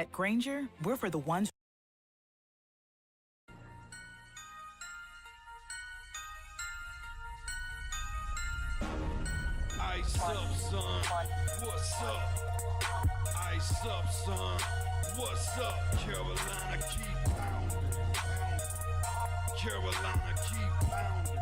At Granger, we're for the ones. Ice up, son. What's up? Ice up, son. What's up? Carolina, keep pounding. Carolina, keep pounding.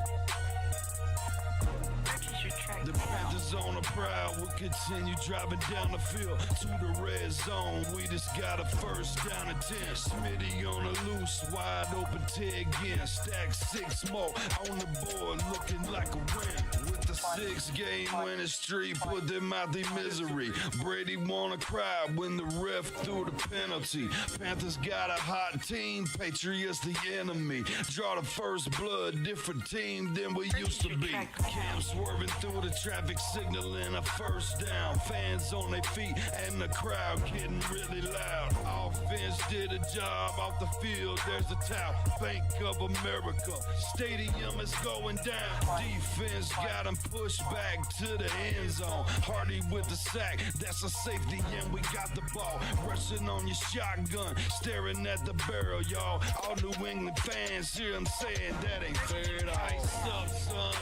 The Panthers on the prowl, we'll continue driving down the field to the red zone. We just got a first down and 10. Smitty on the loose, wide open Ted again. Stack 6 more on the board, looking like a win. With the 6-game winning streak, put them out their misery. Brady wanna cry when the ref threw the penalty. Panthers got a hot team, Patriots the enemy. Draw the first blood, different team than we used to be. Cam swerving through the traffic signal in a first down. Fans on their feet and the crowd getting really loud. Offense did a job off the field. There's a towel. Bank of America. Stadium is going down. Defense got him pushed back to the end zone. Hardy with the sack. That's a safety and we got the ball. Rushing on your shotgun. Staring at the barrel, y'all. All New England fans hear him saying that ain't fair to ice up, son.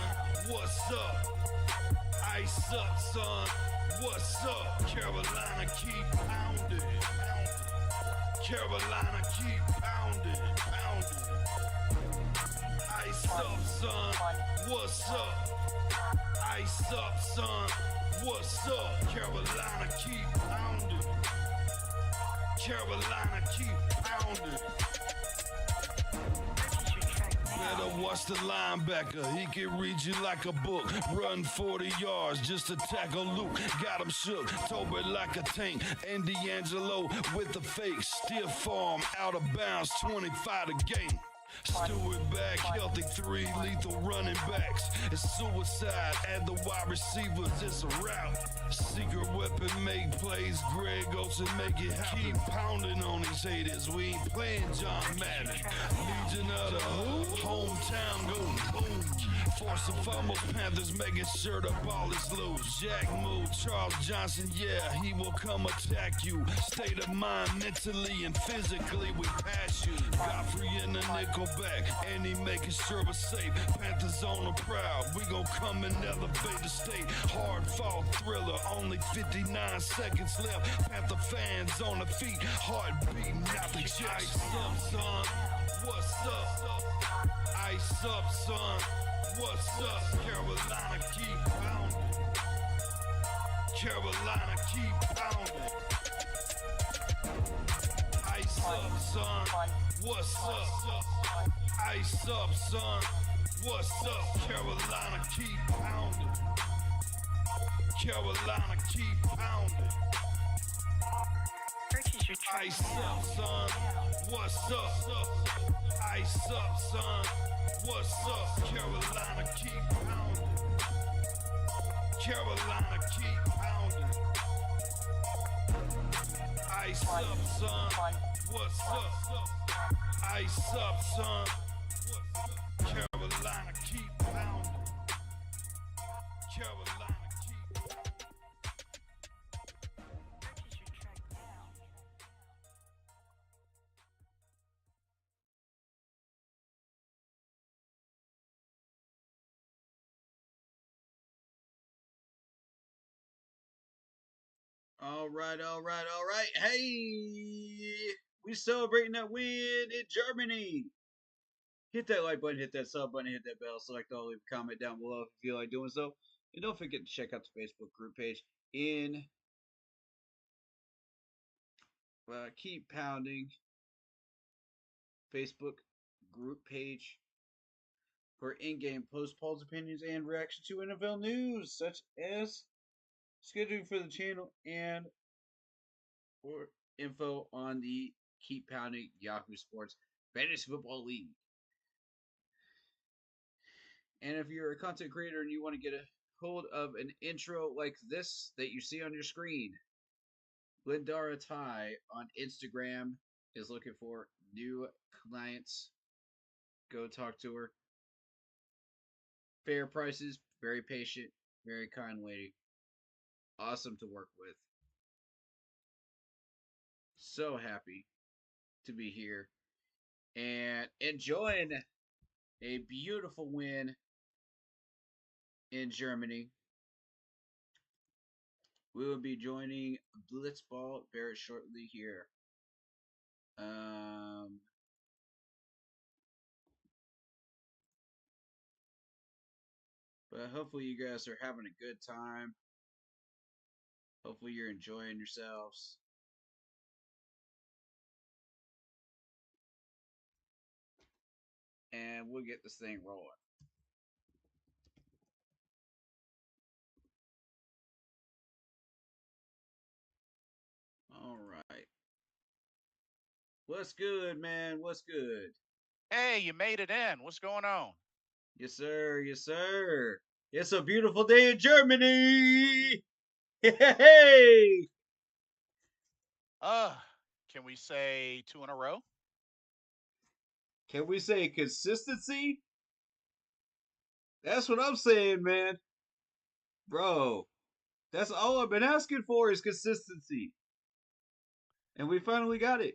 What's up? Ice up, son. What's up? Carolina, keep pounding. Carolina, keep pounding. Ice up, son. What's up? Ice up, son. What's up? Carolina, keep pounding. Carolina, keep pounding. Better watch the linebacker. He can read you like a book. Run 40 yards just to tackle Luke. Got him shook. Toby like a tank. And D'Angelo with the fake. Stiff arm out of bounds. 25 to game. Stewart back, healthy 3 lethal running backs. It's suicide and the wide receivers, it's a rout. Secret weapon make plays, Greg Olsen make it happen. Keep pounding on these haters, we ain't playing John Madden. Legion of the hometown go boom. Force and fumbles, Panthers making sure the ball is loose. Jack move, Charles Johnson, yeah, he will come attack you. State of mind, mentally and physically, we pass you. Godfrey in the nickel back, and he making sure we're safe. Panthers on the prowl, we gon' come and elevate the state. Hard fought thriller, only 59 seconds left. Panther fans on the feet, heart beating out the chest. Ice up, son. What's up? Ice up, son. What's up? Carolina, keep pounding. Carolina, keep pounding. Ice up, son. What's up? Ice up, son. What's up? Carolina, keep pounding. Carolina, keep pounding. Ice up, son. What's up? Ice up, son. What's up? Carolina, keep pounding. Carolina, keep pounding. Ice up, son. What's up? Ice up, son. Carolina, keep pounding. Carolina, keep pounding. All right. Hey, we celebrating that win in Germany. Hit that like button, hit that sub button, hit that bell, select all, leave a comment down below if you feel like doing so. And don't forget to check out the Facebook group page in Keep Pounding Facebook group page for in-game post polls, opinions, and reaction to NFL news, such as scheduling for the channel and or info on the Keep Pounding Yahoo Sports Fantasy Football League. And if you're a content creator and you want to get a hold of an intro like this that you see on your screen, Lindara Ty on Instagram is looking for new clients. Go talk to her. Fair prices, very patient, very kind lady. Awesome to work with. So happy to be here and enjoying a beautiful win in Germany. We will be joining Blitzball very shortly here. Um, but hopefully you guys are having a good time. Hopefully you're enjoying yourselves. And we'll get this thing rolling. All right. What's good, man? What's good? Hey, you made it in. What's going on? Yes, sir. Yes, sir. It's a beautiful day in Germany. Hey. Uh, can we say two in a row? Can we say consistency? That's what I'm saying, man. Bro, that's all I've been asking for is consistency. And we finally got it.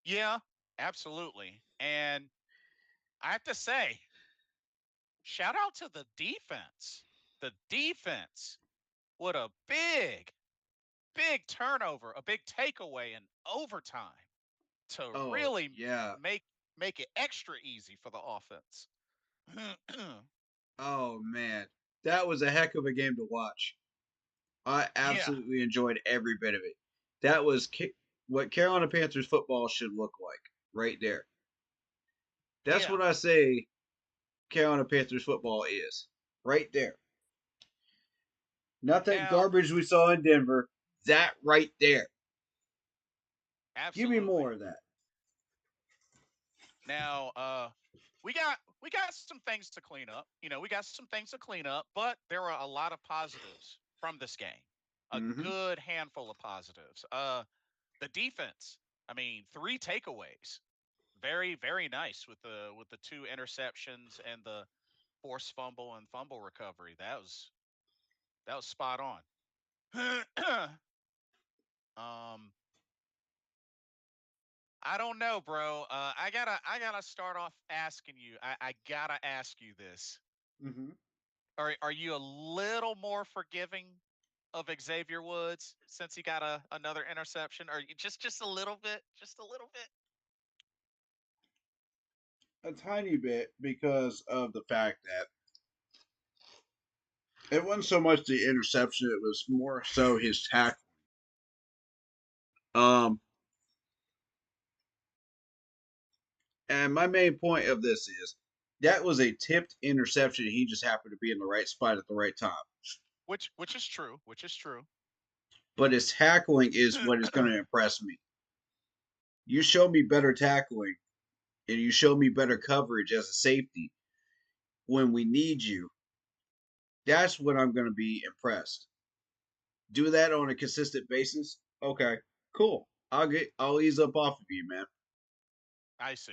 Yeah, absolutely. And I have to say, shout out to the defense. The defense. What a big turnover, a big takeaway in overtime to Oh, really yeah. make it extra easy for the offense. Oh, man. That was a heck of a game to watch. I Yeah, absolutely enjoyed every bit of it. That was what Carolina Panthers football should look like right there. That's yeah. what I say Carolina Panthers football is right there. Not that Now, garbage we saw in Denver. That right there. Give me absolutely. more of that. Now, we got some things to clean up. We got some things to clean up, but there are a lot of positives from this game. A Mm-hmm. good handful of positives. The defense. I mean, three takeaways. Very nice with the two interceptions and the forced fumble and fumble recovery. That was spot on. um, I don't know, bro. I gotta start off asking you. I gotta ask you this. Mm-hmm. Are you a little more forgiving of Xavier Woods since he got another interception? Or you just a little bit? Just a little bit? A tiny bit because of the fact that it wasn't so much the interception; it was more so his tackle. Um, and my main point of this is that was a tipped interception. He just happened to be in the right spot at the right time. Which is true. Which is true. But his tackling is what is going to impress me. You show me better tackling, and you show me better coverage as a safety when we need you. That's when I'm going to be impressed. Do that on a consistent basis. Okay, cool. I'll ease up off of you, man. I see.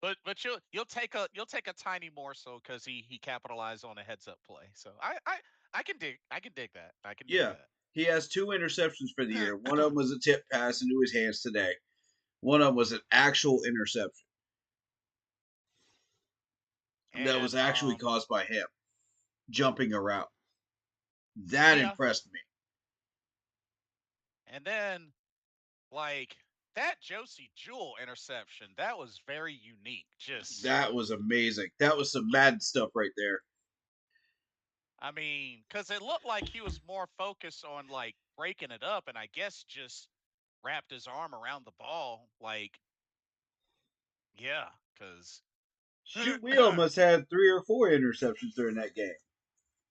But but you'll take a tiny morsel because he capitalized on a heads up play. So I can dig that. I can dig Yeah, he has two interceptions for the year. One of that. them was a tip pass into his hands today. One of them was an actual interception that was and actually caused by him jumping a route. That yeah, impressed me. and then like that Josie Jewell interception, that was very unique. Just That was amazing. That was some Madden stuff right there. I mean, because it looked like he was more focused on like breaking it up, and I guess just wrapped his arm around the ball. Like, yeah, because Shoot, we almost had 3 or 4 interceptions during that game.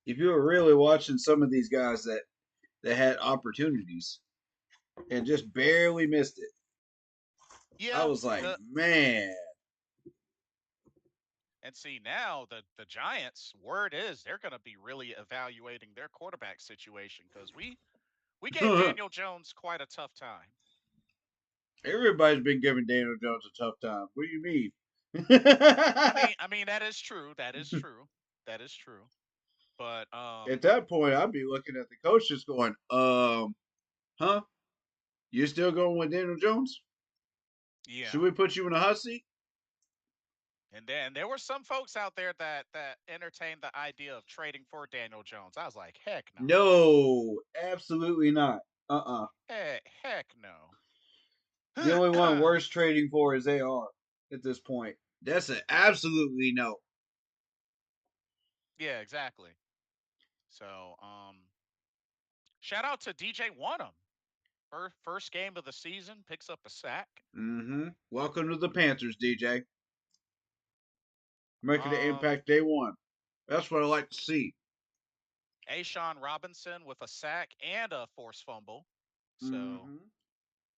If you were really watching some of these guys that had opportunities and just barely missed it, I yeah, was like, the man, and see now the Giants. Word is they're going to be really evaluating their quarterback situation because we gave Daniel Jones quite a tough time. everybody's been giving Daniel Jones a tough time. What do you mean? I mean that is true. That is true. That is true. But At that point, I'd be looking at the coach just going, Huh? You still going with Daniel Jones? Yeah. Should we put you in a hot seat? And then there were some folks out there that entertained the idea of trading for Daniel Jones. I was like, heck no. No, absolutely not. Heck no. The only one worth trading for is AR at this point. That's an absolutely no. Yeah, exactly. So, shout out to DJ Wonnum. First game of the season, picks up a sack. Welcome to the Panthers, DJ. Making an Um, impact day one. That's what I like to see. Ashawn Robinson with a sack and a forced fumble. So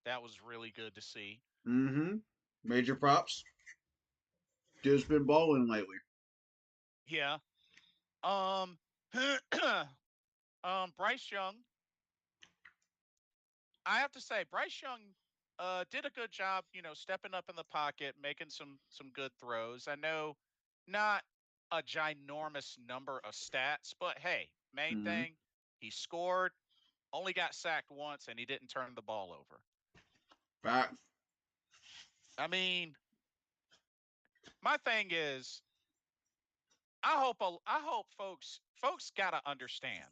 that was really good to see. Major props. Dude's been balling lately. Yeah. Bryce Young. I have to say, Bryce Young did a good job, stepping up in the pocket, making some good throws. I know not a ginormous number of stats, but hey, main thing, he scored, only got sacked once, and he didn't turn the ball over. Right. I mean, my thing is, I hope folks gotta understand.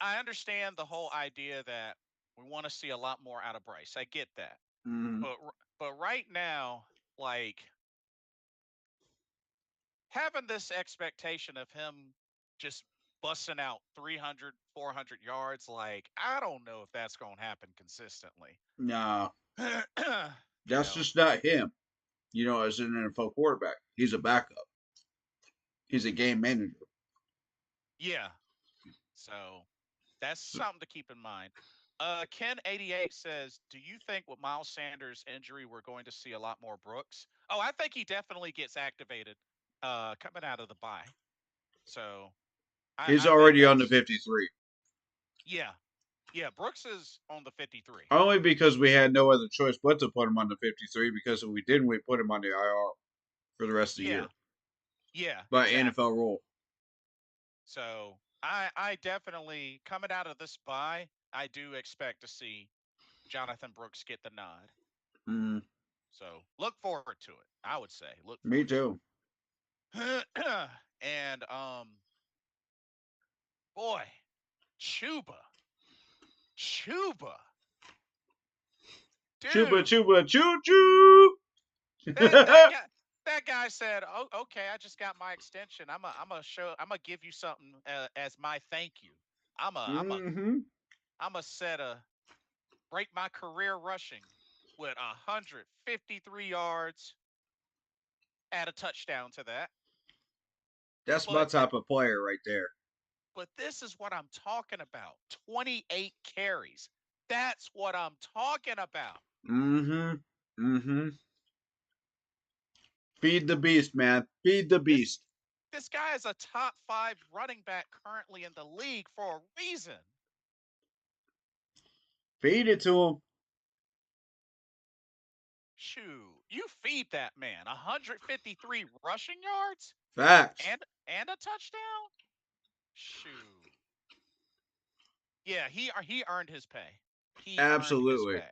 I understand the whole idea that we want to see a lot more out of Bryce. I get that. But right now, like having this expectation of him just busting out 300, 400 yards, like I don't know if that's going to happen consistently. Nah. You That's know. just not him. As an NFL quarterback. He's a backup. He's a game manager. Yeah. So that's something to keep in mind. Ken88 says, "Do you think with Miles Sanders' injury, we're going to see a lot more Brooks?" Oh, I think he definitely gets activated coming out of the bye. So He's I think already on the that's 53. yeah. Brooks is on the 53. Only because we had no other choice but to put him on the 53 because if we didn't, we put him on the IR for the rest of the year. Yeah, By exactly. NFL rule. So I definitely coming out of this bye, I do expect to see Jonathan Brooks get the nod. So look forward to it. I would say look. Me too. And boy, Chuba, Chuba dude, chuba choo choo. that guy said, "Oh, okay, I just got my extension. I'm gonna give you something as my thank you. I'm a set a break my career rushing with 153 yards, add a touchdown to that. That's my But type of player right there. but this is what I'm talking about. 28 carries. That's what I'm talking about. Feed the beast, man. Feed the This beast. this guy is a top 5 running back currently in the league for a reason. Feed it to him. Shoot, you feed that man 153 rushing yards Facts. and a touchdown. Shoot. Yeah, he earned his pay. He earned his Absolutely. pay.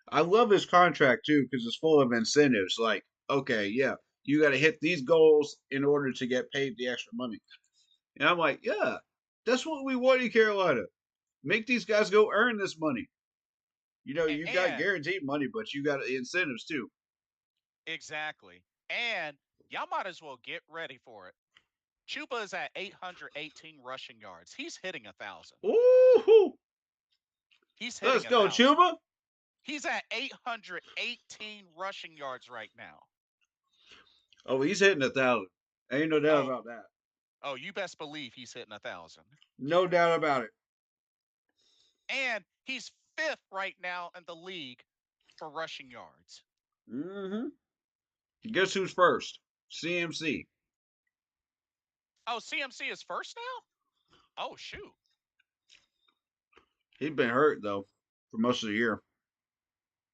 I love his contract too because it's full of incentives. Like, okay, yeah, you got to hit these goals in order to get paid the extra money. And I'm like, yeah, that's what we want in Carolina. Make these guys go earn this money. You got And guaranteed money, but you got incentives too. exactly. And y'all might as well get ready for it. Chuba is at 818 rushing yards. He's hitting 1,000. Ooh, He's let's hitting a go, thousand. Chuba. He's at 818 rushing yards right now. Oh, he's hitting 1,000. Ain't no doubt Oh, about that. oh, you best believe he's hitting 1,000. No doubt about it. And he's 5th right now in the league for rushing yards. Guess who's first? CMC. Oh, CMC is first now? Oh, shoot. He's been hurt though for most of the year.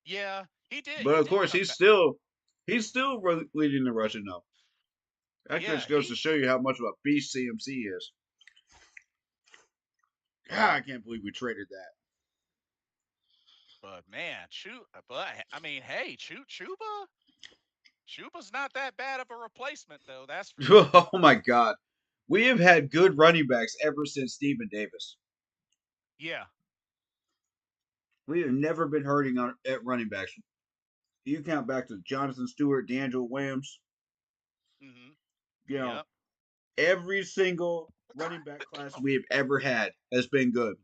Yeah, he did. But He of did course, come he's back. still leading the rushing though. That Yeah, just goes to show you how much of a beast CMC is. God, I can't believe we traded that. But man, hey, Chuba's not that bad of a replacement though. That's for sure. Oh my God. We have had good running backs ever since Stephen Davis. Yeah. We have never been hurting at running backs. You count back to Jonathan Stewart, D'Angelo Williams. Mm-hmm. You know, Yep. every single running back class we have ever had has been good.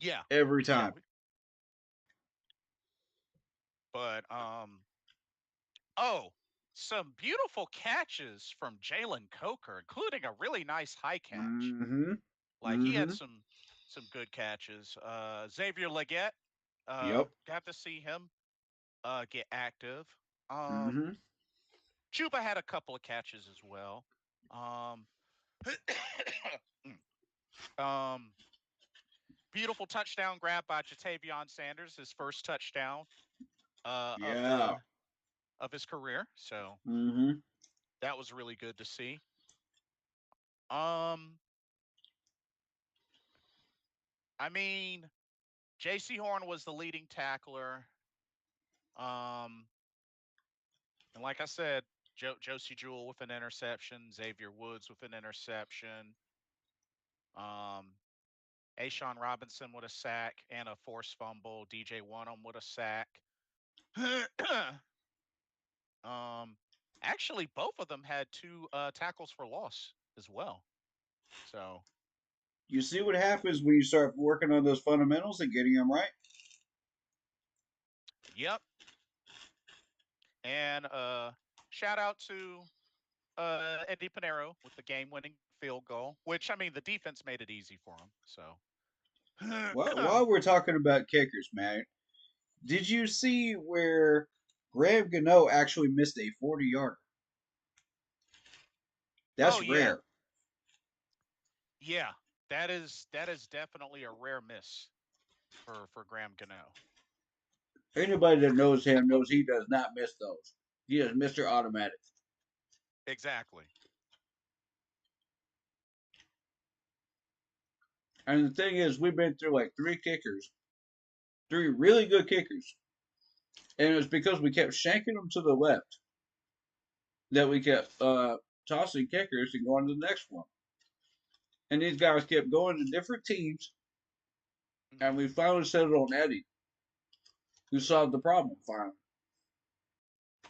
Yeah. Every Yeah. time. But oh, some beautiful catches from Jalen Coker, including a really nice high catch. Mm-hmm. Like he had Mm-hmm. some good catches. Xavier Leggett, Yep. got to see him get active. Mm-hmm. Chuba had a couple of catches as well. Um, um, beautiful touchdown grab by Jatavion Sanders, his first touchdown of Yeah. the of his career. So Mm-hmm. that was really good to see. Um, I mean, J.C. Horn was the leading tackler. Um, and like I said, Josie Jewell with an interception, Xavier Woods with an interception. Um, Ashawn Robinson with a sack and a forced fumble. DJ Wonham with a sack. um, actually, both of them had two tackles for loss as well. So, You see what happens when you start working on those fundamentals and getting them right? yep. And shout out to Eddie Pinero with the game-winning field goal, which I mean the defense made it easy for him. So, Well, while we're talking about kickers, man, did you see where Graham Gano actually missed a 40-yarder? oh That's yeah, rare. yeah, that is definitely a rare miss for Graham Gano. Anybody that knows him knows he does not miss those. He is Mr. Automatic. Exactly. And the thing is, we've been through like three kickers, three really good kickers. And it was because we kept shanking them to the left that we kept tossing kickers and going to the next one. And these guys kept going to different teams, and Hmm. we finally settled on Eddie, who solved the problem finally.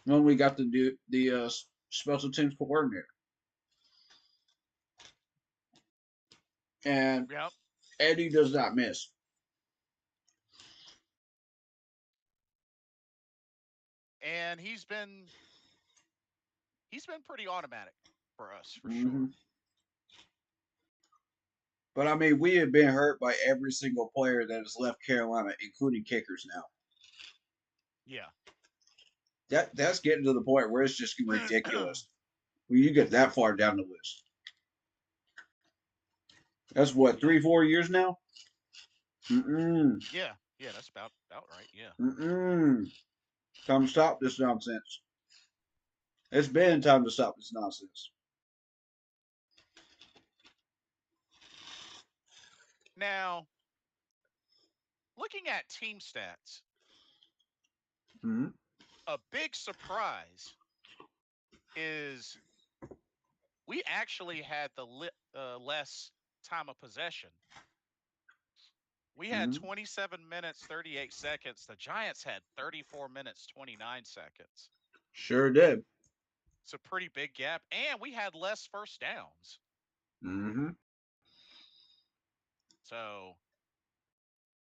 When we got to do the special teams coordinator. And Yep. Eddie does not miss. And he's been pretty automatic for us for Mm-hmm. sure. But I mean, we have been hurt by every single player that has left Carolina, including kickers now. Yeah. That's getting to the point where it's just ridiculous. When you get that far down the list. That's what, Yeah. 3, 4 years now? Mm-mm. Yeah. Yeah. That's about right. Yeah. Mm-mm. Time to stop this nonsense. It's been time to stop this nonsense. Now, looking at team stats, Mm-hmm. a big surprise is we actually had less time of possession. We had Mm-hmm. 27 minutes, 38 seconds. The Giants had 34 minutes, 29 seconds. Sure did. It's a pretty big gap. And we had less first downs. Mm-hmm. So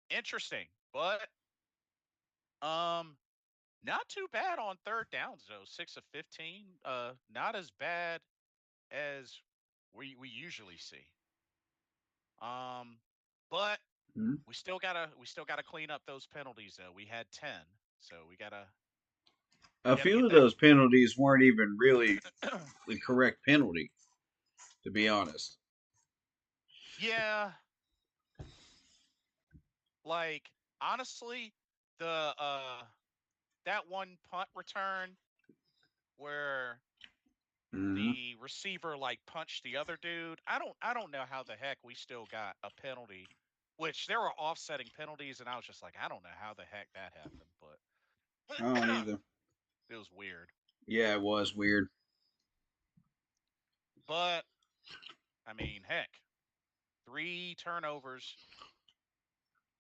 interesting. But um not too bad on third downs though. 6 of 15. Not as bad as we usually see. Um but Mm-hmm. we still gotta clean up those penalties though. We had 10. So A we gotta few get of that. those penalties weren't even really the correct penalty, to be honest. Yeah, like honestly, the that one punt return where Mm-hmm. The receiver like punched the other dude. I don't know how the heck we still got a penalty, which there were offsetting penalties, and I was just like, I don't know how the heck that happened, I don't but either. it was weird. Yeah, it was weird. But I mean, heck, 3 turnovers.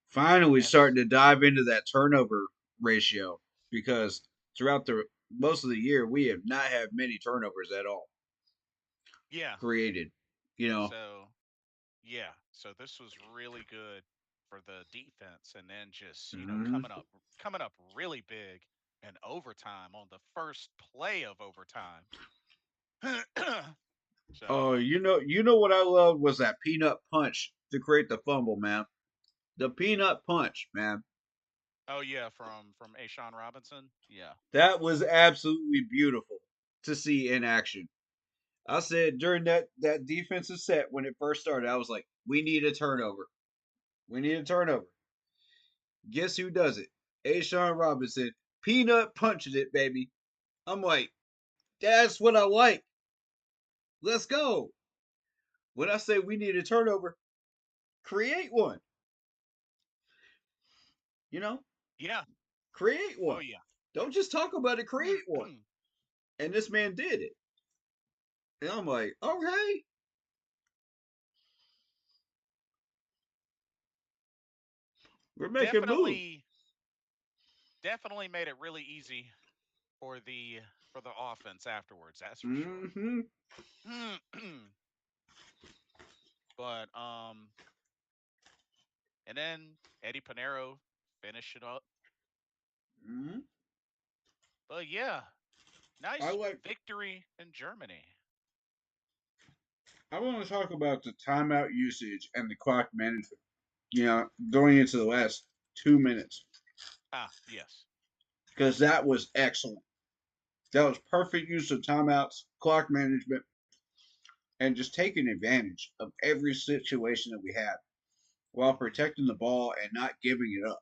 Finally starting That's to dive into that turnover ratio because throughout the most of the year we have not had many turnovers at all yeah. created. You know. So yeah, so this was really good for the defense, and then just Mm-hmm. coming up really big in overtime on the first play of overtime. Oh, So you know what I loved was that peanut punch to create the fumble, man. The peanut punch, man. oh yeah, from Ashawn Robinson. Yeah, That was absolutely beautiful to see in action. I said during that defensive set when it first started, I was like, we need a turnover. We need a turnover. Guess who does it? Ashawn Robinson. Peanut punches it, baby. I'm like, that's what I like. Let's go. When I say we need a turnover, create one. You know, yeah, create oh one. yeah. Don't just talk about it, create one. And this man did it. And I'm like, okay. We're making moves. definitely, definitely made it really easy for the offense afterwards. That's for sure. Mm-hmm. But and then Eddie Pinero finished it up. Mm-hmm. But yeah, I nice like victory in Germany. I want to talk about the timeout usage and the clock management. Going into the last 2 minutes Ah, yes. because that was excellent. That was perfect use of timeouts, clock management, and just taking advantage of every situation that we had while Hmm. protecting the ball and not giving it up.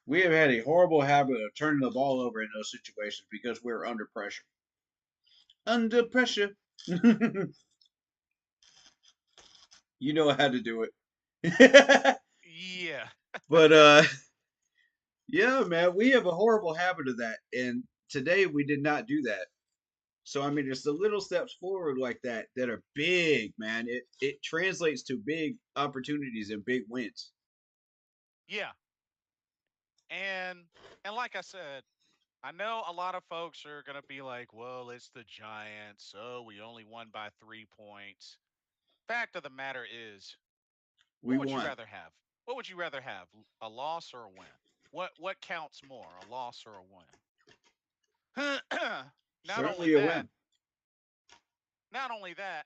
We have had a horrible habit of turning the ball over in those situations because we're under pressure. Under pressure. You know how to do it. Yeah. But yeah, man, we have a horrible habit of that, and today we did not do that. So I mean, it's the little steps forward like that that are big, man. It translates to big opportunities and big wins. Yeah. And and like I said, I know a lot of folks are gonna be like, well, it's the Giants, so we only won by 3 points. Fact of the matter is, We what would you won. rather have? What would you rather have? A loss or a win? What counts more, a loss or a win? not only Certainly a that, win. not only that,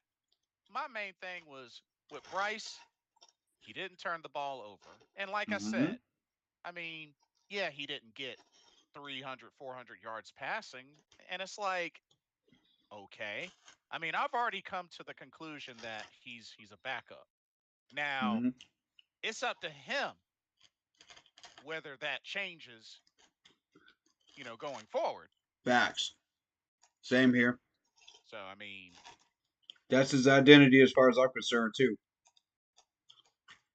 my main thing was with Bryce, he didn't turn the ball over. And like I Hmm. said, I mean, yeah, he didn't get 300, 400 yards passing. And it's like, okay. I mean, I've already come to the conclusion that he's a backup. Now, Hmm. it's up to him whether that changes, going forward. Facts. Same here. So, I mean, That's his identity as far as I'm concerned too.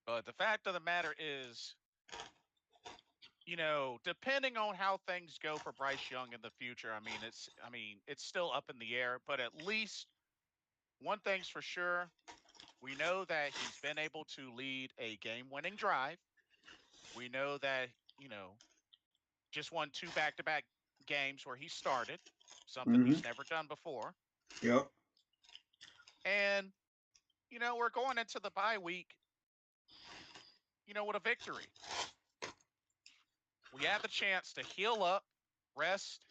but the fact of the matter is, depending on how things go for Bryce Young in the future, it's still up in the air, but at least one thing's for sure, we know that he's been able to lead a game-winning drive. We know that, you know, just won 2 back-to-back games where he started, something Hmm. he's never done before. Yep. And, we're going into the bye week, with a victory. We have the chance to heal up, rest,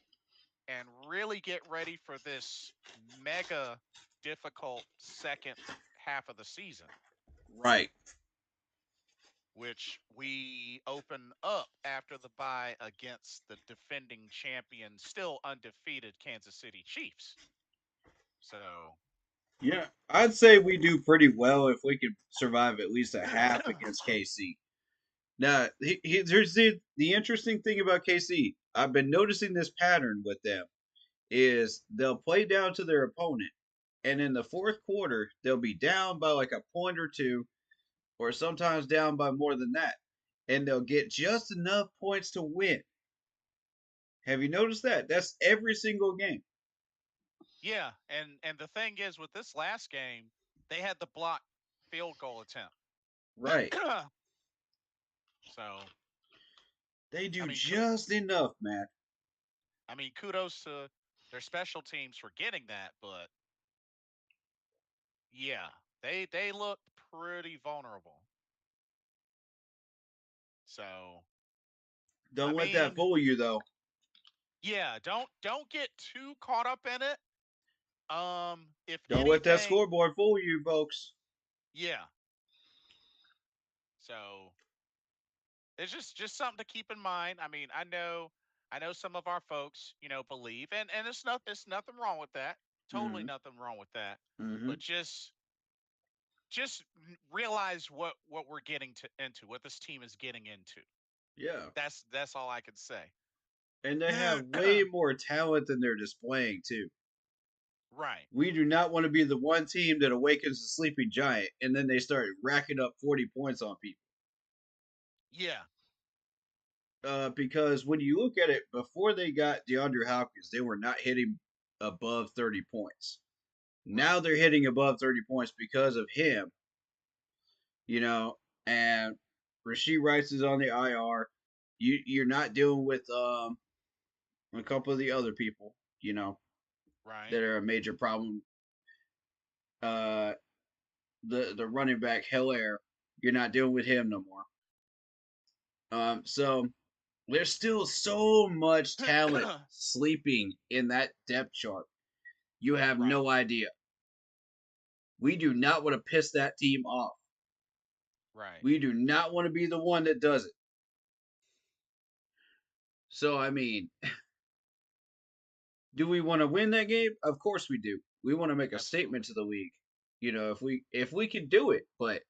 and really get ready for this mega difficult second half of the season, Right. which we open up after the bye against the defending champion, still undefeated Kansas City Chiefs. So, Yeah, I'd say we do pretty well if we could survive at least a half against KC. Now, here's the interesting thing about KC. I've been noticing this pattern with them. is they'll play down to their opponent, and in the fourth quarter they'll be down by like a point or two, or sometimes down by more than that, and they'll get just enough points to win. Have you noticed that? That's every single game. Yeah, and the thing is, with this last game, they had the block field goal attempt. Right. So, They I do mean, just enough, man. kudos to their special teams for getting that, but yeah, they looked pretty vulnerable. So, I Don't let that mean, fool you, though. yeah, don't get too caught up in it. If Don't let that anything, scoreboard fool you, folks. yeah. So it's just something to keep in mind. I mean, I know some of our folks, believe, and it's nothing wrong with that. Totally Mm-hmm. nothing wrong with that. Mm-hmm. But just realize what we're getting into, what this team is getting into. Yeah. That's all I can say. And they have way more talent than they're displaying, too. Right. We do not want to be the one team that awakens the sleeping giant and then they start racking up 40 points on people. Yeah. Because when you look at it, before they got DeAndre Hopkins, they were not hitting above 30 points. Now Right. they're hitting above 30 points because of him, you know, and Rasheed Rice is on the IR. You're not dealing with a couple of the other people, Right. that are a major problem. Uh, the running back Hilaire, you're not dealing with him no more. So there's still so much talent sleeping in that depth chart. You have Right. no idea. We do not want to piss that team off. Right. We do not want to be the one that does it. So I mean, do we want to win that game? Of course we do. We want to make a statement Absolutely. to the league. If we can do it, but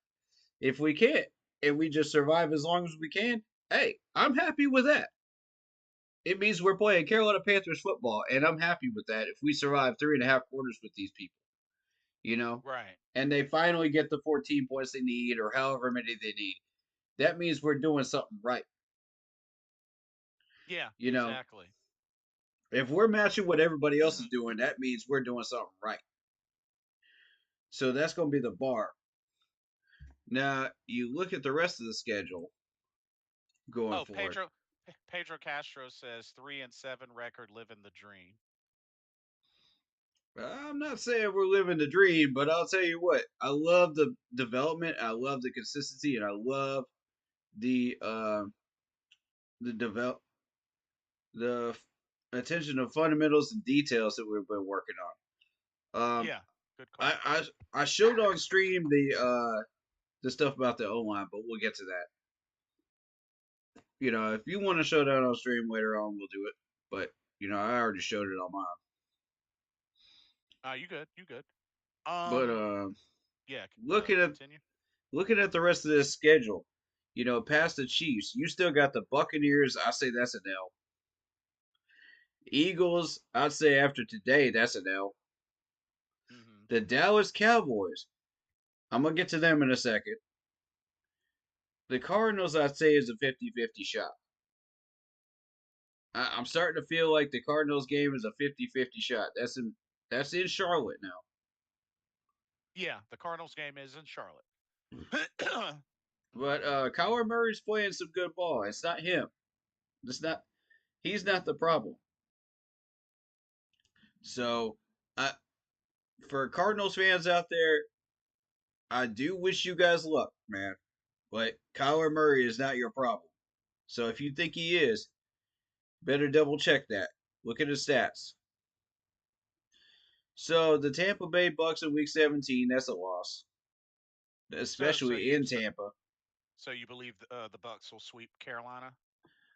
if we can't and we just survive as long as we can, hey, I'm happy with that. It means we're playing Carolina Panthers football, and I'm happy with that if we survive 3.5 quarters with these people, you know? Right. And they finally get the 14 points they need or however many they need. That means we're doing something right. Yeah. You know, Exactly. if we're matching what everybody else is doing, that means we're doing something right. So that's going to be the bar. Now, you look at the rest of the schedule going Oh, forward. Pedro Castro says 3-7 record, living the dream. I'm not saying we're living the dream, but I'll tell you what. I love the development. I love the consistency, and I love the develop the attention to fundamentals and details that we've been working on. Yeah. Good I call. I, I showed on stream the stuff about the O line, but we'll get to that. If you want to show that on stream later on, we'll do it. But I already showed it on mine. You good? You good? But Yeah. looking at Continue. looking at the rest of this schedule, past the Chiefs, you still got the Buccaneers. I say that's an L. Eagles, I'd say after today, that's an L. Mm-hmm. The Dallas Cowboys, I'm gonna get to them in a second. The Cardinals, I'd say, is a 50-50 shot. I'm starting to feel like the Cardinals game is a 50-50 shot. That's in Charlotte now. Yeah. The Cardinals game is in Charlotte. But Kyler Murray's playing some good ball. It's not him. It's not. He's not the problem. So, I, for Cardinals fans out there, I do wish you guys luck, man. But Kyler Murray is not your problem. So if you think he is, better double check that. Look at his stats. So the Tampa Bay Bucks in Week 17, that's a loss, so so especially you in so, Tampa. so you believe the Bucks will sweep Carolina?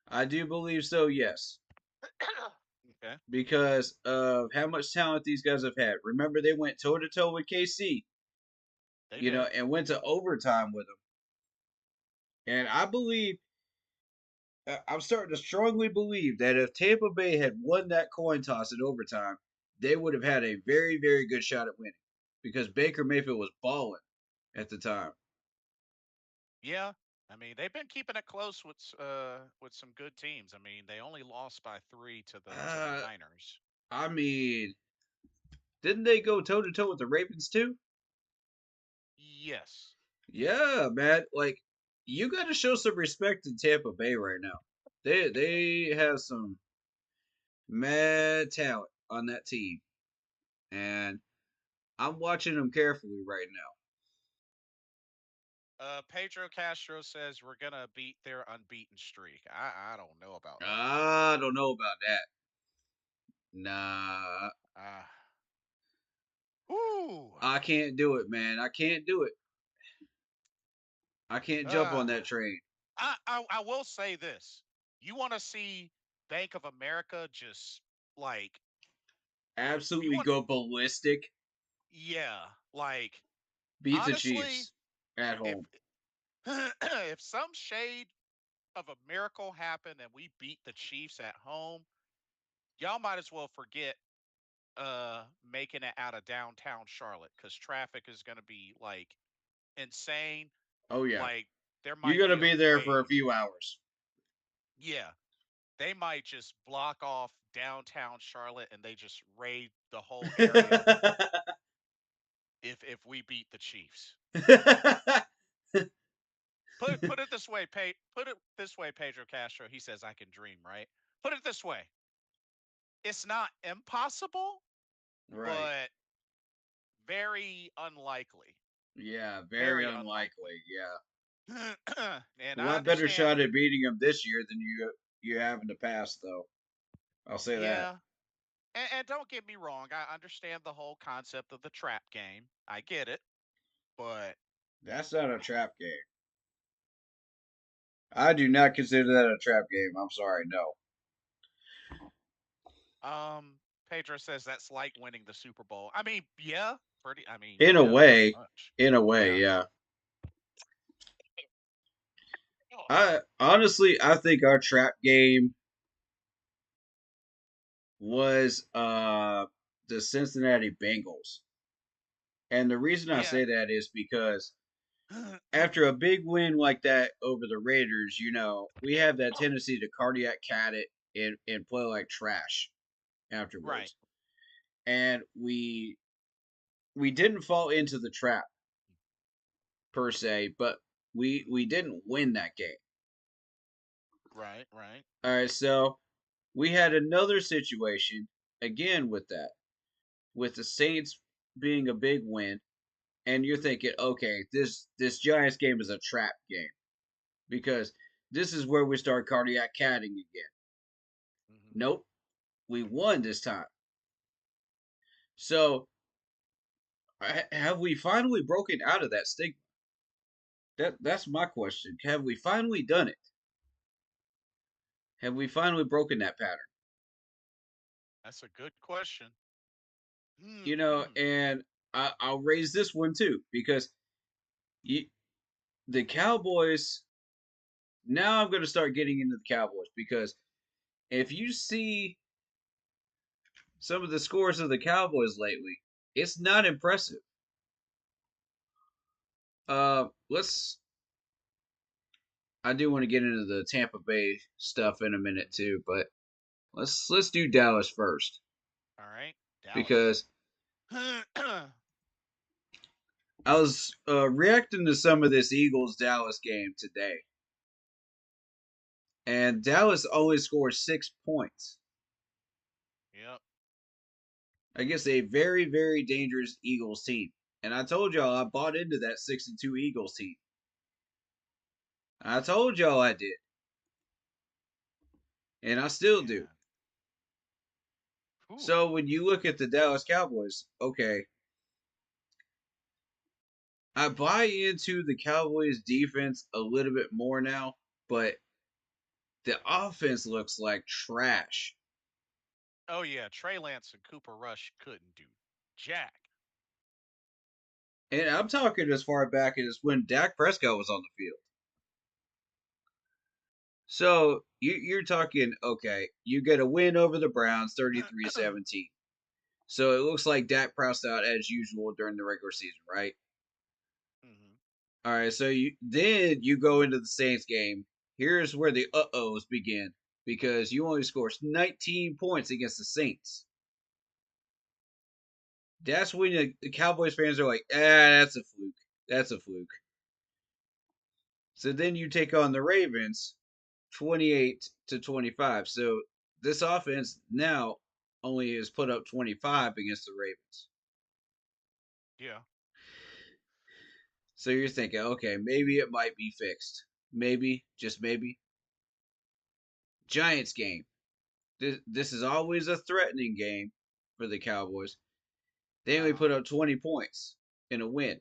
I do believe so, yes, Okay. because of how much talent these guys have had. Remember, they went toe to toe with KC, They did. and went to overtime with them. And I believe I'm starting to strongly believe that if Tampa Bay had won that coin toss in overtime, they would have had a very, very good shot at winning because Baker Mayfield was balling at the time. Yeah, I mean they've been keeping it close with some good teams. I mean they only lost by 3 to the Uh, Niners. I mean, didn't they go toe to toe with the Ravens too? Yes. Yeah, man. Like, you got to show some respect to Tampa Bay right now. They have some mad talent on that team, and I'm watching them carefully right Pedro Castro says we're gonna beat their unbeaten streak. I don't know about now. that. I don't know about that. Nah, Uh, Whoo. I can't do it, man. I can't do it. I can't jump Uh, on that train. I will say this. You want to see Bank of America just like you Absolutely want go ballistic. yeah, like Beat the honestly, Chiefs at if home. if some shade of a miracle happened and we beat the Chiefs at home, y'all might as well forget making it out of downtown Charlotte cuz traffic is going to be like insane. Oh yeah, Like there you're might gonna be a be there for a wave. few hours. Yeah, they might just block off downtown Charlotte and they just raid the whole area if we beat the Chiefs. Put it this way, put it this way, Pedro Castro. He says I can dream, right? Put it this way: it's not impossible, Right. but very unlikely. Yeah, very Very unlikely. unlikely. Yeah. And A I lot better understand. shot at beating them this year than you have in the past, though. I'll say that. Yeah, and don't get me wrong. I understand the whole concept of the trap game. I get it, but That's not a trap game. I do not consider that a trap game. I'm sorry, no. Um, Pedro says that's like winning the Super Bowl. I mean, yeah, pretty. I mean, In a yeah, pretty way, much. in a way, Yeah. yeah. I think our trap game was the Cincinnati Bengals. And the reason I Yeah. say that is because after a big win like that over the Raiders, we have that tendency to cardiac cat it and play like trash Right. afterwards. And we didn't fall into the trap per se, but we didn't win that game. Right. Right. All right, so we had another situation again with that, with the Saints being a big win, and you're thinking, okay, this Giants game is a trap game because this is where we start cardiac catting again. Hmm. Nope, we won this time. So have we finally broken out of that stigma? That's my question. Have we finally done it? Have we finally broken that pattern? That's a good question. And I'll raise this one too because you, the Cowboys. Now I'm going to start getting into the Cowboys because if you see some of the scores of the Cowboys lately, it's not impressive. Let's. I do want to get into the Tampa Bay stuff in a minute too, but let's do Dallas first All right. Dallas. because I was reacting to some of this Eagles Dallas game today, and Dallas only scored 6 points Yep. against a very very dangerous Eagles team. And I told y'all I bought into that 6-2 Eagles team. I told y'all I did, and I still do. Man. Whew. So when you look at the Dallas Cowboys, okay, I buy into the Cowboys defense a little bit more now, but the offense looks like trash. Oh yeah, Trey Lance and Cooper Rush couldn't do jack. And I'm talking as far back as when Dak Prescott was on the field. So you're talking, okay, you get a win over the Browns 33-17. So it looks like Dak pressed out as usual during the regular season, right? Mm-hmm. All right, so you go into the Saints game. Here's where the uh-ohs begin because you only scored 19 points against the Saints. That's when the Cowboys fans are like, that's a fluke. That's a fluke. So then you take on the Ravens 28-25. So this offense now only has put up 25 against the Ravens. Yeah. So you're thinking, okay, maybe it might be fixed. Maybe, just maybe. Giants game. This is always a threatening game for the Cowboys. They only put up 20 points in a win.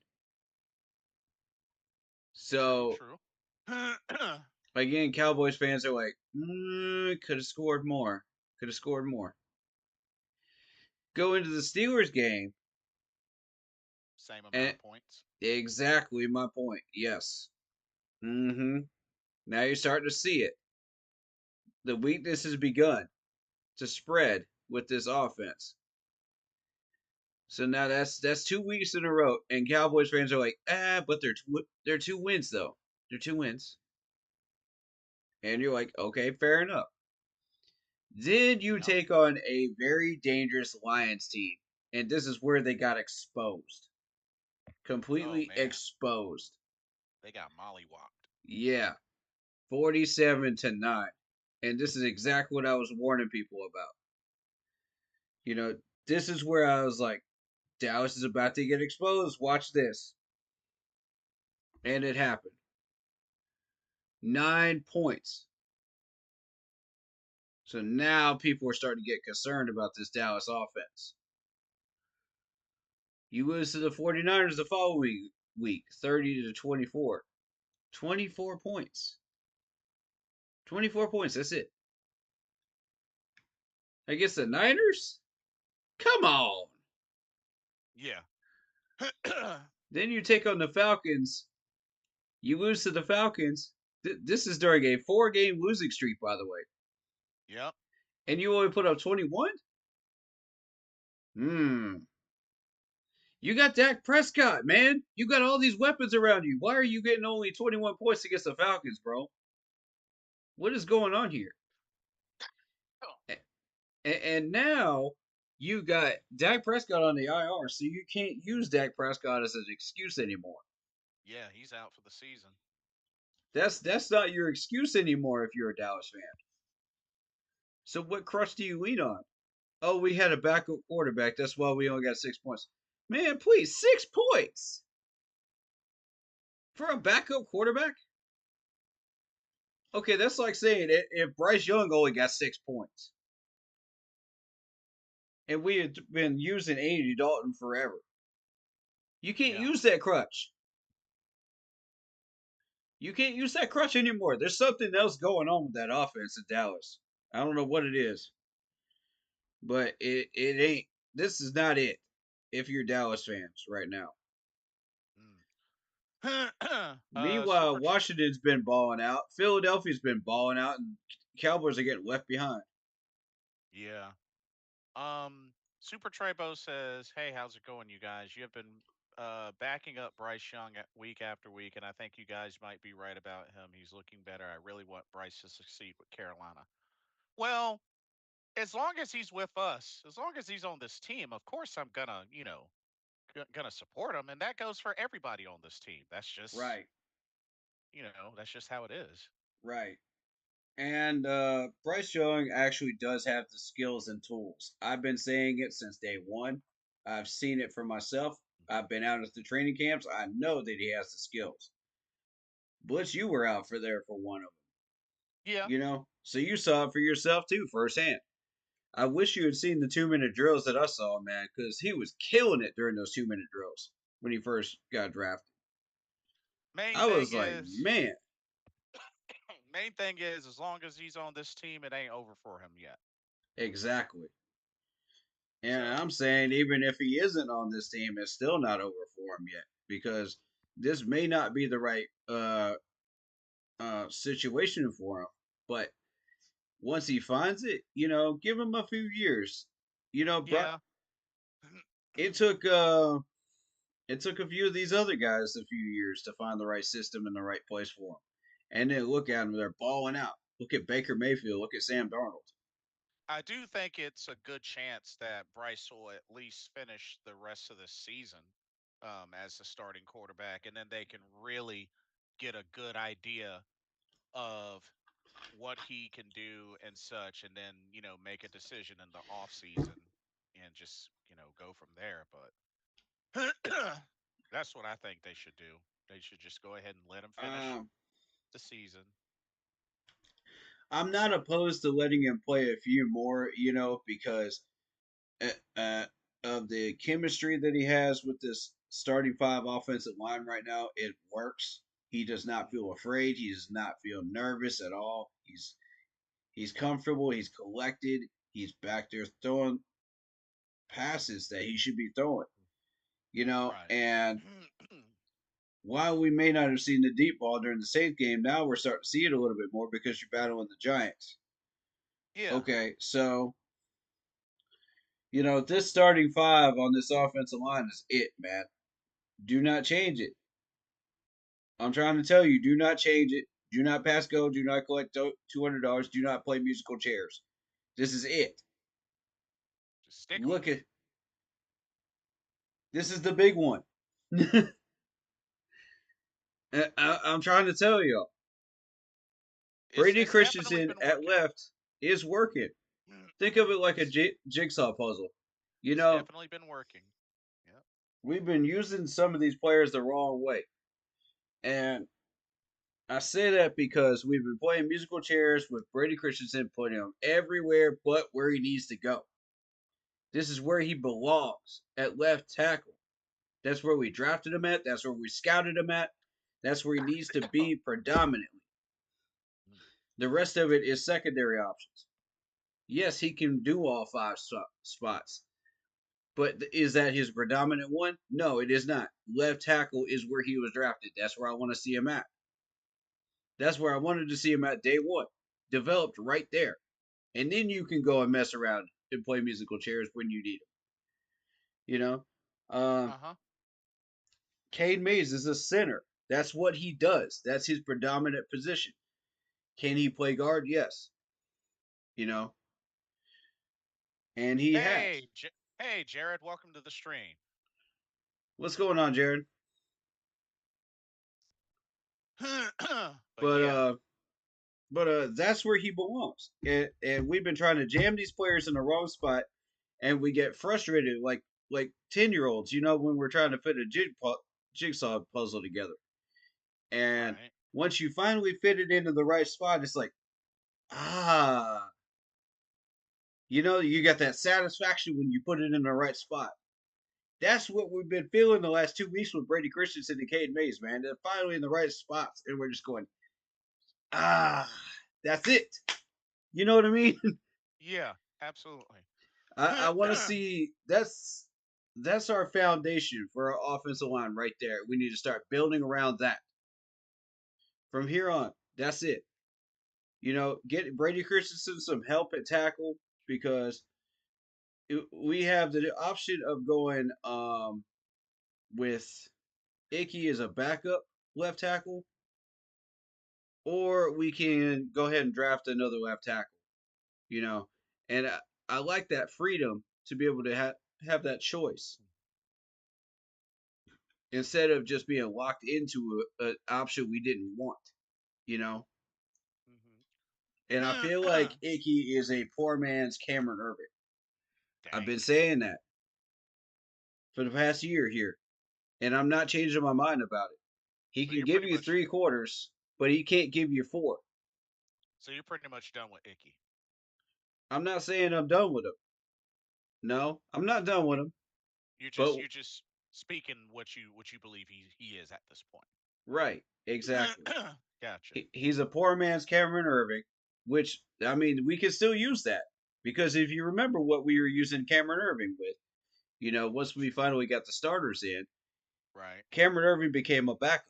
So True. again, Cowboys fans are like, could have scored more. Could have scored more. Go into the Steelers game. Same amount And of points. exactly my point. Yes. Mm-hmm. Now you're starting to see it. The weakness has begun to spread with this offense. So now that's 2 weeks in a row, and Cowboys fans are like, but they're 2 wins though. They're 2 wins, and you're like, okay, fair enough. Then you Yep. take on a very dangerous Lions team, and this is where they got exposed, Oh completely man, exposed. they got mollywopped. Yeah, 47-9, and this is exactly what I was warning people about. You know, this is where I was like, Dallas is about to get exposed. Watch this, and it happened. 9 points. So now people are starting to get concerned about this Dallas offense. You lose to the 49ers the following week, 30-24. 24 points. 24 points, that's it. Against the Niners? Come on. Yeah. Then you take on the Falcons. You lose to the Falcons. This is during a 4-game losing streak, by the way. Yep. And you only put up 21? You got Dak Prescott, man. You got all these weapons around you. Why are you getting only 21 points against the Falcons, bro? What is going on here? And now you got Dak Prescott on the IR, so you can't use Dak Prescott as an excuse anymore. Yeah, he's out for the season. That's not your excuse anymore if you're a Dallas fan. So what crutch do you lean on? Oh, we had a backup quarterback. That's why we only got 6 points. Man, please, 6 points for a backup quarterback? Okay, that's like saying if Bryce Young only got 6 points, and we had been using Andy Dalton forever. You can't Yeah. use that crutch. You can't use that crutch anymore. There's something else going on with that offense in Dallas. I don't know what it is, but it ain't. This is not it. If you're Dallas fans right now. Meanwhile, Super. Washington's been balling out. Philadelphia's been balling out, and Cowboys are getting left behind. Yeah. Super Trebo says, "Hey, how's it going, you guys? You have been backing up Bryce Young week after week, and I think you guys might be right about him. He's looking better. I really want Bryce to succeed with Carolina. Well, as long as he's with us, as long as he's on this team, of course I'm gonna, gonna support him, and that goes for everybody on this team. That's just, Right, that's just how it is. right. And Bryce Young actually does have the skills and tools. I've been saying it since day one. I've seen it for myself. I've been out at the training camps. I know that he has the skills. Blitz, you were out for there for one of them. Yeah, So you saw it for yourself too, firsthand. I wish you had seen the 2 minute drills that I saw, man, because he was killing it during those 2 minute drills when he first got drafted. main I thing was like, is, man, as long as he's on this team, it ain't over for him yet. exactly. And So I'm saying, even if he isn't on this team, it's still not over for him yet because this may not be the right situation for him, But once he finds it, give him a few years. Yeah. It took it took a few of these other guys a few years to find the right system in the right place for them. And then look at them, they're balling out. Look at Baker Mayfield. Look at Sam Darnold. I do think it's a good chance that Bryce will at least finish the rest of the season as the starting quarterback, and then they can really get a good idea of what he can do and such, and then make a decision in the off season and just go from there. But that's what I think they should do. They should just go ahead and let him finish Um, the season. I'm not opposed to letting him play a few more, because uh, uh, of the chemistry that he has with this starting five offensive line right now. It works. He does not feel afraid. He does not feel nervous at all. He's comfortable. He's collected. He's back there throwing passes that he should be throwing. Right. And while we may not have seen the deep ball during the Saints game, now we're starting to see it a little bit more because you're battling the Giants. Yeah. Okay, so this starting five on this offensive line is it, man. Do not change it. I'm trying to tell you, do not change it. Do not pass go. Do not collect $200. Do not play musical chairs. This is it. Just stick with Look it. at this is the big one. I'm trying to tell y'all. Brady It's definitely Christensen been at working. left is working. Think of it like a It's jigsaw puzzle. You it's know, definitely been working. Yep. we've been using some of these players the wrong way. And I say that because we've been playing musical chairs with Brady Christensen, putting him everywhere but where he needs to go. This is where he belongs at left tackle. That's where we drafted him at. That's where we scouted him at. That's where he needs to be predominantly. The rest of it is secondary options. Yes, he can do all five spots, but is that his predominant one? No, it is not. Left tackle is where he was drafted. That's where I want to see him at. That's where I wanted to see him at day one. Developed right there. And then you can go and mess around and play musical chairs when you need them. You know? Uh huh. Cade Mays is a center. That's what he does. That's his predominant position. Can he play guard? Yes. You know, and he has. Hey, Jared, welcome to the stream. What's going on, Jared? But But yeah, that's where he belongs. And we've been trying to jam these players in the wrong spot, and we get frustrated like 10-year-olds. When we're trying to fit a jigsaw puzzle together. And right. once you finally fit it into the right spot, it's like, ah, you got that satisfaction when you put it in the right spot. That's what we've been feeling the last 2 weeks with Brady Christensen and Cade Mays, man. They're finally in the right spots, and we're just going, ah, that's it. You know what I mean? Yeah, absolutely. I want to see that's our foundation for our offensive line right there. We need to start building around that. From here on, that's it. Get Brady Christensen some help at tackle because we have the option of going with Icky as a backup left tackle, or we can go ahead and draft another left tackle. You know, and I like that freedom to be able to have that choice instead of just being locked into an option we didn't want. You know, and I feel like Icky is a poor man's Cameron Irving. I've Dang. been saying that for the past year here, and I'm not changing my mind about it. He So can you're give pretty you much 3 quarters, but he can't give you 4. done with Icky. I'm not saying I'm done with him. No, I'm not done with him. But You're just speaking what you believe he is at this point. right, exactly. Gotcha. He's a poor man's Cameron Irving, which I mean we can still use that because if you remember what we were using Cameron Irving with, once we finally got the starters in, Right. Cameron Irving became a backup.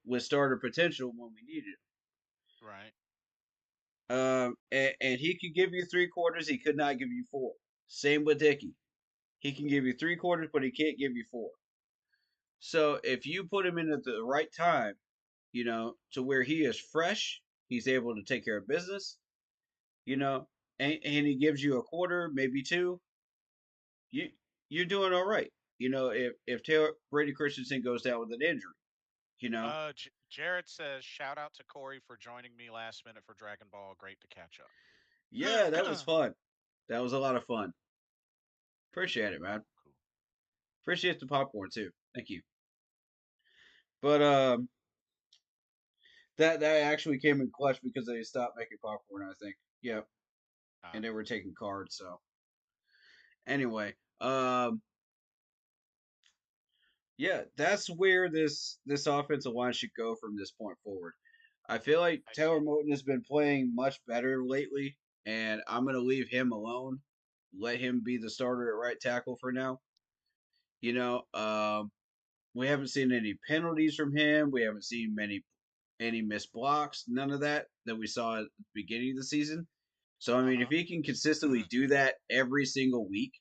With starter potential when we needed him. Right. And he could give you 3/4. He could not give you 4. Same with Dickey. He can give you 3/4, but he can't give you 4. So if you put him in at the right time, to where he is fresh, he's able to take care of business, you know, and he gives you a quarter, maybe 2, you you're doing all right. If Taylor Brady Christensen goes down with an injury, you know, Jared says, shout out to Corey for joining me last minute for Dragon Ball. Great to catch yeah, that was up. fun. That was a lot of fun. Appreciate it, man. Cool. Appreciate the popcorn too. Thank you. But that actually came in clutch because they stopped making popcorn. I think. Yep. And they were taking cards. So anyway, yeah, that's where this offensive line should go from this point forward. I feel like I Taylor see. Moton has been playing much better lately, and I'm gonna leave him alone. Let him be the starter at right tackle for now. You know, we haven't seen any penalties from him. We haven't seen any missed blocks. None of that we saw at the beginning of the season. So I mean, if he can consistently do that every single week,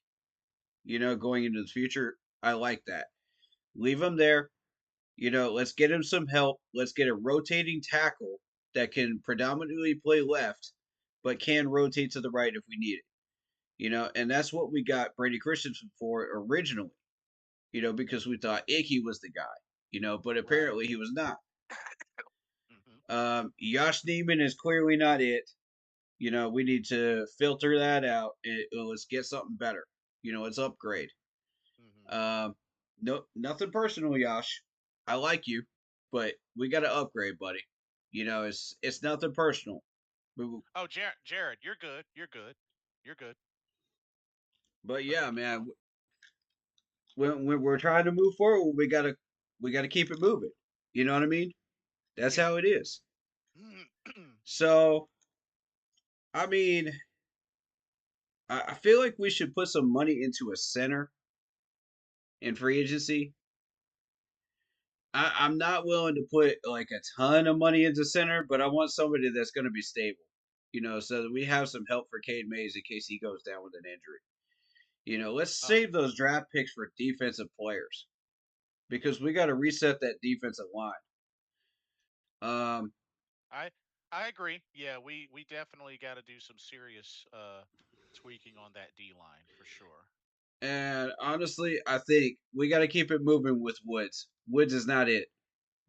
going into the future, I like that. Leave him there. Let's get him some help. Let's get a rotating tackle that can predominantly play left, but can rotate to the right if we need it. And that's what we got Brady Christensen for originally. Because we thought Icky was the guy. But Right. apparently he was not. Hmm. Josh Neiman is clearly not it. We need to filter that out. Let's get something better. Let's upgrade. Hmm. No, nothing personal, Josh. I like you, but we got to upgrade, buddy. It's nothing personal. Oh, Jared, you're good. You're good. You're good. But Let him yeah, keep man, going. when we're trying to move forward, we gotta keep it moving. You know what I mean? That's Yeah. how it is. So, I mean, I feel like we should put some money into a center in free agency. I'm not willing to put like a ton of money into center, but I want somebody that's going to be stable. So that we have some help for Cade Mays in case he goes down with an injury. Let's uh, save those draft picks for defensive players because we got to reset that defensive line. Um, I I agree. Yeah, we definitely got to do some serious tweaking on that D line for sure. and honestly, I think we got to keep it moving with Woods. Woods is not it.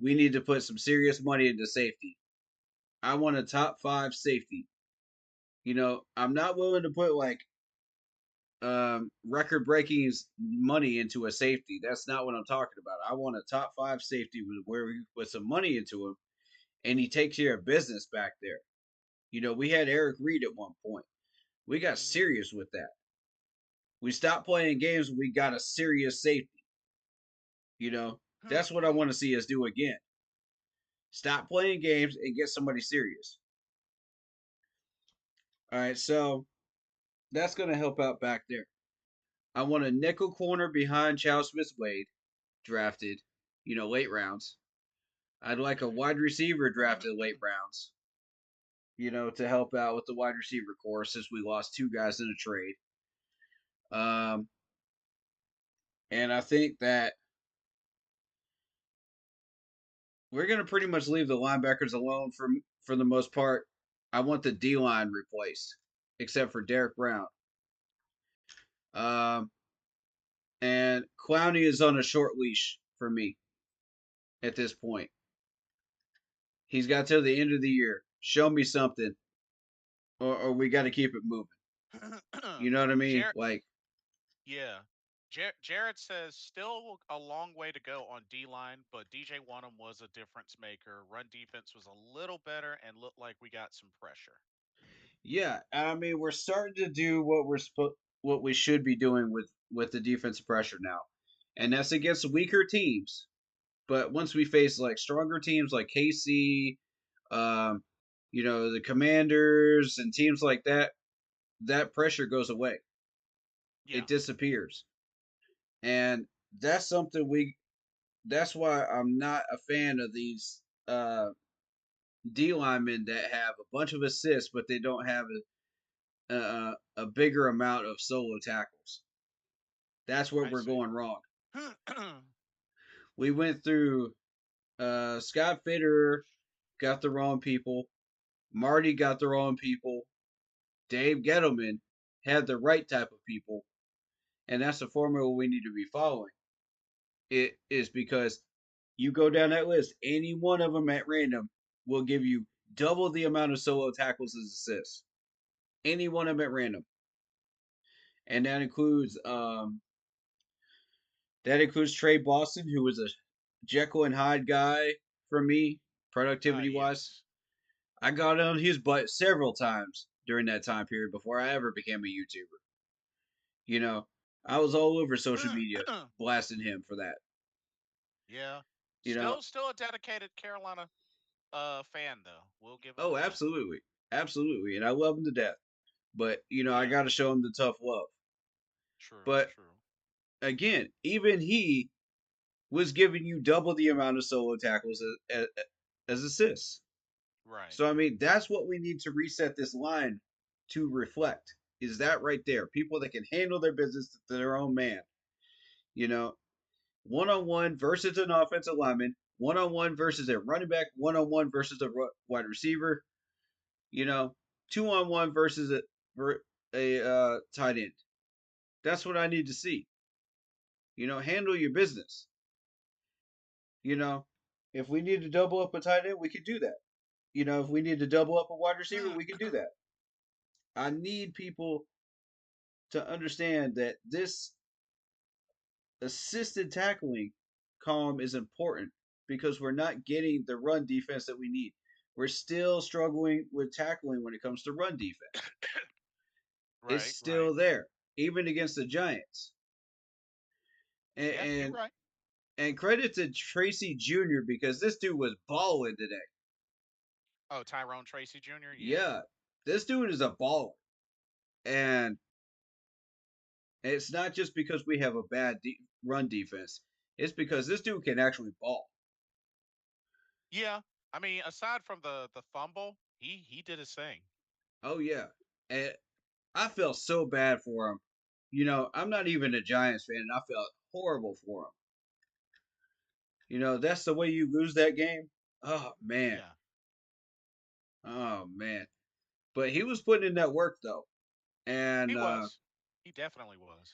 We need to put some serious money into safety. I want a top 5 safety. I'm not willing to put like record breaking money into a safety. That's not what I'm talking about. I want a top 5 safety where we put some money into him and he takes care of business back there. We had Eric Reed at one point. We got Hmm. serious with that. We stopped playing games. We got a serious safety. That's what I want to see us do again. Stop playing games and get somebody serious. All right, so that's going to help out back there. I want a nickel corner behind Charles Smith Wade, drafted, late rounds. I'd like a wide receiver drafted late rounds, to help out with the wide receiver core since we lost 2 guys in a trade. Um, and I think that we're gonna pretty much leave the linebackers alone for the most part. I want the D line replaced, except for Derek Brown. Um, and Clowney is on a short leash for me at this point. He's got till the end of the year. Show me something, or we got to keep it moving. You know what I mean? Jared, Like, yeah. Jared says still a long way to go on D line, but DJ Wanham was a difference maker. Run defense was a little better and looked like we got some pressure. yeah, I mean, we're starting to do what we should be doing with the defensive pressure now, and that's against weaker teams. But once we face like stronger teams like KC, um, the Commanders and teams like that, that pressure goes away. Yeah. It disappears, and that's something we. That's why I'm not a fan of these D linemen that have a bunch of assists, but they don't have a bigger amount of solo tackles. That's where I we're see. going wrong. We went through Scott Fitterer got the wrong people. Marty got the wrong people. Dave Gettleman had the right type of people. And that's the formula we need to be following. It is because you go down that list, any one of them at random will give you double the amount of solo tackles as assists. Any one of them at random. And that includes Trey Boston, who was a Jekyll and Hyde guy for me, productivity wise. Yes. I got on his butt several times during that time period before I ever became a YouTuber. You know, I was all over social media blasting him for that. Yeah. You know, Still a dedicated Carolina fan though. We'll give him oh, that. absolutely, absolutely, and I love him to death. But I Yeah. got to show him the tough love. True. But True. again, even he was giving you double the amount of solo tackles as assists. Right. So I mean, that's what we need to reset this line to reflect. Is that right there? People that can handle their business to their own man. You know, one on one versus an offensive lineman, one on one versus a running back, one on one versus a wide receiver. You know, 2-on-1 versus a tight end. That's what I need to see. Handle your business. You know, if we need to double up a tight end, we could do that. If we need to double up a wide receiver, we could do that. I need people to understand that this assisted tackling column is important because we're not getting the run defense that we need. We're still struggling with tackling when it comes to run defense. It's Right. Right. still there, even against the Giants. And Yeah. You're and, right. and credit to Tracy Jr. because this dude was balling today. Oh, Tyrone Tracy Jr. Yeah. Yeah, this dude is a baller, and it's not just because we have a bad run defense. It's because this dude can actually ball. Yeah. I mean, aside from the fumble, he did his thing. Oh yeah, and I felt so bad for him. I'm not even a Giants fan, and I felt horrible for him. That's the way you lose that game. Oh man, Yeah. oh man. But he was putting in that work though, and He was. He definitely was.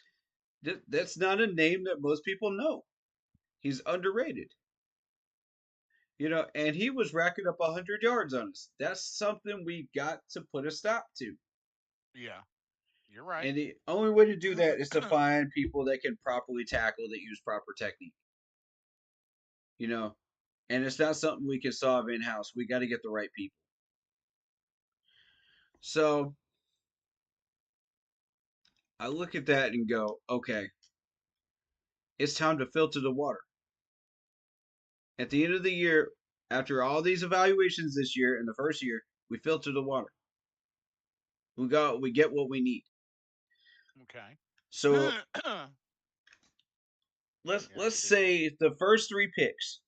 that's not a name that most people know. He's underrated. And he was racking up 100 yards on us. That's something we got to put a stop to. Yeah. You're right. And the only way to do that is to find people that can properly tackle, that use proper technique. You know, and it's not something we can solve in house. We got to get the right people. So I look at that and go, okay, it's time to filter the water. At the end of the year, after all these evaluations this year in the first year, we filter the water. We get what we need. Okay. So Yeah. let's We did. say the first three picks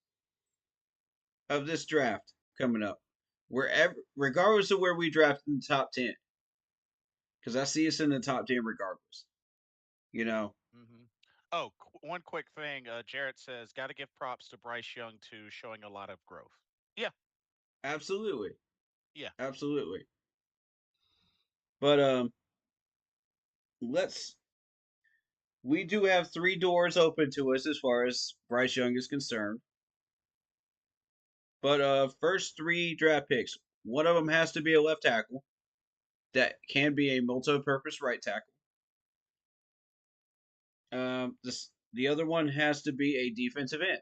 of this draft coming up, wherever, regardless of where we draft in the top 10, because I see us in the top 10 regardless. You know, Mm-hmm. Oh, one quick thing. Jarrett says, "Got to give props to Bryce Young too, showing a lot of growth." Yeah. absolutely, Yeah. absolutely. But let's we do have three doors open to us as far as Bryce Young is concerned. But first three draft picks, one of them has to be a left tackle that can be a multi-purpose right tackle. The other one has to be a defensive end.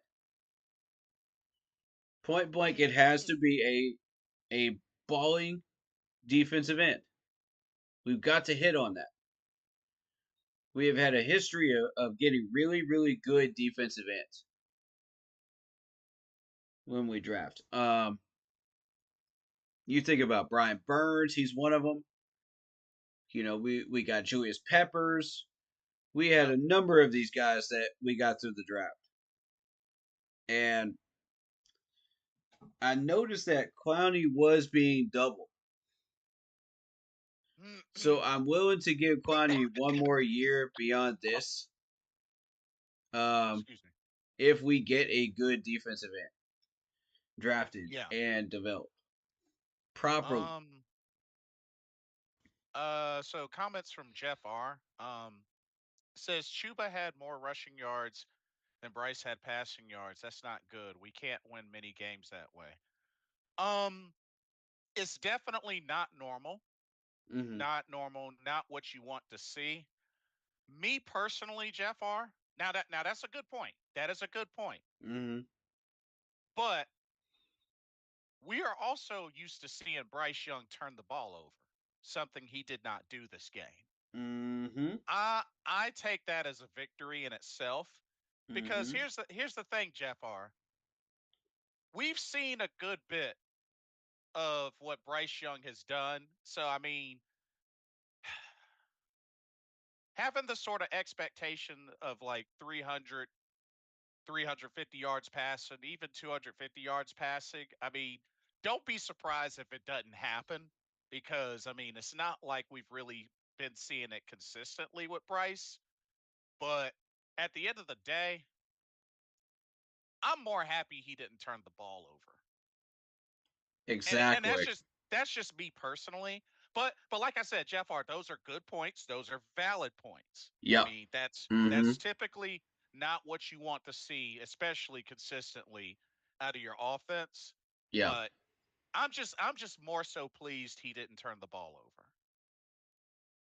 Point blank, it has to be a balling defensive end. We've got to hit on that. We have had a history of getting really, really good defensive ends when we draft. You think about Brian Burns, he's one of them. We got Julius Peppers. We had Yep. a number of these guys that we got through the draft. And I noticed that Clowney was being doubled. So I'm willing to give Clowney one more year beyond this. Excuse me. If we get a good defensive end drafted Yeah. and developed properly. Um. So comments from Jeff R. Says Chuba had more rushing yards than Bryce had passing yards. That's not good. We can't win many games that way. Um. It's definitely not normal. Mm-hmm. Not normal. Not what you want to see. Me personally, Jeff R. Now that's a good point. That is a good point. Mm-hmm. But we are also used to seeing Bryce Young turn the ball over, something he did not do this game. Mm-hmm. I take that as a victory in itself because Mm-hmm. here's the thing, Jeff R. We've seen a good bit of what Bryce Young has done. So I mean, having the sort of expectation of like 300, 350 yards passing, even 250 yards passing. I mean, don't be surprised if it doesn't happen because, I mean, it's not like we've really been seeing it consistently with Bryce. But at the end of the day, I'm more happy he didn't turn the ball over. And Exactly. that's just me personally. But like I said, Jeff R, those are good points. Those are valid points. I Yep. mean, that's Mm-hmm. that's typically not what you want to see, especially consistently out of your offense. Yeah. But I'm just more so pleased he didn't turn the ball over.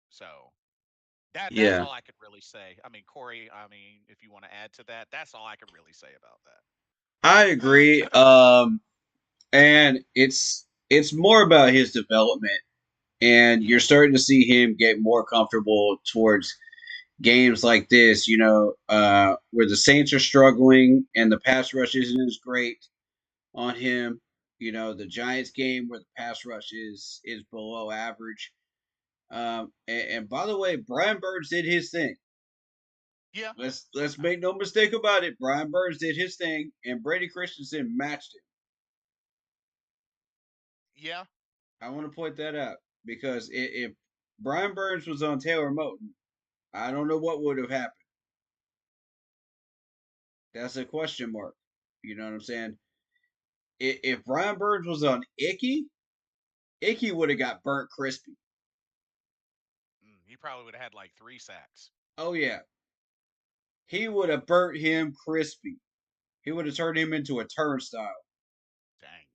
So that's Yeah. all I could really say. I mean, Corey, I mean, if you want to add to that, that's all I could really say about I agree. that. And it's more about his development, and you're Yeah, starting to see him get more comfortable towards games like this. Where the Saints are struggling and the pass rush isn't as great on him. The Giants game where the pass rush is below average. And by the way, Brian Burns did his thing. yeah, Let's make no mistake about it. Brian Burns did his thing, and Brady Christensen matched him. yeah. I want to point that out because if Brian Burns was on Taylor Moton, I don't know what would have happened. That's a question mark. You know what I'm saying? If Brian Burns was on Icky would have got burnt crispy. He probably would have had like 3 sacks. Oh yeah, he would have burnt him crispy. He would have turned him into a turnstile. Dang.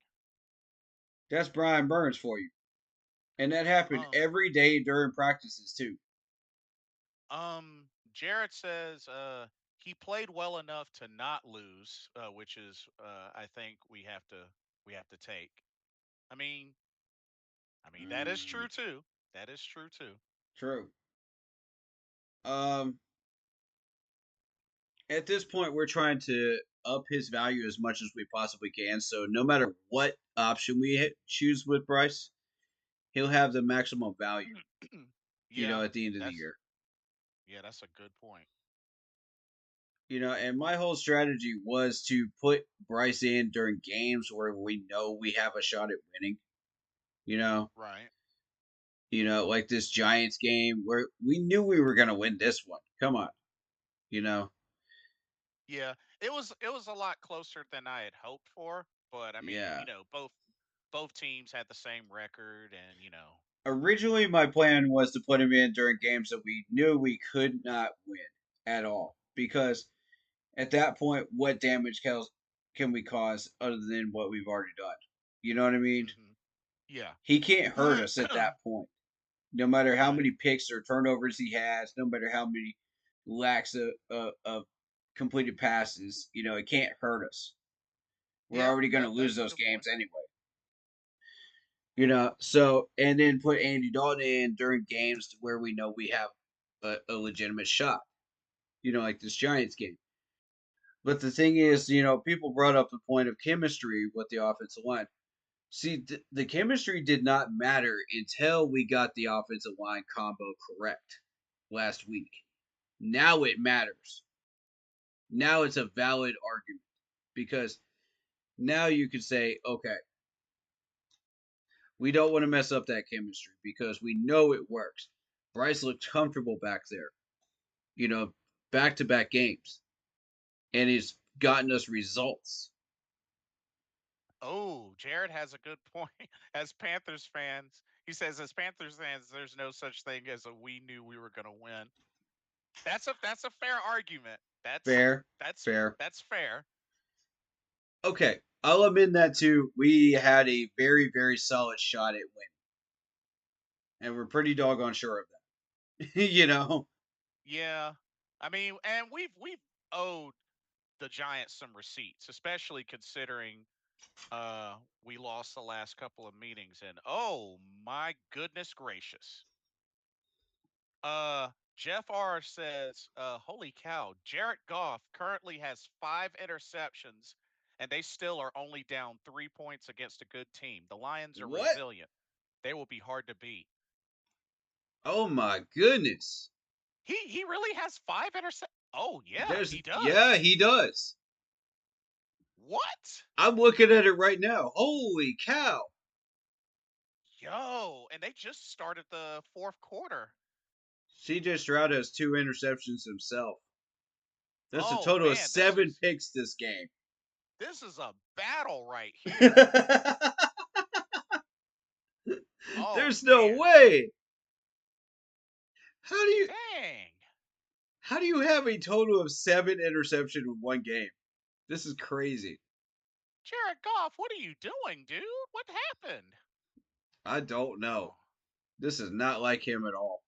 That's Brian Burns for you. And that happened Um, every day during practices too. Jared says he played well enough to not lose, which is I think we have to take. I mean, that is Mm, true too. That is true too. true. Um, at this point, we're trying to up his value as much as we possibly can. So no matter what option we choose with Bryce, he'll have the maximum value. Yeah, At the end of the that's year. that's a good point. And my whole strategy was to put Bryce in during games where we know we have a shot at winning. You know, Right. like this Giants game where we knew we were gonna win this one. Come on, you know, Yeah, it was a lot closer than I had hoped for, but I mean, yeah. both teams had the same record, and Originally, my plan was to put him in during games that we knew we could not win at all because at that point, what damage can we cause other than what we've already done? You know what I mean? hmm yeah, He can't hurt us at that point. No matter how right. many picks or turnovers he has, no matter how many lacks of completed passes, it can't hurt us. We're Yeah, already going to lose that's a those good point. games anyway. So and then put Andy Dalton in during games where we know we have a legitimate shot. Like this Giants game. But the thing is, people brought up the point of chemistry with the offensive line. See, the chemistry did not matter until we got the offensive line combo correct last week. Now it matters. Now it's a valid argument because now you could say, okay, we don't want to mess up that chemistry because we know it works. Bryce looked comfortable back there, back to back games, and he's gotten us results. Oh, Jared has a good point. As Panthers fans, he says, as Panthers fans, there's no such thing as a we knew we were going to win. That's a fair argument. Fair, That's fair. that's fair. Okay, I'll amend that too. We had a very, very solid shot at winning, and we're pretty doggone sure of that. Yeah. I mean, and we've owed the Giants some receipts, especially considering we lost the last couple of meetings, and oh my goodness gracious. Jeff R says, holy cow, Jared Goff currently has 5 interceptions and they still are only down 3 points against a good team. The Lions are What? resilient. They will be hard to beat. Oh my goodness. He really has 5 interceptions. Oh yeah, There's he does. Yeah, he does. What? I'm looking at it right now. Holy cow. Yo, and they just started the fourth quarter. CJ Stroud has 2 interceptions himself. That's a Oh total of man, this 7 is picks this game. this is a battle right here. Oh There's no man. way. How do you Dang. how do you have a total of 7 interceptions in one game? This is crazy. Jared Goff, what are you doing, dude? What happened? I don't know. Oh, This is not like him at all.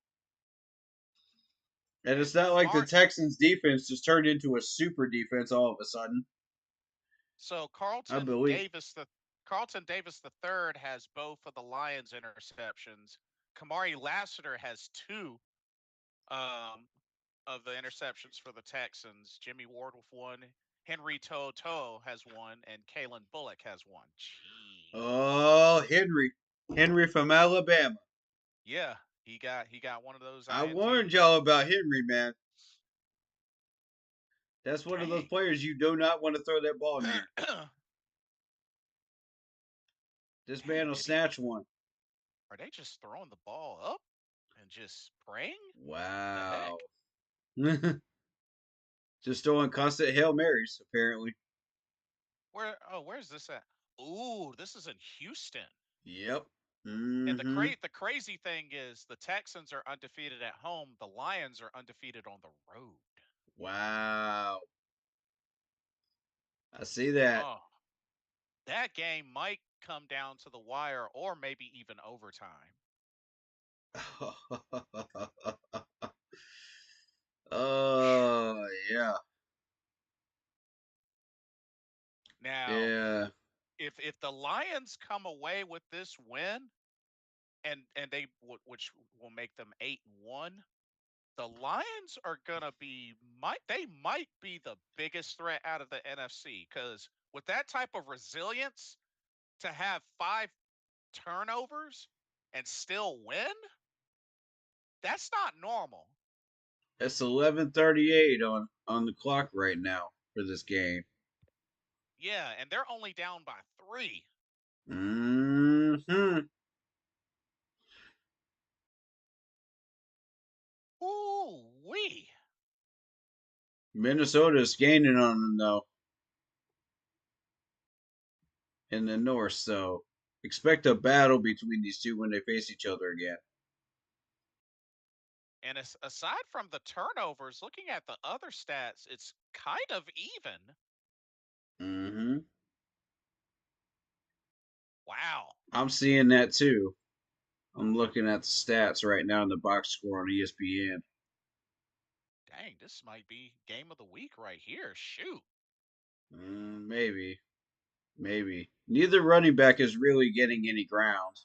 And and it's not like the Car Texans defense just turned into a super defense all of a sudden. so I Carlton believe. Davis the third has both of the Lions interceptions. Kamari Lassiter has two um of the interceptions for the Texans. Jimmy Ward with one. Henry Toto has one, and Kalen Bullock has one. Jeez. Oh, Henry. Henry from Alabama. Yeah, he got one of those I warned INTs. y'all about Henry, man. That's one of those Dang. players you do not want to throw that ball near. This man Dang, will did he? snatch one. Are they just throwing the ball up and just praying? The Wow. heck? Just throwing constant Hail Marys, apparently. Where's this at? Ooh, this is in Houston. Yep. And the Mm-hmm. cra- the crazy thing is the Texans are undefeated at home. The Lions are undefeated on the road. Wow. I see that. Oh, that game might come down to the wire or maybe even overtime. Oh, yeah. Now, Yeah. if the Lions come away with this win and which will make them 8-1, the Lions are gonna be might be the biggest threat out of the NFC because with that type of resilience to have 5 turnovers and still win, that's not normal. It's 11:38 on the clock right now for this game. Yeah, and they're only down by 3. Mm-hmm. Ooh wee. Minnesota's gaining on them though in the north, so expect a battle between these two when they face each other again. And aside from the turnovers, looking at the other stats, it's kind of even. Mm-hmm. Wow. I'm seeing that too. I'm looking at the stats right now in the box score on ESPN. Dang, this might be game of the week right here. Shoot. Maybe. Maybe. Neither running back is really getting any ground.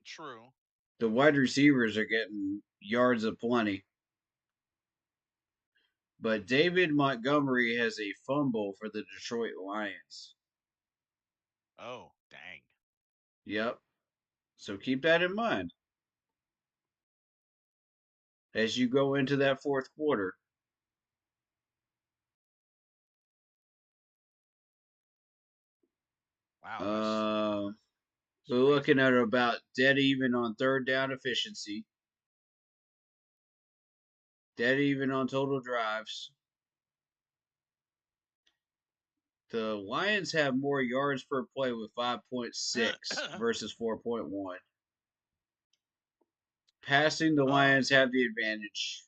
True. The wide receivers are getting yards aplenty. But David Montgomery has a fumble for the Detroit Lions. Oh, dang. Yep. So keep that in mind as you go into that fourth quarter. Wow, that's We're crazy. looking at about dead even on third down efficiency, dead even on total drives. The Lions have more yards per play with 5.6 versus 4.1. Passing, the um, Lions have the advantage.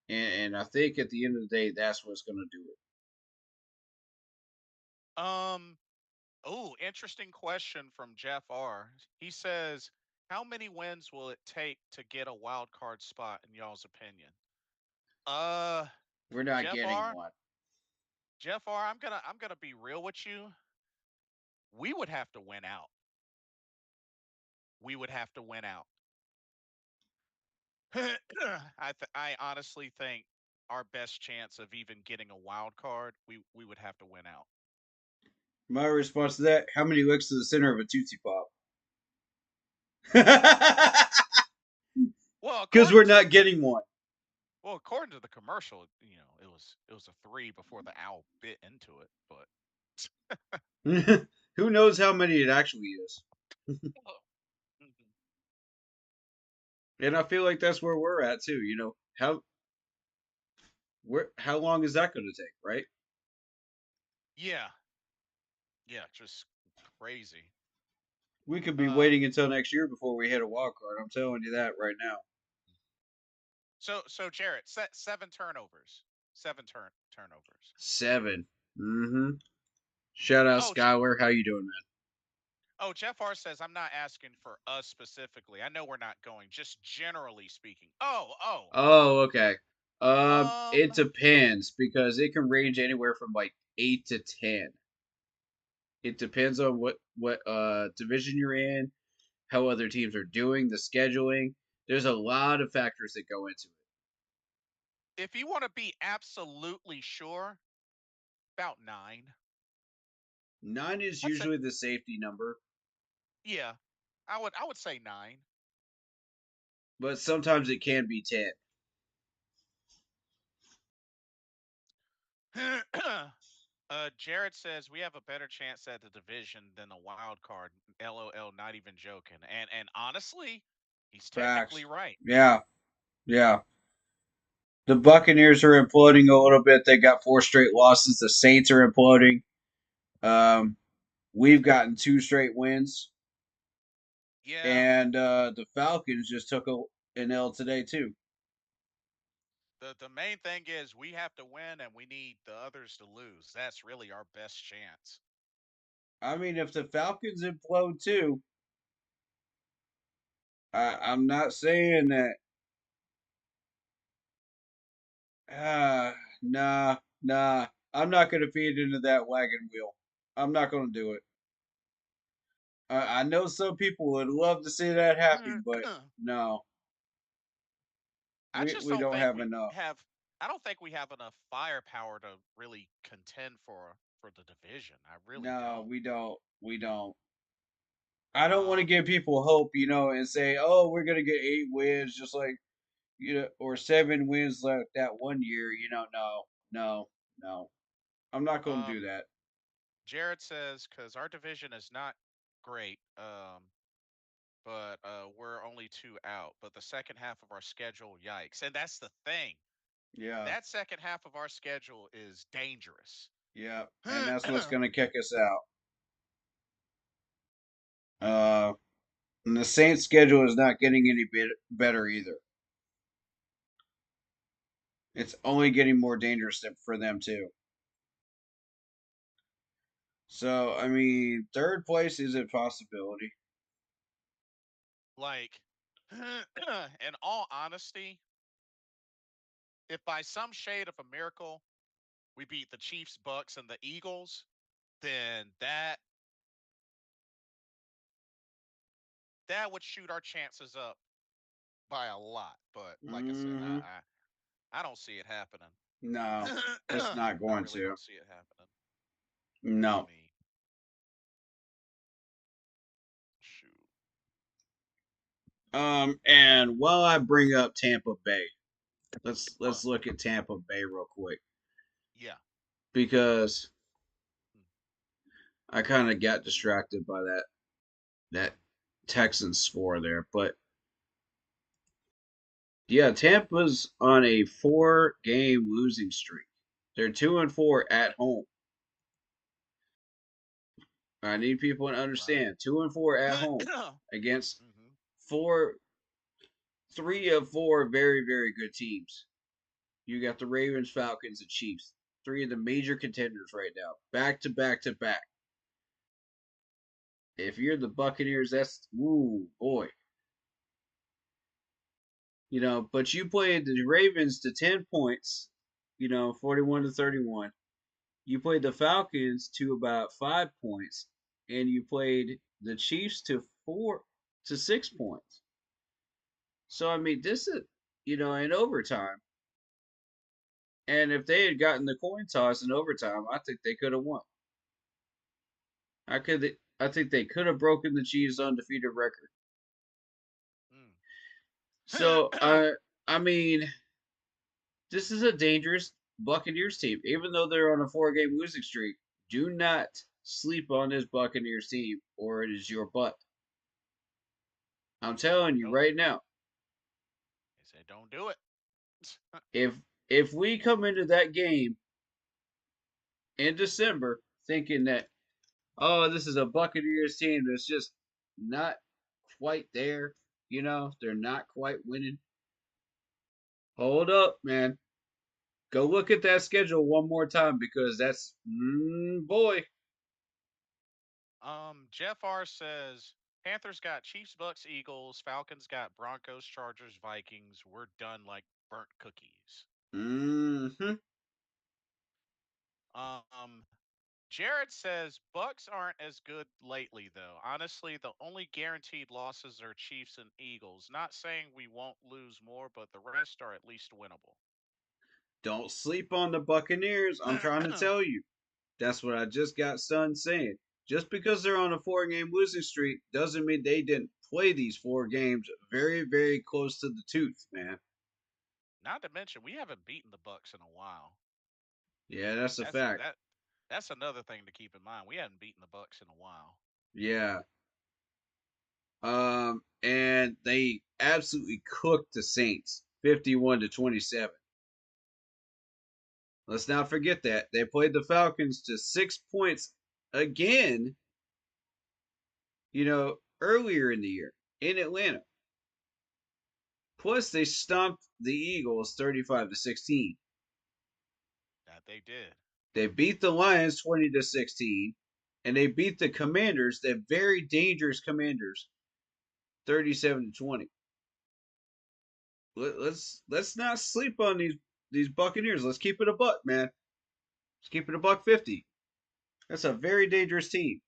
And I think at the end of the day, that's what's going to do it. um, oh, interesting question from Jeff R. He says, "How many wins will it take to get a wild card spot in y'all's opinion?" Uh, We're not Jeff getting R. one. Jeff R. I'm gonna be real with you. We would have to win out. We would have to win out. I honestly think our best chance of even getting a wild card, we would have to win out. My response to that: how many licks to the center of a Tootsie Pop? Because Well, according we're to the not getting one. well, according to the commercial, it was a 3 before the owl bit into it, but Who knows how many it actually is? Mhm. And I feel like that's where we're at too. How long is that going to take, right? Yeah, yeah, just crazy. We could be Um, waiting until next year before we hit a wild card. I'm telling you that right now. so Jarrett, 7 turnovers, 7 turnovers. 7. Mm-hmm. Shout out Oh, Skyler. How you doing, man? oh, Jeff R says I'm not asking for us specifically. I know we're not going, just generally speaking. Oh, okay. Um, It depends because it can range anywhere from like 8 to 10. It depends on what division you're in, how other teams are doing, the scheduling. There's a lot of factors that go into it. if you want to be absolutely sure, about 9. 9 is I'd say, usually the safety number, yeah, I would say 9. but sometimes it can be 10. Jared says we have a better chance at the division than a wild card. LOL, not even joking. And honestly, he's technically Facts. right. Yeah, yeah. The Buccaneers are imploding a little bit. They got 4 straight losses. The Saints are imploding. Um, we've gotten 2 straight wins, Yeah, and the Falcons just took an L today too. the main thing is we have to win and we need the others to lose. That's really our best chance. I mean, if the Falcons implode too, I'm not saying that. Uh, nah, nah. I'm not going to feed into that wagon wheel. I'm not going to do it. I know some people would love to see that happen, but no, I we just we don't don't think have we enough. have. I don't think we have enough firepower to really contend for the division. I really No, don't. we don't. We don't. I don't want to Um, give people hope, and say, "Oh, we're gonna get 8 wins," just like or 7 wins like that one year. No, no, no. I'm not going to do um, that. Jared says because our division is not great. But we're only 2 out. But the second half of our schedule, yikes! And that's the thing. Yeah, That second half of our schedule is dangerous. yeah, and that's what's going to kick us out. Uh, and the Saints' schedule is not getting any better either. It's only getting more dangerous for them too. So, I mean, third place is a possibility. Like, in all honesty, if by some shade of a miracle we beat the Chiefs, Bucks, and the Eagles, then that would shoot our chances up by a lot. But like I said, Hmm. I don't see it happening. No, it's not I going really to. don't see it happening. I No. mean, shoot. And while I bring up Tampa Bay, Huh. let's look at Tampa Bay real quick Yeah. because I kind of got distracted by that Texans score there, but yeah, Tampa's on a 4-game losing streak. They're 2-4 at home. I need people to Right. understand 2-4 at home against Mhm. four, 3 of 4 very, very good teams. You got the Ravens, Falcons, and Chiefs. 3 of the major contenders right now, back to back to back. If you're the Buccaneers, that's ooh boy. But you played the Ravens to 10 points, 41-31. You played the Falcons to about 5 points, and you played the Chiefs to 6 points. So I mean, this is in overtime. And if they had gotten the coin toss in overtime, I think they could have won. I think they could have broken the Chiefs' undefeated record. So I mean, this is a dangerous Buccaneers team. Even though they're on a 4-game losing streak, do not sleep on this Buccaneers team, or it is your butt. I'm telling you Nope. right now. They say don't do it. If if we come into that game in December thinking that, oh, this is a Buccaneers team that's just not quite there, they're not quite winning. Hold up, man. Go look at that schedule one more time, because that's boy. Jeff R says Panthers got Chiefs, Bucks, Eagles, Falcons got Broncos, Chargers, Vikings. We're done like burnt cookies. Mm-hmm. Um, Jared says Bucks aren't as good lately though. Honestly, the only guaranteed losses are Chiefs and Eagles. Not saying we won't lose more, but the rest are at least winnable. Don't sleep on the Buccaneers. I'm trying to tell you. That's what I just got son saying. Just because they're on a 4-game losing streak doesn't mean they didn't play these 4 games very, very close to the tooth, man. Not to mention we haven't beaten the Bucks in a while. Yeah, that's a That's fact. that's another thing to keep in mind. We haven't beaten the Bucks in a while. Yeah. And they absolutely cooked the Saints 51-27. Let's not forget that. They played the Falcons to 6 points again, earlier in the year in Atlanta. Plus, they stomped the Eagles 35-16. That they did. They beat the Lions 20-16, and they beat the Commanders, the very dangerous Commanders, 37-20. Let's not sleep on these Buccaneers. Let's keep it a buck, man. Let's keep it a $1.50. That's a very dangerous team.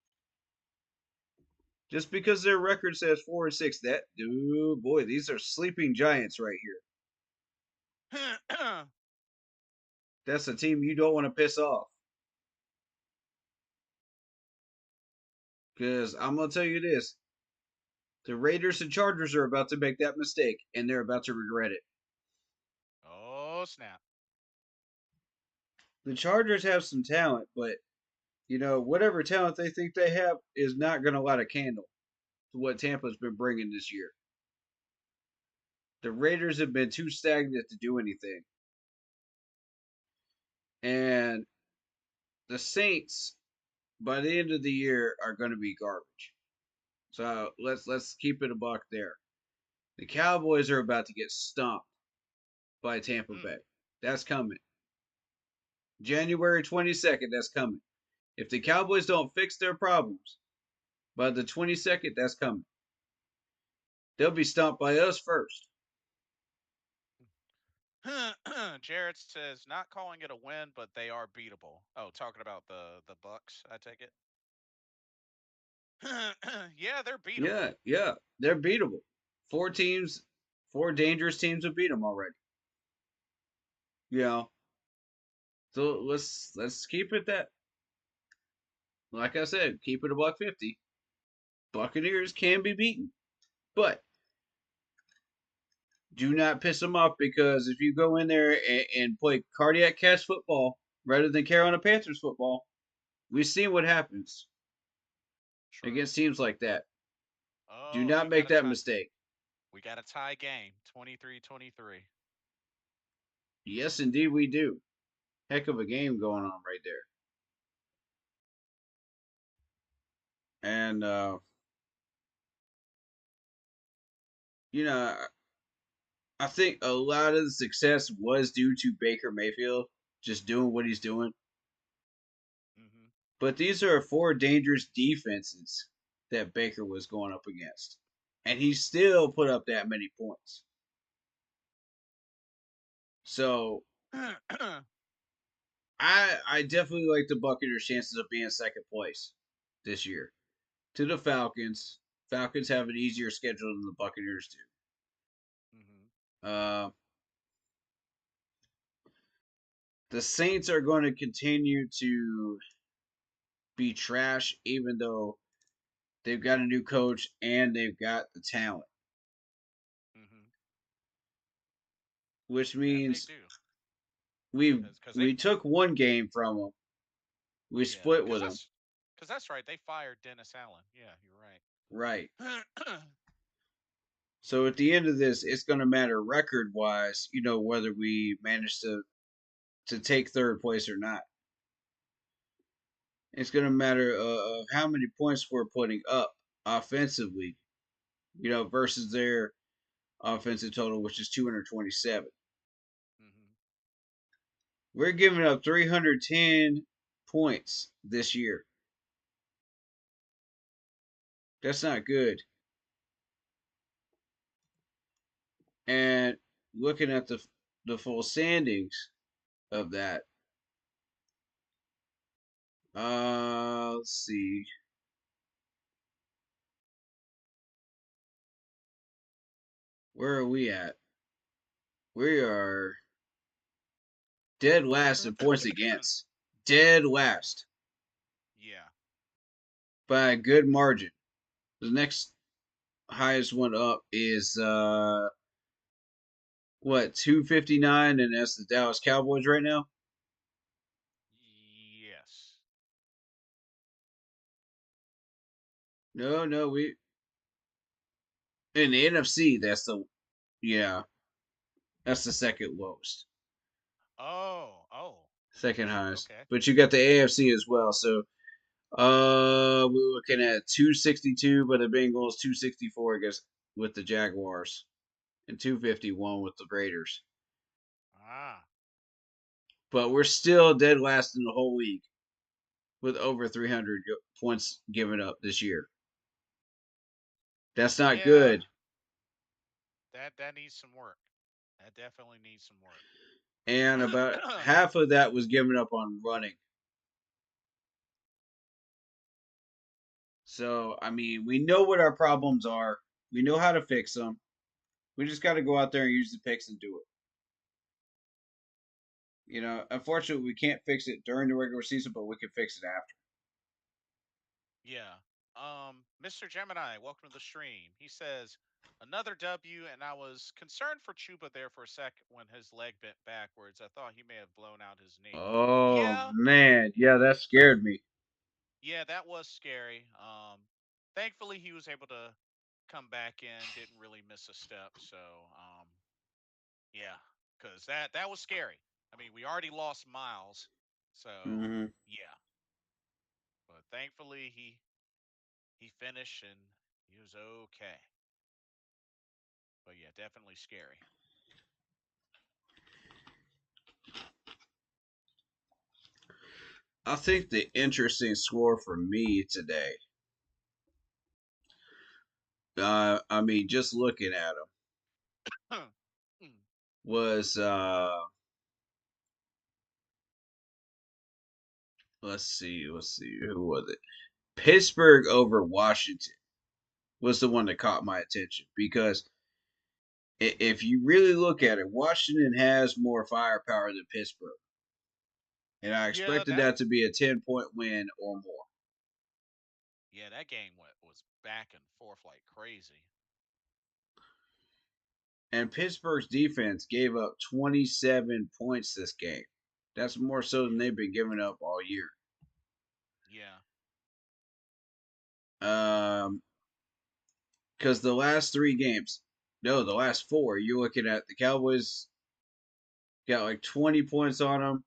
Just because their record says 4-6, that dude, boy, these are sleeping giants right here. That's a team you don't want to piss off. Because I'm gonna tell you this: the Raiders and Chargers are about to make that mistake, and they're about to regret it. Oh snap! The Chargers have some talent, but whatever talent they think they have is not going to light a candle to what Tampa's been bringing this year. The Raiders have been too stagnant to do anything, and the Saints, by the end of the year, are going to be garbage. So let's keep it a buck there. The Cowboys are about to get stomped by Tampa Bay. That's coming. January 22nd, that's coming. If the Cowboys don't fix their problems by the 22nd, that's coming. They'll be stomped by us first. Jared says not calling it a win, but they are beatable. Oh, talking about the Bucks, I take it. Yeah, they're beatable. Yeah, they're beatable. 4 teams, 4 dangerous teams have beat them already. So let's keep it that. Like I said, keep it a $1.50. Buccaneers can be beaten, but do not piss them off, because if you go in there and play cardiac catch football rather than Carolina Panthers football, we've seen what happens. True. against teams like that. Do Oh, not make that mistake. We got a tie game, 23-23. Yes, indeed, we do. Heck of a game going on right there. And, you know, I think a lot of the success was due to Baker Mayfield just doing what he's doing. Mm-hmm. But these are four dangerous defenses that Baker was going up against. And he still put up that many points. So I definitely like the Buccaneers' chances of being second place this year. To the Falcons. Falcons have an easier schedule than the Buccaneers Mm-hmm. do. The Saints are going to continue to be trash, even though they've got a new coach and they've got the talent. Mm-hmm. Which That they means do. Because they, we took one game from them. We yeah, split with them. because that's right. They fired Dennis Allen. Yeah, Right. you're right. So at the end of this, it's going to matter record wise, whether we manage to take third place or not. It's going to matter of how many points we're putting up offensively, versus their offensive total, which is 227. Mm-hmm. We're giving up 310 points this year. That's not good. And looking at the full standings of that, let's see. Where are we at? We are dead last in points against. Dead last Yeah. by a good margin. The next highest one up is 259, and that's the Dallas Cowboys right now. Yes. No, we in the NFC. That's the second lowest, Oh. second highest. Okay. But you got the AFC as well. So we're looking at 262 by the Bengals, 264 against with the Jaguars, and 251 with the Raiders. Ah. But we're still dead last in the whole league with over 300 points given up this year. That's not Yeah. good. That needs some work. That definitely needs some work. And about half of that was given up on running. So, I mean, we know what our problems are. We know how to fix them. We just got to go out there and use the picks and do it. Unfortunately, we can't fix it during the regular season, but we can fix it after. Yeah. Mr. Gemini, welcome to the stream. He says, another W, and I was concerned for Chuba there for a second when his leg bent backwards. I thought he may have blown out his knee. Oh, Yeah, man. Yeah, that scared me. yeah, that was scary. Thankfully he was able to come back in, didn't really miss a step. So, yeah, because that was scary. I mean, we already lost Miles, so Mm-hmm. yeah. But thankfully he finished and he was okay. But yeah, definitely scary. I think the interesting score for me today, I mean, just looking at them, was, let's see, who was it? Pittsburgh over Washington was the one that caught my attention because if you really look at it, Washington has more firepower than Pittsburgh. And I Yeah, expected that to be a 10-point win or more. that game was back and forth like crazy. And Pittsburgh's defense gave up 27 points this game. That's more so than they've been giving up all year. Yeah. Because the last 3 games, no, the last 4, you're looking at the Cowboys got like 20 points on them.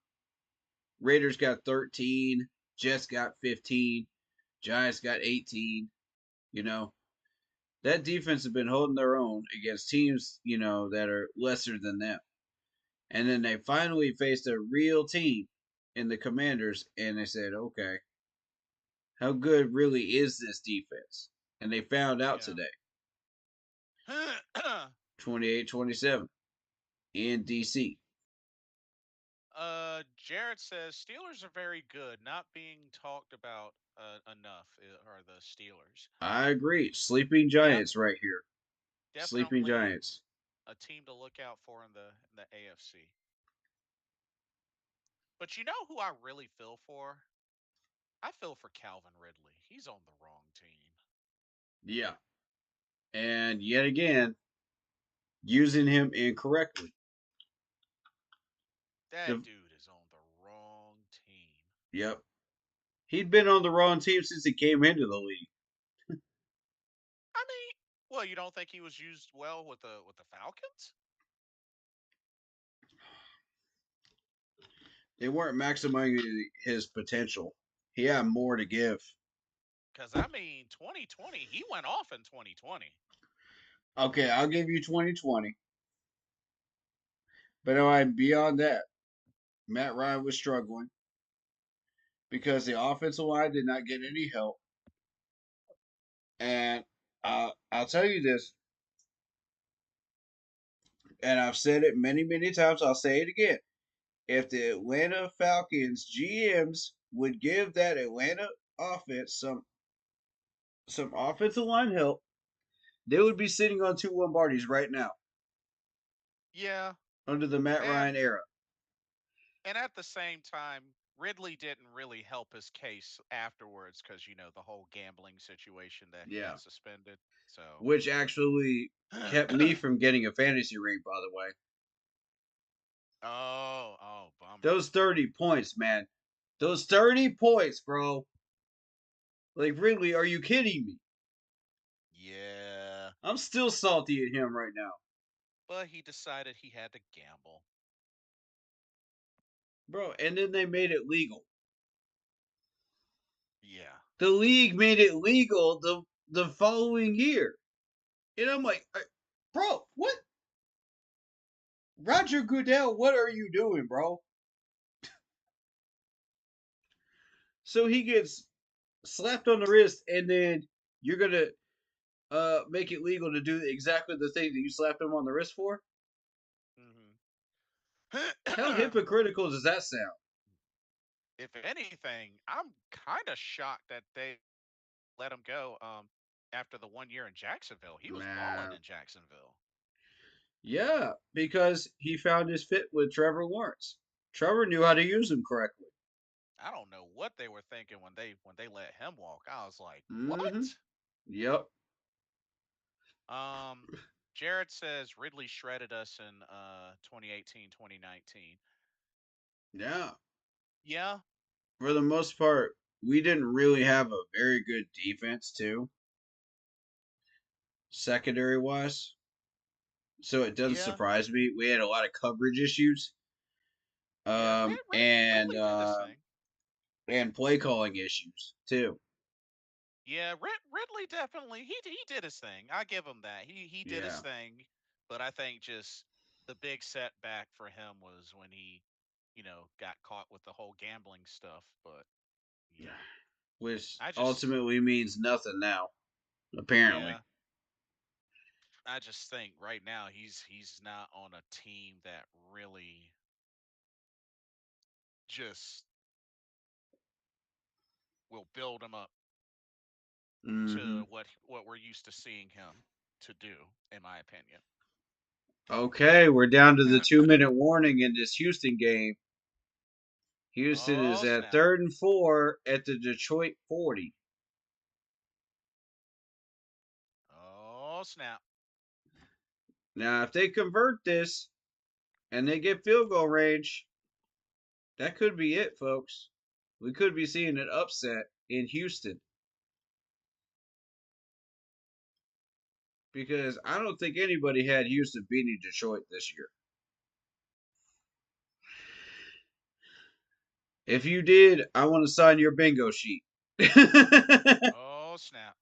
Raiders got 13. Jets got 15. Giants got 18. You know, that defense has been holding their own against teams, that are lesser than them. And then they finally faced a real team in the Commanders, and they said, okay, how good really is this defense? And they found out today, Yeah. 28-27 in D.C. Jared says Steelers are very good. Not being talked about enough are the Steelers. I agree. Sleeping Yep, Giants right here. Sleeping definitely Giants. a team to look out for in the AFC. But you know who I really feel for? I feel for Calvin Ridley. He's on the wrong team. Yeah. And yet again, using him incorrectly. That The, dude is on the wrong team. yep. He'd been on the wrong team since he came into the league. I mean, well, you don't think he was used well with the Falcons? They weren't maximizing his potential. He had more to give. Because I mean, 2020, he went off in 2020. Okay, I'll give you 2020. But I'm beyond that. Matt Ryan was struggling because the offensive line did not get any help. And I'll tell you this, and I've said it many, many times. I'll say it again. If the Atlanta Falcons GMs would give that Atlanta offense some offensive line help, they would be sitting on 2 Lombardis right now Yeah, under the Matt and Ryan era. and at the same time, Ridley didn't really help his case afterwards because the whole gambling situation that he Yeah, got suspended. So, which actually kept me from getting a fantasy ring. By the way, oh, bummer. those 30 points, man, those 30 points, bro. Like, really, are you kidding me? Yeah, I'm still salty at him right now, but he decided he had to gamble. bro. And then they made it legal. Yeah, The league made it legal the following year, and I'm like, bro, what? Roger Goodell, what are you doing, bro? So he gets slapped on the wrist, and then you're gonna make it legal to do exactly the thing that you slapped him on the wrist for? How hmm hypocritical does that sound? If anything, I'm kind of shocked that they let him go. After the 1 year in Jacksonville, he was balling Man. in Jacksonville. Yeah, because he found his fit with Trevor Lawrence. Trevor knew how to use him correctly. I don't know what they were thinking when they let him walk. I was like, Mm-hmm. what? Yep. Um, Jared says Ridley shredded us in 2018, 2019. Yeah. Yeah, For the most part, we didn't really have a very good defense too, secondary wise. So it doesn't yeah, surprise me. We had a lot of coverage issues, yeah. and Ridley did his thing. and play calling issues too. Yeah, Ridley definitely he did his thing. I give him that. He did his Yeah. thing, but I think just the big setback for him was when he, got caught with the whole gambling stuff. But yeah, Which I just ultimately means nothing now, apparently. yeah, I just think right now he's not on a team that really just will build him up Mm-hmm. to what we're used to seeing him to do, in my opinion. Okay, we're down to the 2 minute warning in this Houston game. Houston is Oh at snap! 3rd and 4 at the Detroit 40. Oh snap! Now, if they convert this and they get field goal range, that could be it, folks. We could be seeing an upset in Houston. because I don't think anybody had Houston beating Detroit this year. If you did, I want to sign your bingo sheet. Oh snap!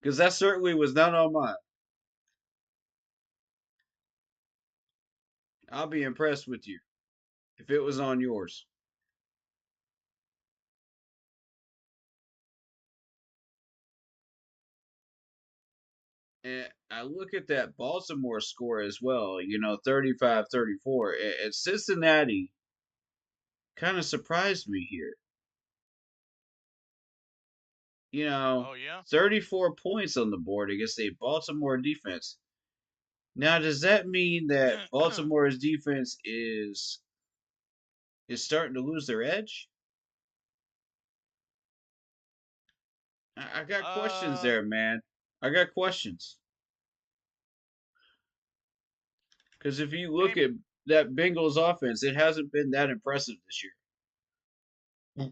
Because that certainly was not on mine. I'll be impressed with you if it was on yours. And I look at that Baltimore score as well, 35-34. And Cincinnati kind of surprised me here. Oh yeah. 34 points on the board against a Baltimore defense. Now, does that mean that Baltimore's defense is starting to lose their edge? I got questions uh, there, man. I got questions. Because if you look Dam- at that Bengals offense, it hasn't been that impressive this year.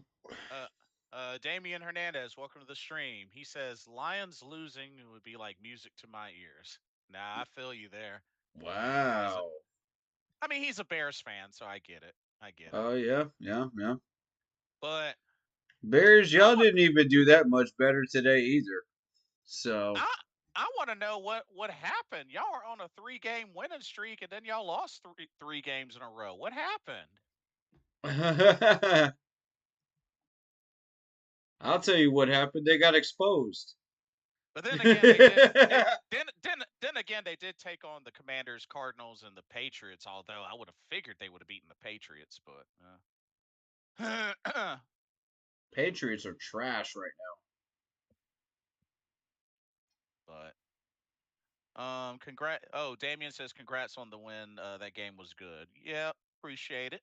uh, Damian Hernandez, welcome to the stream. He says Lions losing would be like music to my ears. Nah, I feel you there. He's a, Wow. I mean, he's a Bears fan, so I get it. I get it. Oh yeah, yeah, yeah. But Bears, I y'all want, didn't even do that much better today either. So I want to know what happened. Y'all are on a 3-game winning streak, and then y'all lost three games in a row. What happened? I'll tell you what happened. They got exposed. But then again, they did. Then again, they did take on the Commanders, Cardinals, and the Patriots. Although I would have figured they would have beaten the Patriots, but Patriots are trash right congrats. Oh, Damien says congrats on the win. That game was good. Yeah, appreciate it.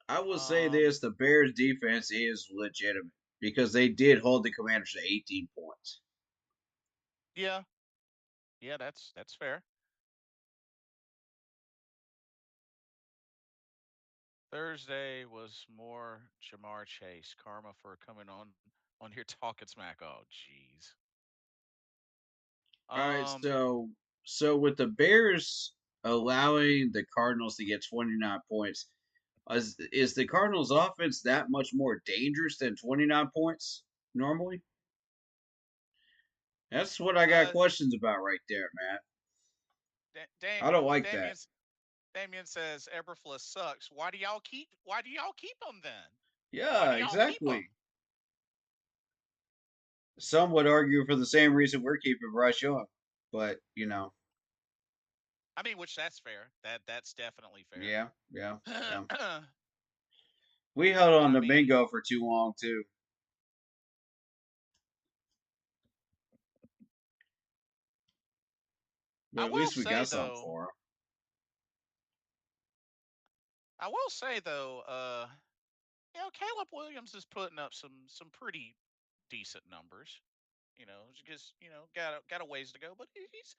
now. I will say Um, this: the Bears' defense is legitimate because they did hold the Commanders to 18 points. yeah, yeah, that's fair. Thursday was more Jamar Chase karma for coming on here talking smack. Oh, jeez. All right, Um, so with the Bears allowing the Cardinals to get 29 points, is the Cardinals' offense that much more dangerous than 29 points normally? That's what I got uh, questions about right there, man. da- Dam- I don't like that. Damien Damien says Eberflus sucks. Why do y'all keep him then? Why Yeah, do y'all keep him? exactly. Some would argue for the same reason we're keeping Bryce Young, but I mean, which that's fair. That's definitely fair. yeah, yeah, yeah. But We held on I to mean, Bingo for too long too, but I at will least we say got something though, for him. I will say though, Caleb Williams is putting up some pretty decent numbers. Just got a ways to go, but he's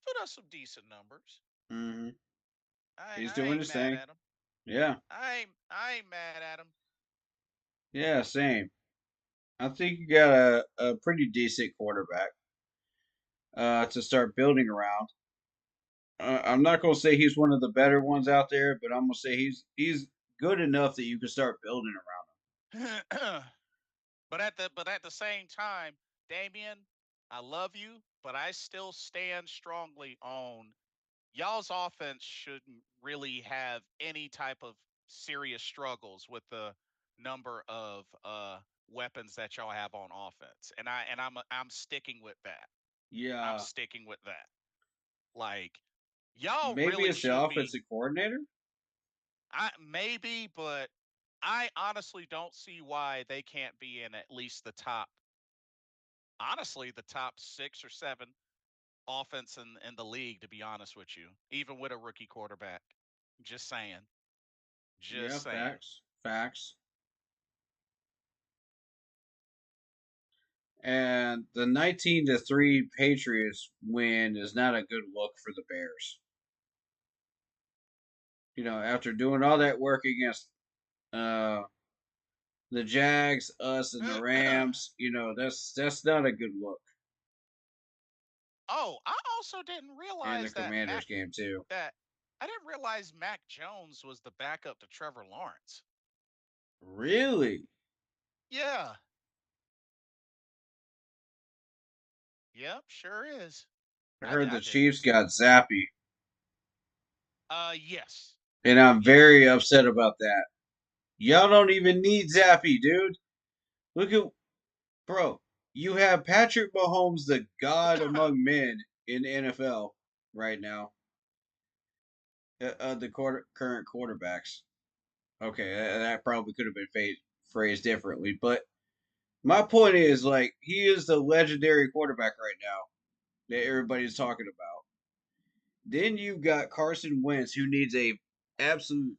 put up some decent numbers. Hmm. I He's I doing ain't his mad thing. at him. Yeah, I ain't mad at him. yeah, same. I think you got a pretty decent quarterback to start building around. I'm not gonna say he's one of the better ones out there, but I'm gonna say he's good enough that you can start building But at the same time, Damien, I love you, but I still stand strongly on y'all's offense shouldn't really have any type of serious struggles with the number of weapons that y'all have on offense. And I'm sticking with that. I'm around. sticking with that. Like y'all Maybe really it's the should be offensive coordinator. I maybe, but I honestly don't see why they can't be in at least the top 6 or 7 offense in the league, to be honest with you, even with a rookie quarterback. Just saying. Yeah, Just saying. facts, facts. And the 19-3 Patriots win is not a good look for the Bears. After doing all that work against uh, the Jags, us, and the Rams, that's not a good look. Oh, I also didn't And the realize Commanders game too. that I didn't realize Mac Jones was the backup to Trevor Lawrence. Really? Yeah. Yep, sure is. I heard I the didn't. Chiefs got Zappy, Yes. and I'm Yes. very upset about that. Y'all don't even need Zappy, dude. Look at, bro. You have Patrick Mahomes, the god among men in the NFL right now. The current quarterbacks. Okay, that probably could have been phrased differently, but my point is, like, he is the legendary quarterback right now that everybody's talking about. Then you've got Carson Wentz, who needs a absolute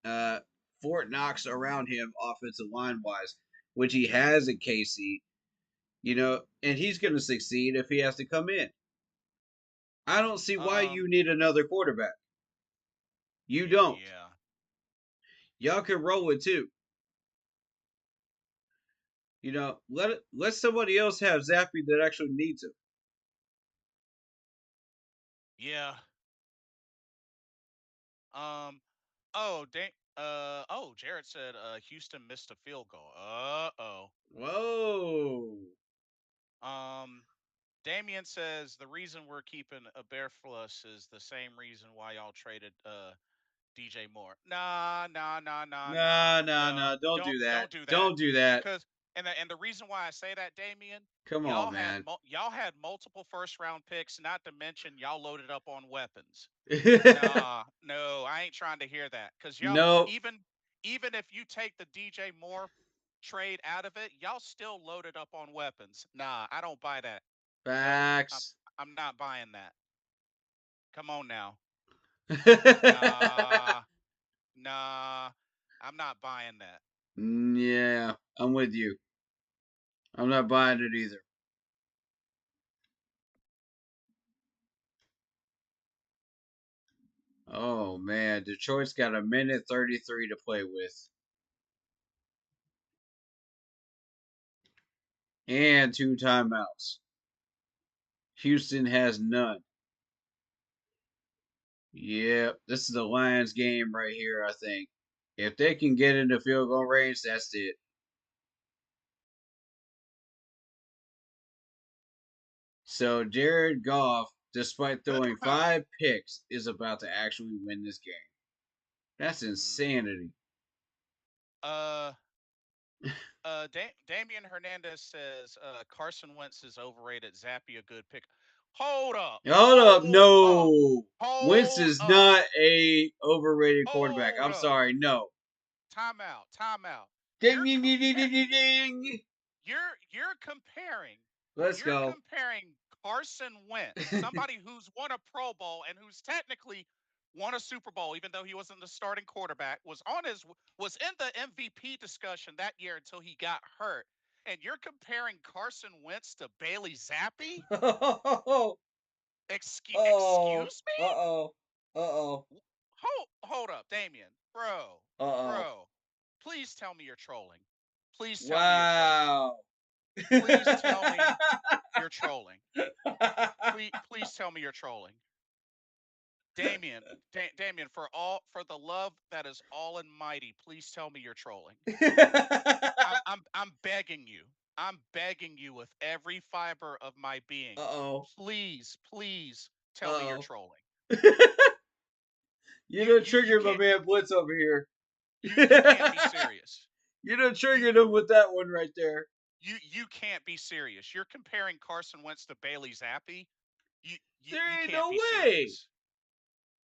uh, Fort Knox around him, offensive line wise, which he has at KC. And he's going to succeed if he has to come in. I don't see why um. you need another quarterback. You don't. Yeah. Y'all can roll it too. Let somebody else have Zappy that actually needs him. Yeah. Um. Oh, Jared said Houston missed a field goal. Uh-oh. Whoa. Um, Damien says the reason we're keeping a Bearfluss is the same reason why y'all traded DJ Moore. Nah. Nah, nah, No, nah. Don't do that. don't do that. Don't do that. Cause and the reason why I say that, Damien, Come on, man. y'all had multiple first round picks. Not to mention y'all loaded up on weapons. Nah, no, I ain't trying to hear that. Cause y'all No. even if you take the DJ Moore trade out of it, y'all still loaded up on weapons. Nah, I don't buy that. Nope, Facts. I'm not buying that. Come on now. Nah, nah, I'm not buying that. Yeah, I'm with you. I'm not buying it either. Oh man, Detroit's got a minute 33 to play with, and two timeouts. Houston has none. Yep, this is the Lions game right here, I think. If they can get into field goal range, that's it. So Jared Goff, despite throwing 5 picks, is about to actually win this game. That's Mm. insanity. Uh, Damian Hernandez says Carson Wentz is overrated. Zappy a good pick. Hold up, Hold up, up, no. Wentz hold is up, not a overrated quarterback. hold I'm up. sorry, no. Timeout, timeout. Ding You're ding ding ding compare ding ding ding. you're comparing Let's you're go. comparing Carson Wentz, somebody who's won a Pro Bowl and who's technically won a Super Bowl, even though he wasn't the starting quarterback, was in the MVP discussion that year until he got hurt. And you're comparing Carson Wentz to Bailey Zappi? Oh, oh, Excuse me? oh, oh, Hold up, Damien, oh. bro. Please tell me you're trolling. Please tell me you're trolling. Wow. Please tell me you're trolling. Please tell me you're trolling. Damien, for the love that is all and mighty, please tell me you're trolling. I'm begging you. I'm begging you with every fiber of my being. Uh-oh. Please tell me you're Uh-oh. trolling. You done You triggered my can't man Blitz over here. you can't be serious. You done You triggered him with that one right there. you can't be serious. You're comparing Carson Wentz to Bailey Zappi. You There ain't can't no be way. serious.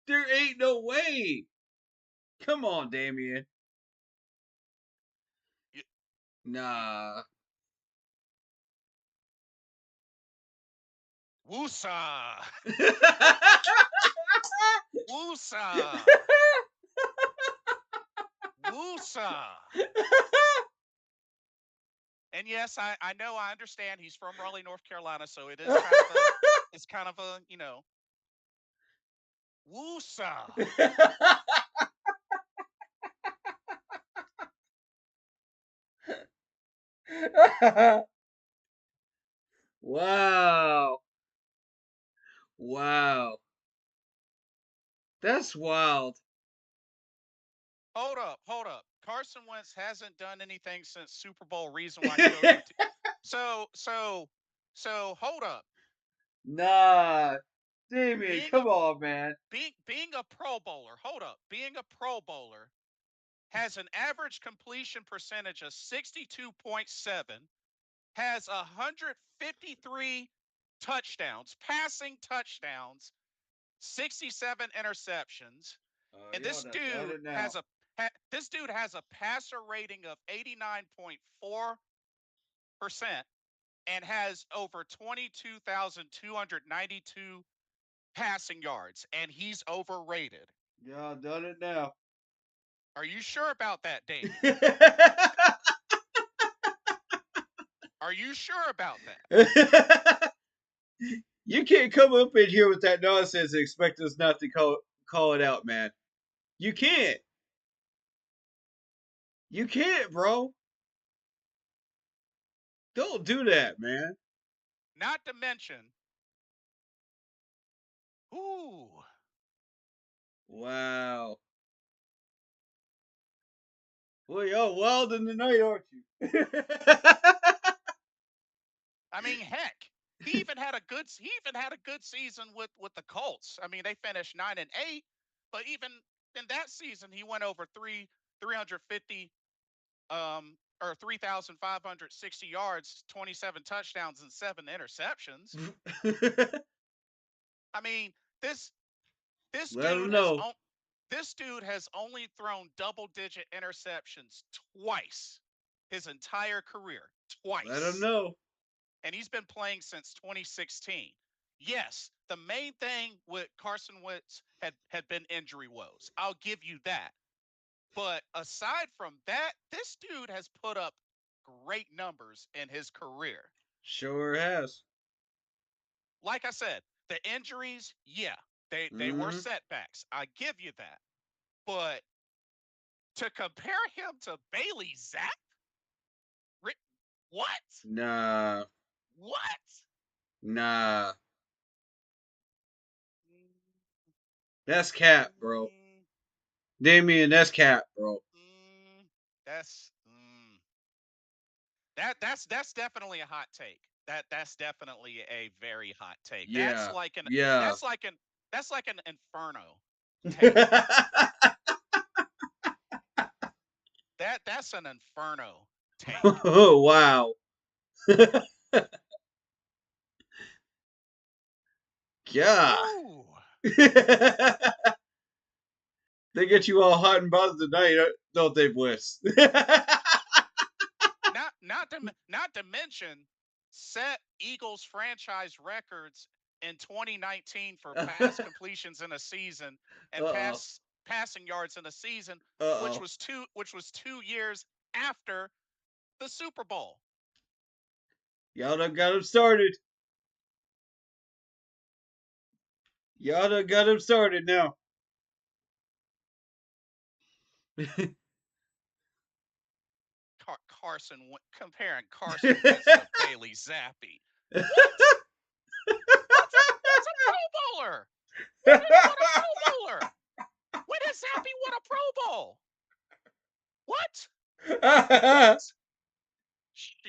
There ain't no way. Come on, Damien. You, you, Nah. Woosa. Woosa. Woosa. And yes, I know, I understand he's from Raleigh, North Carolina, so it's kind of a, Woosa. Wow. Wow. That's wild. Hold up. Carson Wentz hasn't done anything since Super Bowl. Reason why he goes with. So hold up. Nah. Damien, Being a come on, man. being a Pro Bowler. Hold up. Being a Pro Bowler has an average completion percentage of 62.7, has 153 touchdowns, passing touchdowns, 67 interceptions, and Y'all done done it now. this dude has a passer rating of 89.4% and has over 22,292 passing yards, and he's overrated. Y'all done it now. Are you sure about that, Damien? Are you sure about that? You can't come up in here with that nonsense and expect us not to call it out, man. You can't. You can't, bro. Don't do that, man. Not to mention, ooh, Wow. Well, y'all wild in the night, aren't you? I mean, heck, he even had a good season with the Colts. I mean, they finished 9-8, but even in that season, he went over 350 or 3,560 yards, 27 touchdowns, and 7 interceptions. I mean, this this Let them dude has know. this dude has only thrown double-digit interceptions twice his entire career, Let them twice, know. and he's been playing since 2016. Yes, the main thing with Carson Wentz had been injury woes. I'll give you that. But aside from that, this dude has put up great numbers in his career. Sure has. Like I said, the injuries, yeah, they were Mm-hmm. setbacks. I give you that. But to compare him to Bailey Zapp, what? Nah. What? Nah. That's cap, bro. Mm, Damien, that's cap, bro. mm, that's that's definitely a hot take. That's definitely a very hot take. Yeah. Yeah. That's like an that's like an inferno take. That's an inferno take. Oh, wow. God. Woo! They get you all hot and bothered tonight, don't they, Bliss? Not to mention set Eagles franchise records in 2019 for pass completions in a season and Uh-oh. passing yards in a season, Uh-oh. which was 2 years after the Super Bowl. Y'all done got him started. Y'all done got him started now. Comparing Carson Wentz to Bailey Zappi. What? What's a Pro Bowler? When did he win a Pro Bowler? When did Zappi win a Pro Bowl? What? What? Shoot.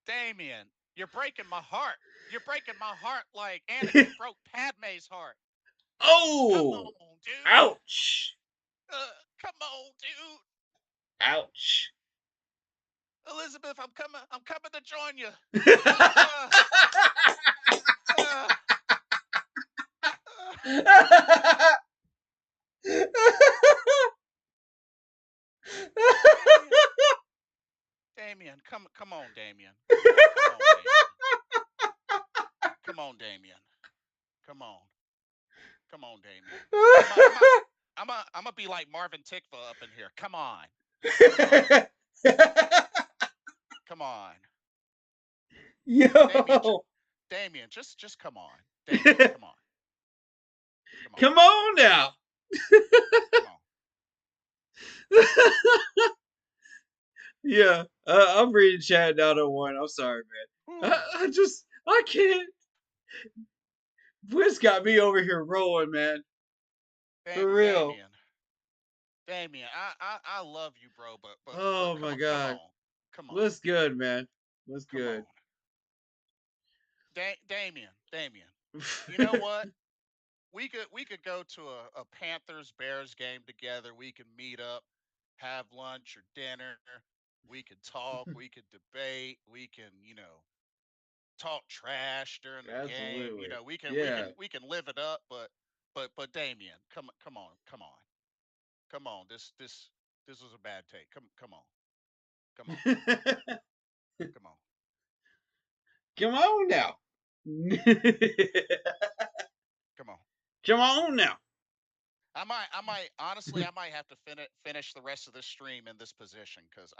Damien, you're breaking my heart. You're breaking my heart like Anakin broke Padme's heart. Come Oh! on, dude. Ouch! Come on, dude. Ouch! Elizabeth, I'm coming to join you. Uh, uh, uh, Damien. Damien, come on, Damien. Come on, Damien. Come on, Damien. Come on. Come on, Damien. I'm gonna be like Marvin Tickfa up in here. Come on. Come on. Yo! Damien, just come on. Damien, come on. Come on. Come on now! Come on. Yeah, I'm reading chat 901. I'm sorry, man. Whew. I can't. Blitz got me over here rolling, man. For real. Damien, I love you, bro, but Oh come my on, god. come on, What's good, man? What's come good? on. Damien. You know what? We could go to a Panthers Bears game together. We can meet up, have lunch or dinner. We could talk. We could debate. We can talk trash during the game. Absolutely. We can we can Yeah. we can live it up. But Damien, come on. This was a bad take. Come on, come on, come on. Come on now. Come on. Come on now. I might honestly, I might have to finish the rest of this stream in this position because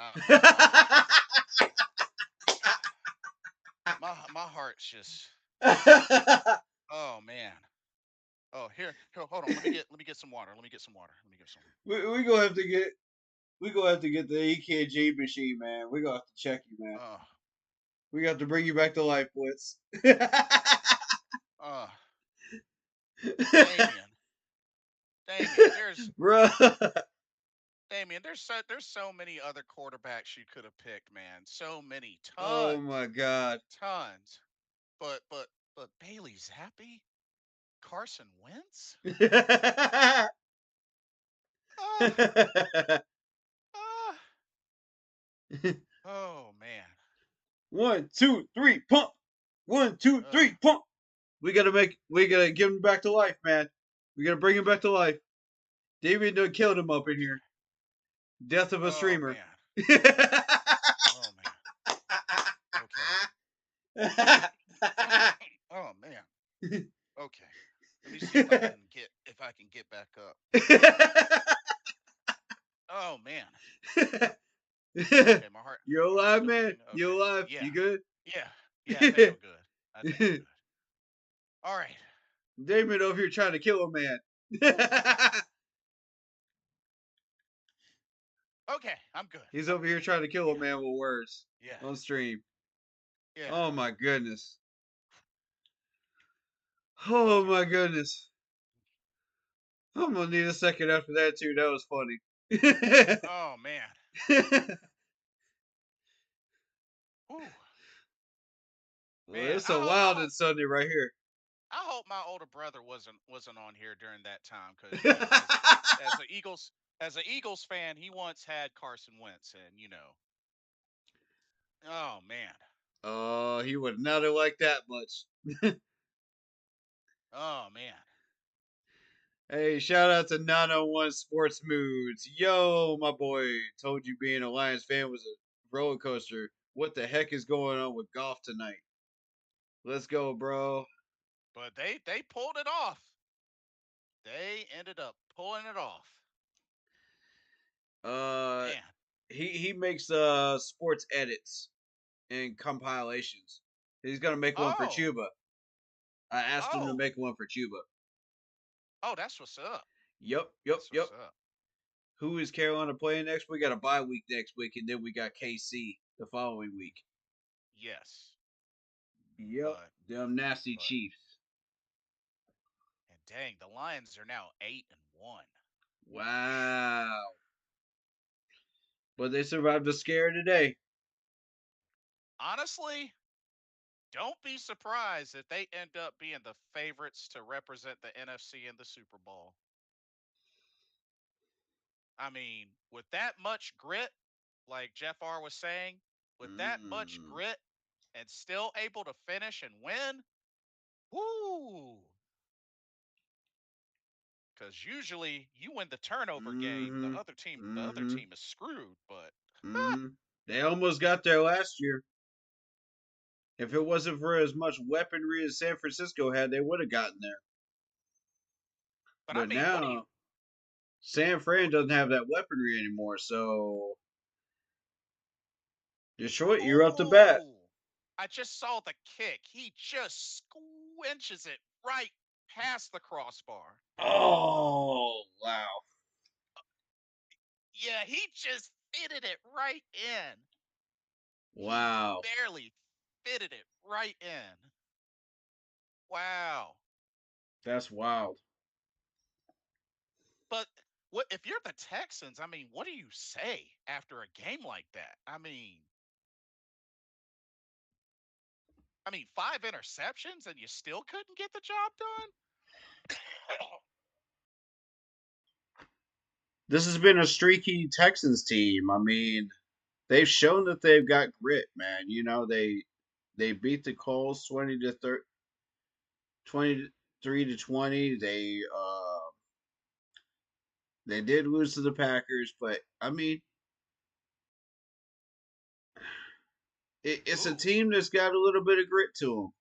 my heart's just, oh man. Oh, here, hold on. Let me get some water. Let me get some water. Let me get some. we gonna have to get the EKG machine, man. We gonna have to check you, man. Oh, We got to bring you back to life, Blitz. uh, Damien, Damien. Bro. There's so many other quarterbacks you could have picked, man. So many, Oh my god. tons. But Bailey Zappi, Carson Wentz. Ah, ah. Oh man. 1, 2, 3, pump. 1, 2, Ugh. 3, pump. We gotta give him back to life, man. We gotta bring him back to life. David done killed him up in here. Death of a Oh streamer. man. Oh man. Oh man. Okay. Let me see if I can get back up. Oh man. Okay, You're my heart's alive, still man. beating. You Okay. alive? Yeah. You good? Yeah. Yeah, I think I'm good. I think I'm good. All right. Damon over here trying to kill a man. Okay, I'm good. He's I'm over here good. trying to kill a Yeah. man with words Yeah. on stream. Yeah. Oh my goodness. Oh Okay. my goodness. I'm gonna need a second after that too. That was funny. Oh man. Whew. Well, Man, it's a wild and Sunday right here. I hope my older brother wasn't on here during that time because as a Eagles fan, he once had Carson Wentz, and oh man, Oh, he would not have liked that much. oh man, Hey, shout out to 901 Sports Moods. Yo, my boy, told you being a Lions fan was a roller coaster. What the heck is going on with golf tonight? Let's go, bro. but they pulled it off. They ended up pulling it off. Uh, Man, he makes sports edits and compilations. He's gonna make one for oh, Chuba. I asked him to oh, make one for Chuba. oh, that's what's up. Yep, yep, That's yep. what's up. Who is Carolina playing next? We got a bye week next week, and then we got KC the following week. Yes, Yep, but them nasty but Chiefs. and dang, the Lions are now 8-1. Whoosh. Wow. But they survived the scare today. Honestly, don't be surprised if they end up being the favorites to represent the NFC in the Super Bowl. I mean, with that much grit, like Jeff R was saying, with that much Mm, grit and still able to finish and win, whoo! Because usually you win the turnover game, mm-hmm, the other mm-hmm, team is screwed. But mm-hmm. They almost got there last year. If it wasn't for as much weaponry as San Francisco had, they would have gotten there. I But mean, what do you? now, San Fran doesn't have that weaponry anymore, so Detroit, you're up to bat. Oh, I just saw the kick. He just squinches it right past the crossbar. Oh, wow. Yeah, he just fitted it right in. He Wow. barely fitted it right in. Wow. That's wild. But what if you're the Texans? I mean, what do you say after a game like that? I mean, 5 interceptions and you still couldn't get the job done? This has been a streaky Texans team. I mean, they've shown that they've got grit, man. You know, they beat the Colts 23 to 20. They did lose to the Packers, but I mean, it's a Ooh. team that's got a little bit of grit to them.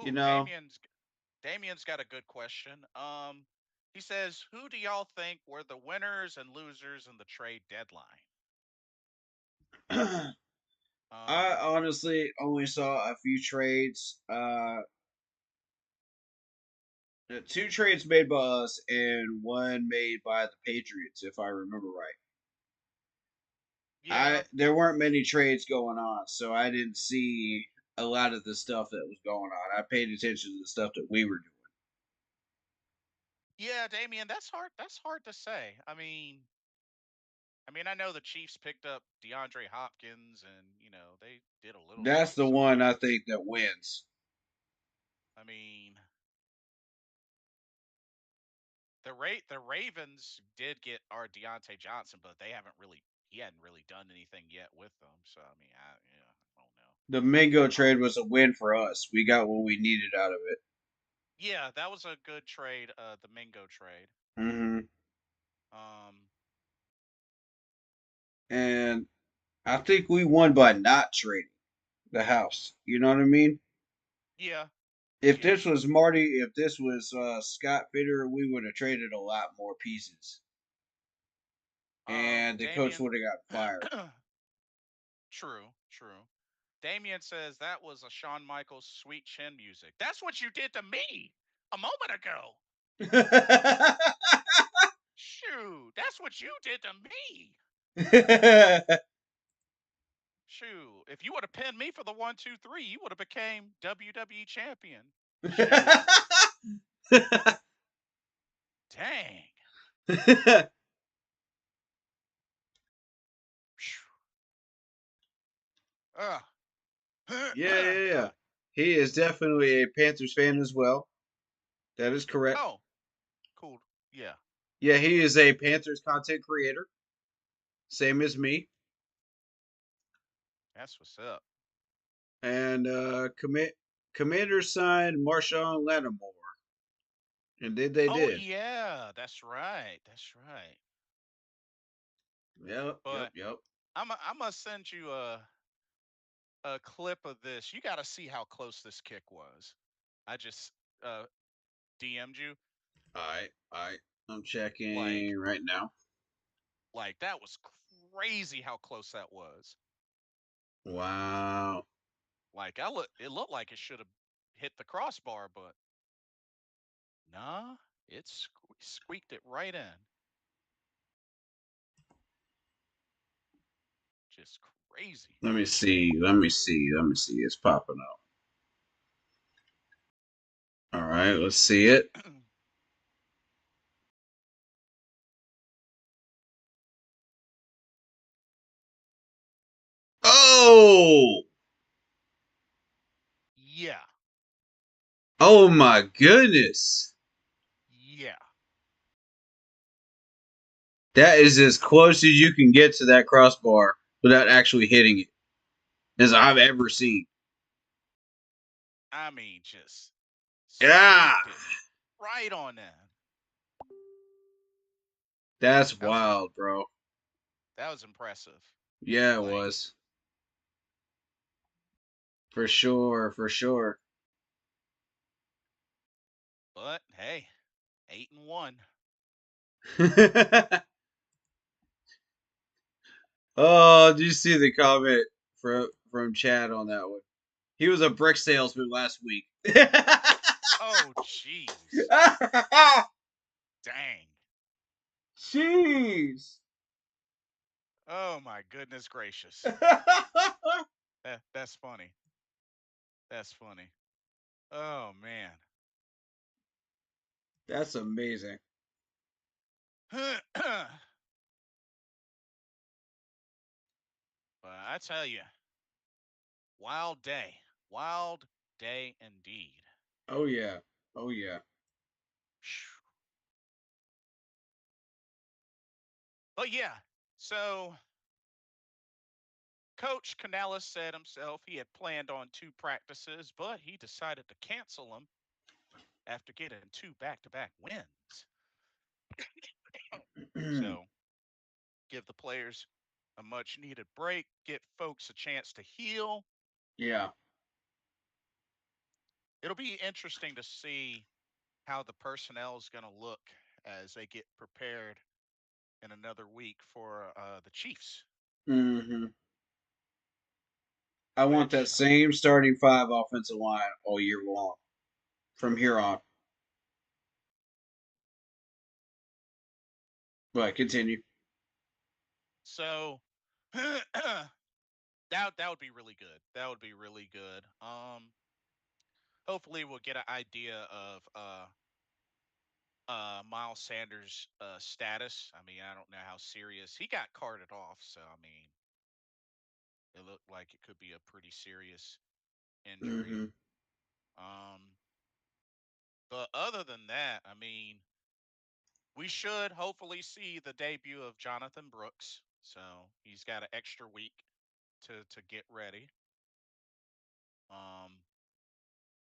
You Ooh, know, Damien's got a good question. He says, "Who do y'all think were the winners and losers in the trade deadline?" I Um, honestly only saw a few trades. Two trades made by us and one made by the Patriots, if I remember right. yeah, There weren't many trades going on, so I didn't see a lot of the stuff that was going on. I paid attention to the stuff that we were doing. yeah, Damien, that's hard. That's hard to say. I know the Chiefs picked up DeAndre Hopkins, and they did a little That's something, the one I something. think that wins. I mean, the Ravens did get our Deontay Johnson, but he hadn't really done anything yet with them. So I don't know. The Mingo Um, trade was a win for us. We got what we needed out of it. yeah, that was a good trade. The Mingo trade. Hmm. Um, And I think we won by not trading the house. You know what I mean? yeah, If yeah. this was Marty, if this was Scott Fitter, we would have traded a lot more pieces, and the coach Damien. would have got fired. True, true. Damien says that was a Shawn Michaels sweet chin music. That's what you did to me a moment ago. Shoot, that's what you did to me. Shoot, if you would have pinned me for the 1, 2, 3, you would have became WWE champion. Shoot, dang. Ugh. Yeah, yeah, yeah. Ugh. He is definitely a Panthers fan as well. That is correct. Oh, cool. Yeah, Yeah, he is a Panthers content creator, same as me. that's what's up. And Commander signed Marshawn Lattimore, and they Oh did. yeah, that's right. That's right. Yep, yep, But yep. I'm gonna send you a clip of this. You got to see how close this kick was. I just uh, DM'd you. All right. I'm Like, checking right now. that was crazy how close that was. Wow. It looked like it should have hit the crossbar, but nah, it squeaked it right in. Just crazy. Let me see. Let me see. Let me see. It's popping up. All right, let's see it. Oh! Yeah, Oh my goodness. yeah. That is as close as you can get to that crossbar without actually hitting it as I've ever seen. Just Yeah. squeaked it right on in. That's That was wild, bro. that was impressive. Yeah, it Like, was. For sure, for sure. but hey, 8-1. Oh, did you see the comment from Chad on that one? He was a brick salesman last week. Oh, jeez. Dang. Jeez. Oh my goodness gracious. That's funny. That's funny. Oh man. That's amazing. But I tell you, wild day. Wild day indeed. Oh yeah. Oh yeah. But yeah, so Coach Canales said himself he had planned on 2 practices, but he decided to cancel them after getting 2 back-to-back wins. So give the players a much needed break, get folks a chance to heal. Yeah. It'll be interesting to see how the personnel is going to look as they get prepared in another week for the Chiefs. Mm-hmm. I want that Which, same starting 5 offensive line all year long from here on. But continue. so that would be really good. That would be really good. Hopefully we'll get an idea of Miles Sanders' status. I mean, I don't know how serious he got carted off, so I mean, it looked like it could be a pretty serious injury. Mm-hmm. Um, but other than that, I mean, we should hopefully see the debut of Jonathan Brooks. So he's got an extra week to get ready. Um,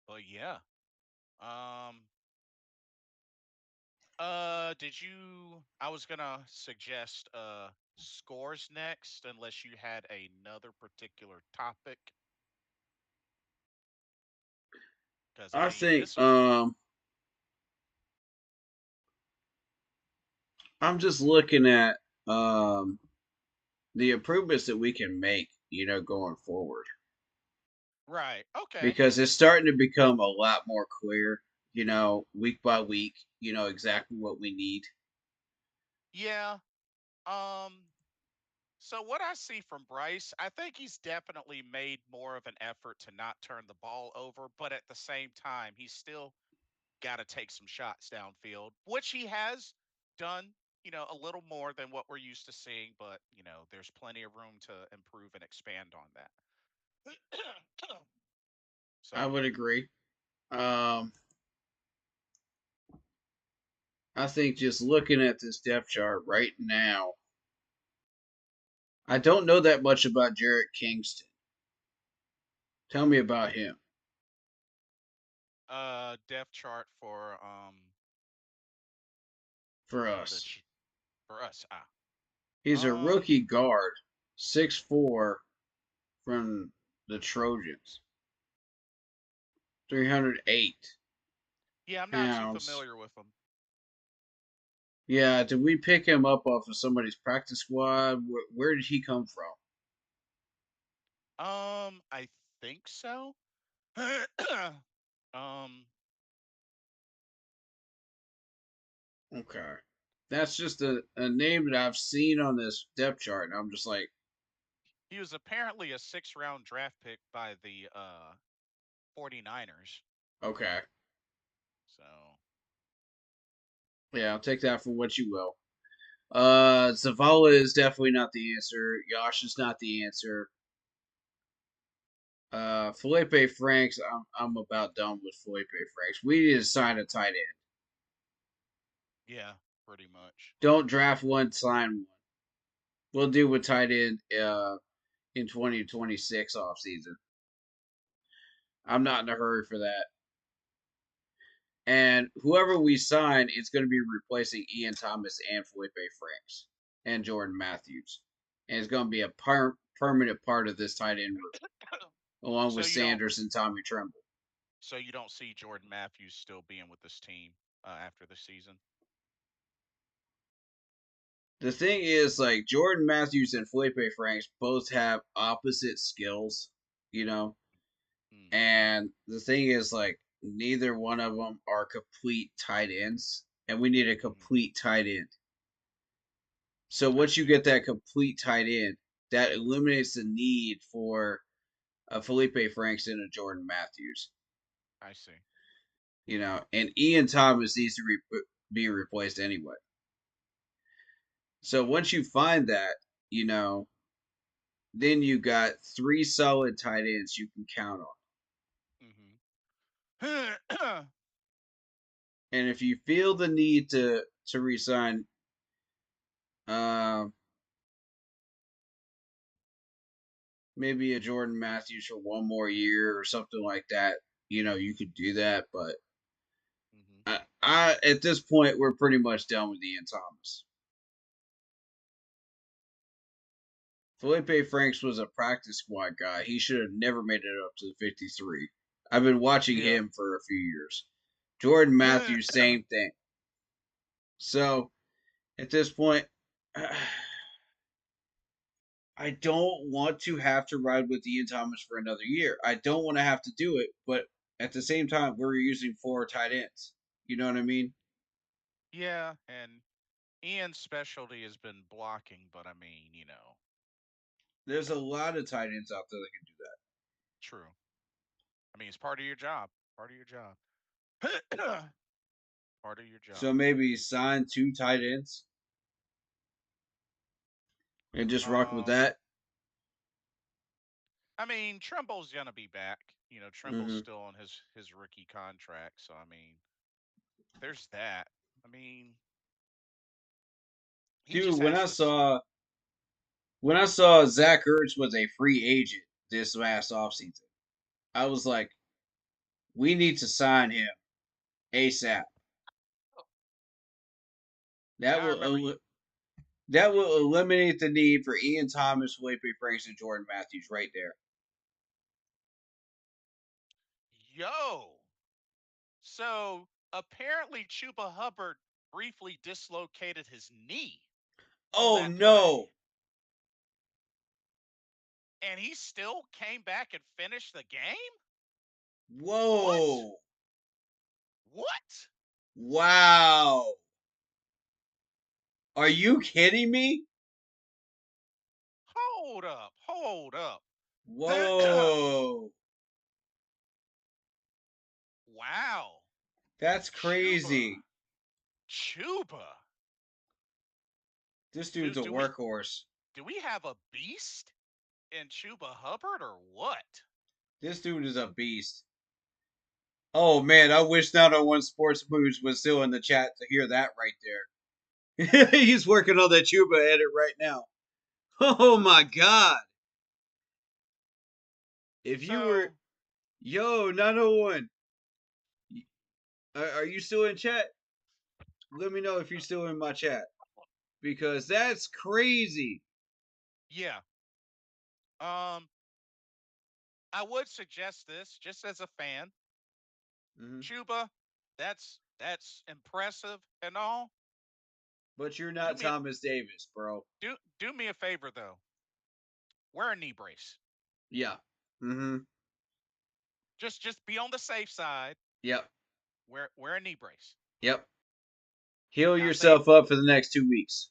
but yeah. Um, did you? I was gonna suggest scores next, unless you had another particular topic. Because I I mean, think this was I'm just looking at um the improvements that we can make, going forward. right. Okay. Because it's starting to become a lot more clear, week by week, exactly what we need. Yeah. Um. So what I see from Bryce, I think he's definitely made more of an effort to not turn the ball over, but at the same time, he's still got to take some shots downfield, which he has done, a little more than what we're used to seeing, but, there's plenty of room to improve and expand on that. I So, would agree. Um, I think just looking at this depth chart right now, I don't know that much about Jarrett Kingston. Tell me about him depth chart for the us. for us. He's a Um, rookie guard, 6'4", from the Trojans, 308 yeah, I'm not too pounds. familiar with him. Yeah, did we pick him up off of somebody's practice squad? Where did he come from? I think so. um, Okay. That's just a name that I've seen on this depth chart, and I'm just like, he was apparently a 6th-round draft pick by the 49ers. okay. So, Yeah, I'll take that for what you will. Zavala is definitely not the answer. Yash is not the answer. Felipe Franks, I'm about done with Felipe Franks. We need to sign a tight end. yeah, pretty much. Don't draft one, sign one. We'll do with tight end in 2026 offseason. I'm not in a hurry for that. And whoever we sign is going to be replacing Ian Thomas and Felipe Franks and Jordan Matthews. And it's going to be a permanent part of this tight end room, along So with you don't Sanders and Tommy Tremble. so you don't see Jordan Matthews still being with this team after the season? The thing is, like, Jordan Matthews and Felipe Franks both have opposite skills, you know? Mm-hmm. And the thing is, like, neither one of them are complete tight ends, and we need a Mm-hmm. complete tight end. So I once you see. get that complete tight end, that eliminates the need for a Felipe Franks and a Jordan Matthews. I see. And Ian Thomas needs to be replaced anyway. So once you find that, you know, then you got 3 solid tight ends you can count on. Mm-hmm. And if you feel the need to resign, uh, maybe a Jordan Matthews for one more year or something like that, you could do that. But Mm-hmm. I at this point, we're pretty much done with Ian Thomas. Felipe Franks was a practice squad guy. He should have never made it up to the 53. I've been watching Yeah. him for a few years. Jordan Matthews, same thing. So at this point, I don't want to have to ride with Ian Thomas for another year. I don't want to have to do it, but at the same time, we're using 4 tight ends. You know what I mean? Yeah, and Ian's specialty has been blocking, but I mean, There's a lot of tight ends out there that can do that. true. I mean, it's part of your job. Part of your job. Part of your So job. maybe sign 2 tight ends and just rock with Um, that. I mean, Trumbo's gonna be back. Trumbo's Mm-hmm. still on his rookie contract, so I mean, there's that. I mean, he Dude, just when has I this. saw when I saw Zach Ertz was a free agent this last offseason, I was like, we need to sign him ASAP. That I will remember you. that will eliminate the need for Ian Thomas, Felipe Franks, and Jordan Matthews right there. Yo. So apparently, Chuba Hubbard briefly dislocated his knee on Oh that play, no! and he still came back and finished the game. What? Whoa! What? Wow! Are you kidding me? Hold up. Hold up. Whoa! Wow. That's Chuba. crazy. Chuba. This Do dude's a do we workhorse. do we have a beast in Chuba Hubbard or what? This dude is a beast. Oh man, I wish Not on One Sports Moves was still in the chat to hear that right there. He's working on that Chuba edit right now. Oh my god. If you were So Yo, 901, are you still in chat? Let me know if you're still in my chat. Because that's crazy. yeah. Um I would suggest this just as a fan. Mm-hmm. Chuba, that's impressive and all. But you're Do not me Thomas Davis, bro. do me a favor though. Wear a knee brace. Yeah. Mm-hmm. Just be on the safe side. Yep. Wear a knee brace. Yep. Heal Not saying yourself up for the next 2 weeks.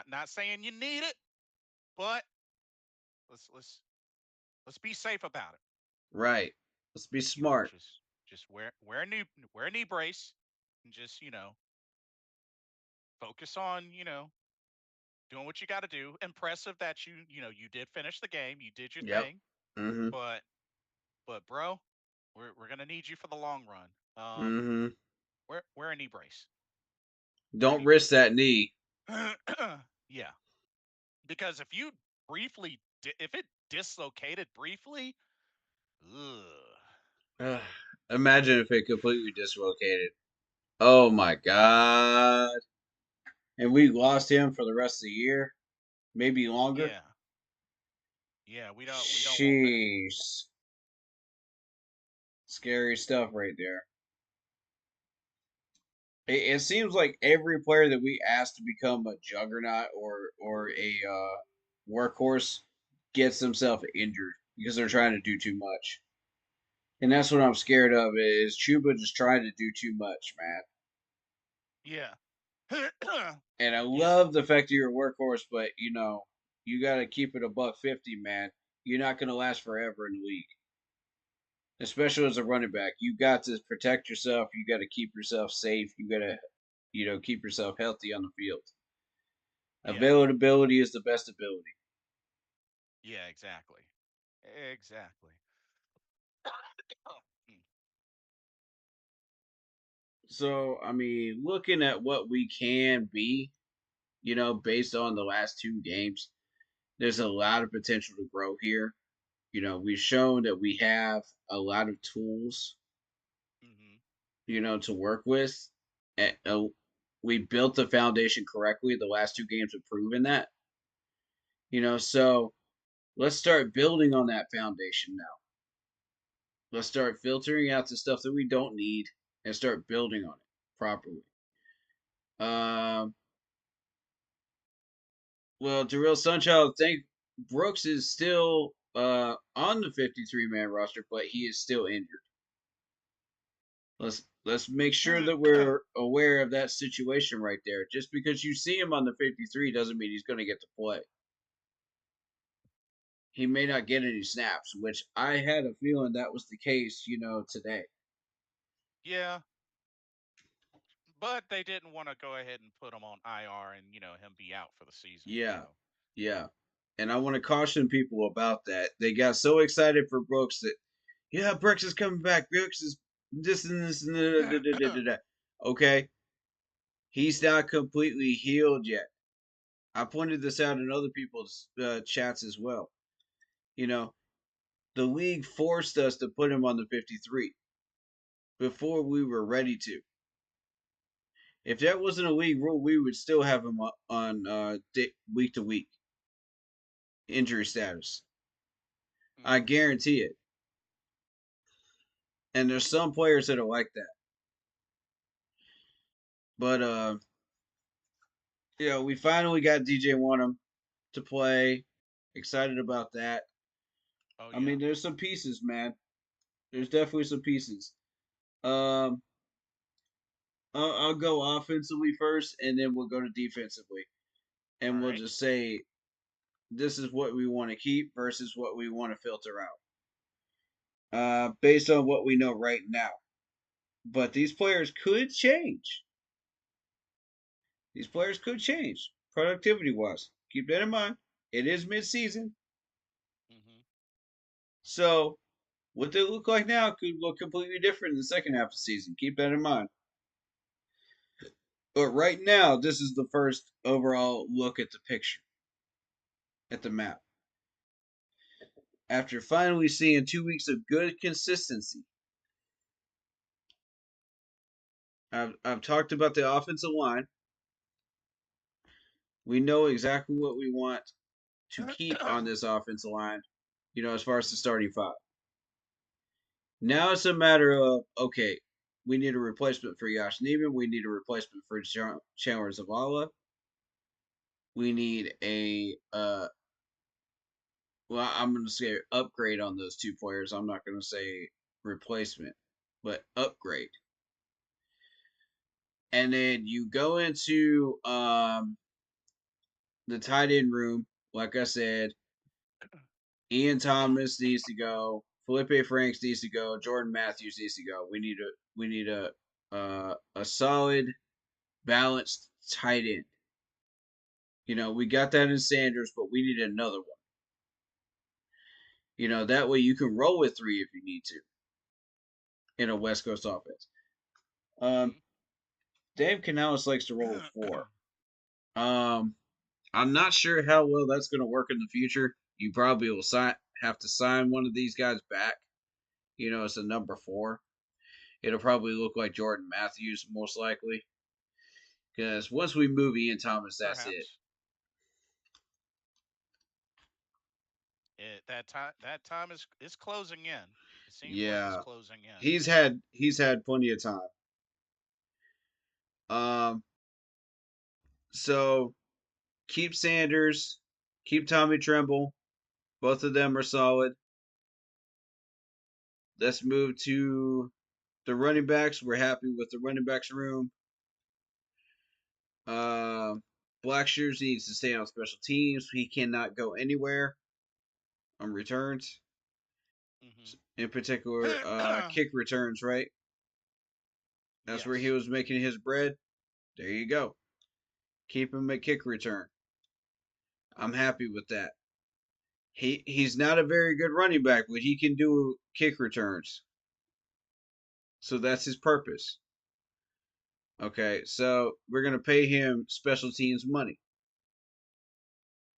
not saying you need it, but let's be safe about it. Right. Let's be smart. Just wear a knee brace and just focus on doing what you got to do. Impressive that you did finish the game. You did your Yep. thing, Mm-hmm. but bro, we're gonna need you for the long run. Mm-hmm. Wear a knee brace. Wear a Don't knee risk brace. that knee. Yeah, because if it dislocated briefly, ugh, Ugh. Imagine if it completely dislocated. Oh my god. And we lost him for the rest of the year. Maybe longer. yeah, yeah, we don't want that. Jeez. Scary stuff right there. It seems like every player that we ask to become a juggernaut or a workhorse gets themselves injured because they're trying to do too much. And that's what I'm scared of is Chuba just trying to do too much, man. Yeah, And I yeah, love the fact that you're a workhorse, but you got to keep it above 50, man. You're not going to last forever in the league. especially as a running back. You got to protect yourself. You got to keep yourself safe. You got to, keep yourself healthy on the field. Yeah. Availability is the best ability. Yeah, exactly. Exactly. So, I mean, looking at what we can be, based on the last two games, there's a lot of potential to grow here. We've shown that we have a lot of tools, Mm-hmm. to work with. And, we built the foundation correctly. The last two games have proven that. So let's start building on that foundation now. Let's start filtering out the stuff that we don't need and start building on it properly. Um, well, Darrell Sunchild, think Brooks is still on the 53-man roster, but he is still injured. Let's make sure that we're aware of that situation right there. Just because you see him on the 53 doesn't mean he's going to get to play. He may not get any snaps, which I had a feeling that was the case, today. Yeah, but they didn't want to go ahead and put him on IR and him be out for the season. Yeah, yeah. And I want to caution people about that. They got so excited for Brooks that, yeah, Brooks is coming back. Brooks is this and this and da. Okay, he's not completely healed yet. I pointed this out in other people's chats as well. The league forced us to put him on the 53 before we were ready to. If that wasn't a league rule, we would still have him on week to week injury status. I Mm-hmm. guarantee it. And there's some players that are like that. But we finally got DJ Wanham to play. Excited about that. Oh I yeah. mean, there's some pieces, man. There's definitely some pieces. Um, I'll go offensively first, and then we'll go to defensively, All and we'll right. just say this is what we want to keep versus what we want to filter out, based on what we know right now. But these players could change. These players could change productivity wise. Keep that in mind. It is mid-season, Mm-hmm. so what they look like now could look completely different in the second half of the season. Keep that in mind. But right now, this is the first overall look at the picture, at the map. After finally seeing 2 weeks of good consistency, I've talked about the offensive line. We know exactly what we want to keep on this offensive line, as far as the starting five. Now it's a matter of, okay, we need a replacement for Yash Neiman. We need a replacement for Chandler Zavala. We need well, I'm going to say upgrade on those two players. I'm not going to say replacement, but upgrade. And then you go into the tight end room. Like I said, Ian Thomas needs to go. Felipe Franks needs to go. Jordan Matthews needs to go. We need a solid, balanced tight end. We got that in Sanders, but we need another one. That way you can roll with three if you need to in a West Coast offense. Mm-hmm. Dave Canales likes to roll with four. I'm not sure how well that's going to work in the future. You probably will have to sign one of these guys back. It's a number four. It'll probably look like Jordan Matthews, most likely. Because once we move Ian Thomas, that's it. Perhaps. That time is closing in. It seems like it's Yeah, closing in. he's had plenty of time. Um, so keep Sanders, keep Tommy Tremble. Both of them are solid. Let's move to the running backs. We're happy with the running backs room. Blackshears needs to stay on special teams. He cannot go anywhere on returns. Mm-hmm. in particular, kick returns, right? That's where he Yes. was making his bread. There you go. Keep him at kick return. I'm happy with that. He's not a very good running back, but he can do kick returns. So that's his purpose. Okay, so we're gonna pay him special teams money.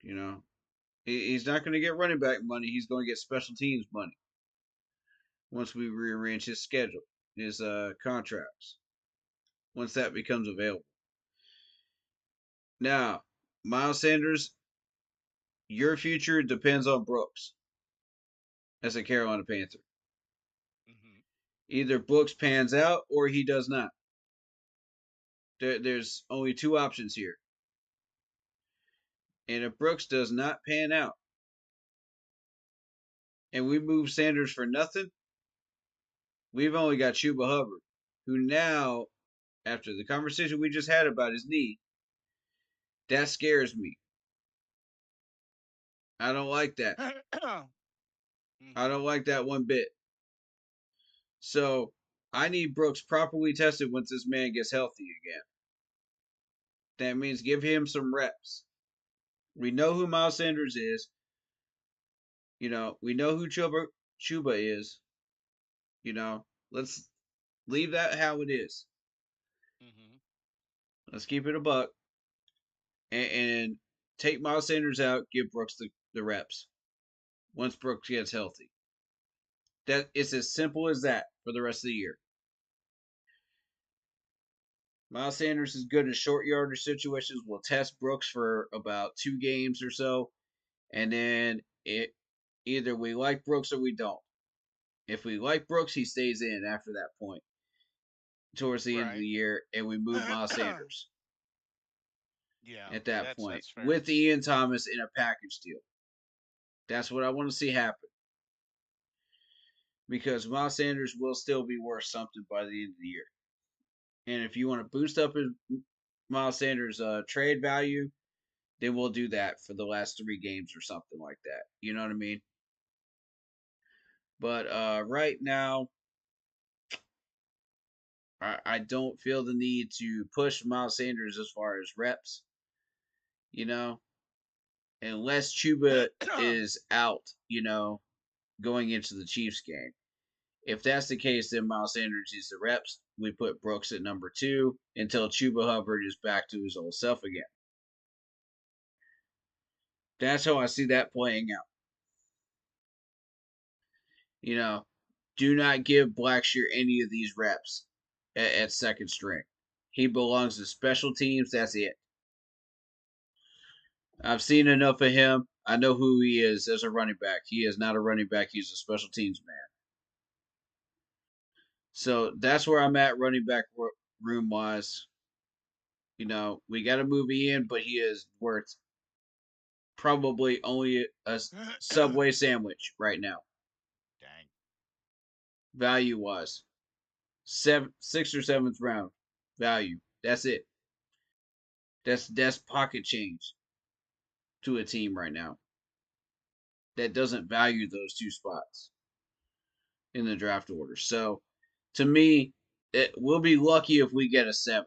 You know, he's not gonna get running back money. He's gonna get special teams money once we rearrange his schedule, his contracts, once that becomes available. Now, Miles Sanders, your future depends on Brooks as a Carolina Panther. Hmm. Either Brooks pans out or he does not. There's only two options here. And if Brooks does not pan out and we move Sanders for nothing, we've only got Chuba Hubbard, who now, after the conversation we just had about his knee, that scares me. I don't like that. I don't like that one bit. So I need Brooks properly tested once this man gets healthy again. That means give him some reps. We know who Miles Sanders is. We know who Chuba is. Let's leave that how it is. Hmm. Let's keep it a buck and take Miles Sanders out. Give Brooks the reps once Brooks gets healthy. That it's as simple as that for the rest of the year. Miles Sanders is good in short yardage situations. We'll test Brooks for about 2 games or so, and then either we like Brooks or we don't. If we like Brooks, he stays in after that point, towards the end of Right. the year, and we move Miles Sanders Yeah, at that that's point that's fair. with Ian Thomas in a package deal. That's what I want to see happen because Miles Sanders will still be worth something by the end of the year. And if you want to boost up his Miles Sanders trade value, then we'll do that for the last 3 games or something like that. You know what I mean? But right now, I don't feel the need to push Miles Sanders as far as reps. You know, unless Chuba is out. Going into the Chiefs game. If that's the case, then Miles Sanders needs the reps. We put Brooks at number 2 until Chuba Hubbard is back to his old self again. That's how I see that playing out. Do not give Blackshear any of these reps at second string. He belongs to special teams. That's it. I've seen enough of him. I know who he is as a running back. He is not a running back. He's a special teams man. So that's where I'm at running back room wise. We got to move Ian, but he is worth probably only a Subway sandwich right now, Dang. value wise. 6th or 7th round value. That's it. That's pocket change to a team right now that doesn't value those 2 spots in the draft order. So, to me, we'll be lucky if we get a 7th.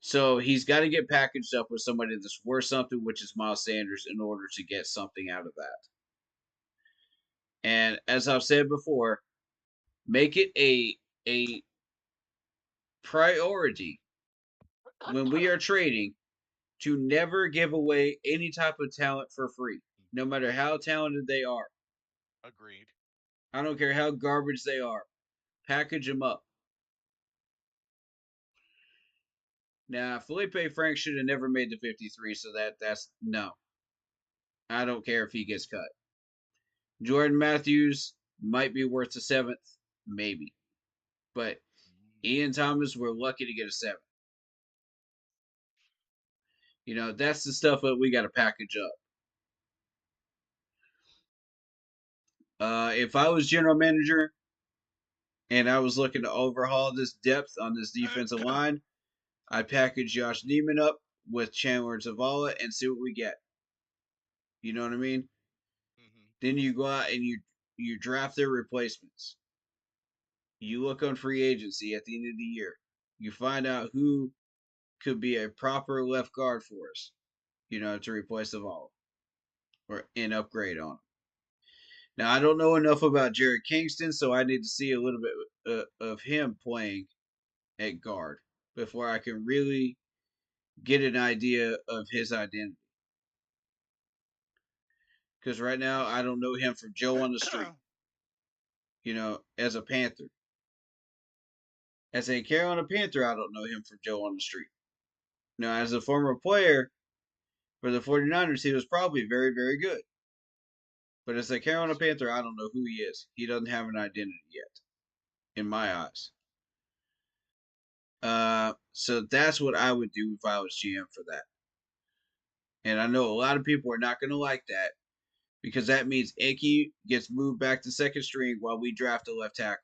So he's got to get packaged up with somebody that's worth something, which is Miles Sanders, in order to get something out of that. And as I've said before, make it a priority when we are trading to never give away any type of talent for free, no matter how talented they are. Agreed. I don't care how garbage they are. Package them up. Now, Felipe Frank should have never made the 53, so that's no. I don't care if he gets cut. Jordan Matthews might be worth a 7th, maybe. But Ian Thomas, we're lucky to get a 7th. That's the stuff that we got to package up. If I was general manager and I was looking to overhaul this depth on this defensive line, I'd package Josh Neiman up with Chandler Zavala and see what we get. You know what I mean? Then you go out and you draft their replacements. You look on free agency at the end of the year. You find out who could be a proper left guard for us, to replace Zavala or an upgrade on him. Now, I don't know enough about Jared Kingston, so I need to see a little bit of him playing at guard before I can really get an idea of his identity. Because right now, I don't know him from Joe on the street, as a Panther. As a Carolina Panther, I don't know him from Joe on the street. Now, as a former player for the 49ers, he was probably very, very good. But as a Carolina Panther, I don't know who he is. He doesn't have an identity yet, in my eyes. So that's what I would do if I was GM for that. And I know a lot of people are not going to like that because that means Icky gets moved back to second string while we draft a left tackle.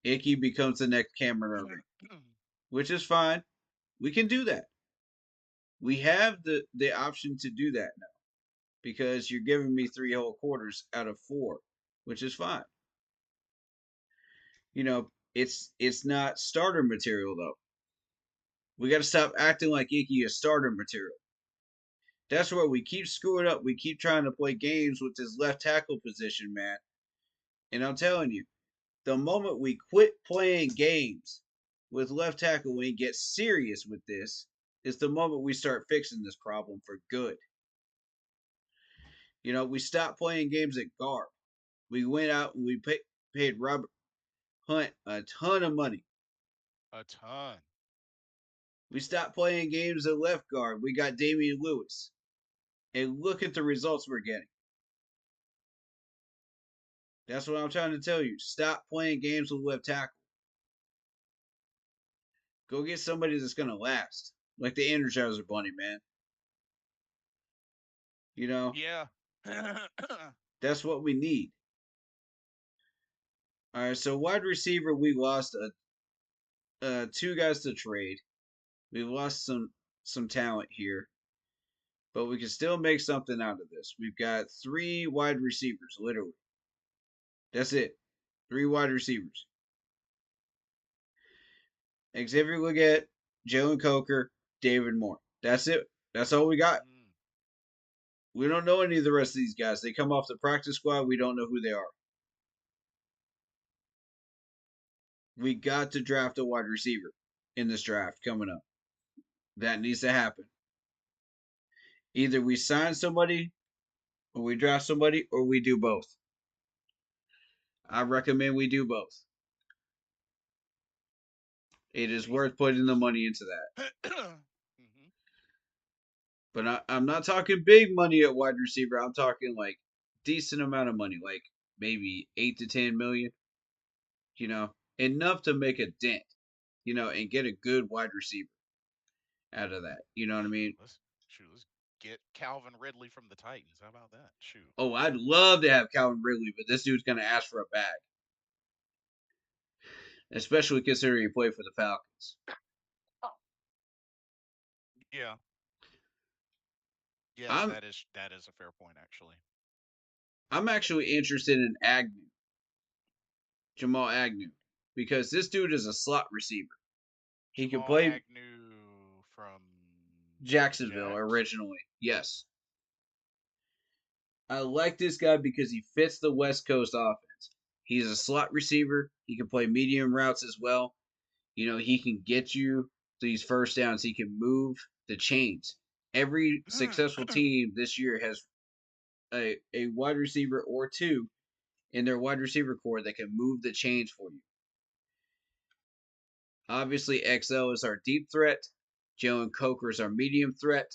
Icky becomes the next Cameron Irving, which is fine. We can do that. We have the option to do that now because you're giving me 3 whole quarters out of 4, which is fine. It's not starter material though. We got to stop acting like Icky is starter material. That's where we keep screwing up. We keep trying to play games with this left tackle position, man. And I'm telling you, the moment we quit playing games with left tackle and get serious with this is the moment we start fixing this problem for good. We stopped playing games at guard. We went out and we paid Robert Hunt a ton of money. A ton. We stopped playing games at left guard. We got Damian Lewis. And look at the results we're getting. That's what I'm trying to tell you. Stop playing games with left tackle. Go get somebody that's going to last. Like the Energizer Bunny, man. Yeah. That's what we need. All right, so wide receiver, we lost 2 guys to trade. We lost some talent here, but we can still make something out of this. We've got 3 wide receivers, literally. That's it. 3 wide receivers. Xavier Legette, Jalen Coker, David Moore. That's it. That's all we got. We don't know any of the rest of these guys. They come off the practice squad. We don't know who they are. We got to draft a wide receiver in this draft coming up. That needs to happen. Either we sign somebody, or we draft somebody, or we do both. I recommend we do both. It is worth putting the money into that. But I'm not talking big money at wide receiver. I'm talking like decent amount of money, like maybe 8 to 10 million. Enough to make a dent, and get a good wide receiver out of that. You know what I mean? Let's get Calvin Ridley from the Titans. How about that? Shoot. Oh, I'd love to have Calvin Ridley, but this dude's gonna ask for a bag. Especially considering he played for the Falcons. Yeah. Yes, that is a fair point, actually. I'm actually interested in Agnew. Jamal Agnew. Because this dude is a slot receiver. He can play Agnew from Jacksonville originally. Yes. I like this guy because he fits the West Coast offense. He's a slot receiver. He can play medium routes as well. He can get you these first downs. He can move the chains. Every successful team this year has a wide receiver or 2 in their wide receiver core that can move the chains for you. Obviously, XL is our deep threat. Jalen Coker is our medium threat.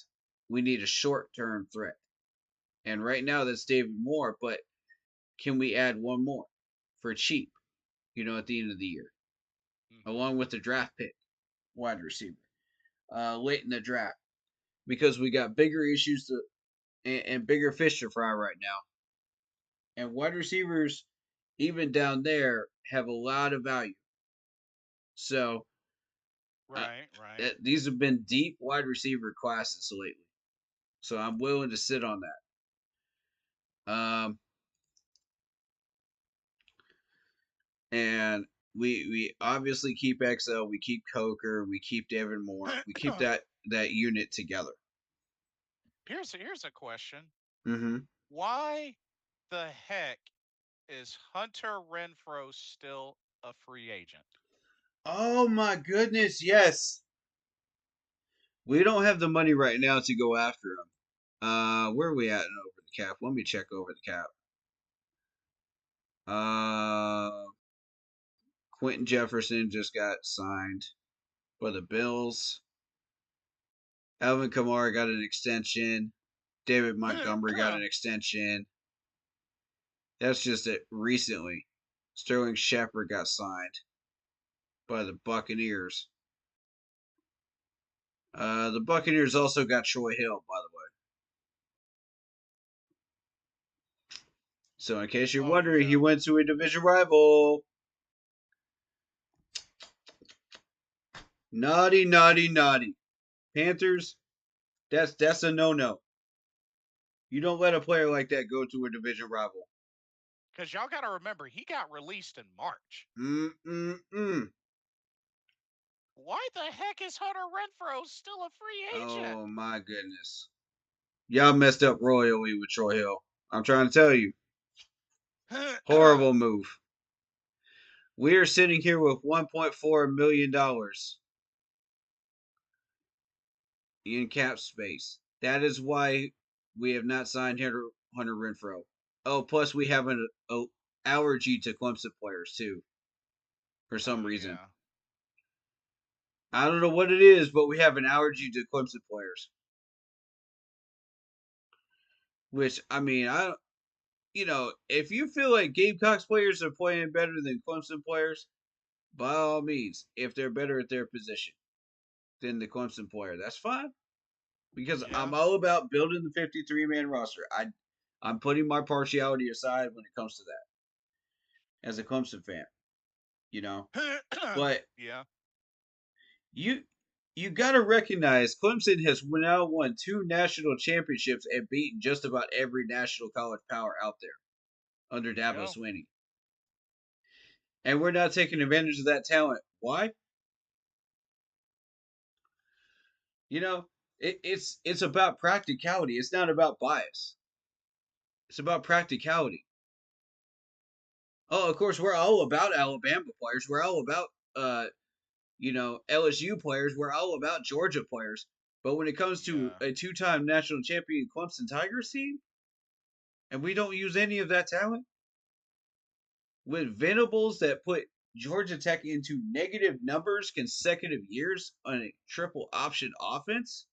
We need a short-term threat. And right now, that's David Moore, but can we add one more for cheap, at the end of the year, along with the draft pick, wide receiver, late in the draft, because we got bigger issues and bigger fish to fry right now. And wide receivers, even down there, have a lot of value. So, right. These have been deep wide receiver classes lately. So I'm willing to sit on that. And we obviously keep XL, we keep Coker, we keep Devin Moore, we keep that unit together. Here's a question. Mm-hmm. Why the heck is Hunter Renfro still a free agent? Oh my goodness, yes. We don't have the money right now to go after him. Where are we at in over the cap? Let me check over the cap. Quentin Jefferson just got signed by the Bills. Alvin Kamara got an extension. David Montgomery got an extension. That's just it recently. Sterling Shepard got signed by the Buccaneers. The Buccaneers also got Troy Hill, by the way. So in case you're Oh wondering, he yeah. went to a division rival. Naughty, naughty, naughty. Panthers, that's a no-no. You don't let a player like that go to a division rival. Because y'all got to remember, he got released in March. Mm-mm-mm. Why the heck is Hunter Renfro still a free agent? Oh my goodness. Y'all messed up royally with Troy Hill. I'm trying to tell you. Horrible move. We are sitting here with $1.4 million in cap space. That is why we have not signed Hunter Renfro. Oh, plus we have an allergy to Clemson players too, for some Oh reason. yeah. I don't know what it is, but we have an allergy to Clemson players. Which if you feel like Gamecocks players are playing better than Clemson players, by all means, if they're better at their position than the Clemson player, that's fine. Because Yeah. I'm all about building the 53-man roster. I'm putting my partiality aside when it comes to that as a Clemson fan, you know. But yeah. you you got to recognize Clemson has now won 2 national championships and beaten just about every national college power out there under Dabo Yeah. Swinney. And we're not taking advantage of that talent. Why? It's about practicality. It's not about bias. It's about practicality. Oh, of course, we're all about Alabama players. We're all about LSU players. We're all about Georgia players. But when it comes to Yeah. a 2-time national champion Clemson Tigers team, and we don't use any of that talent, with Venables that put Georgia Tech into negative numbers consecutive years on a triple option offense,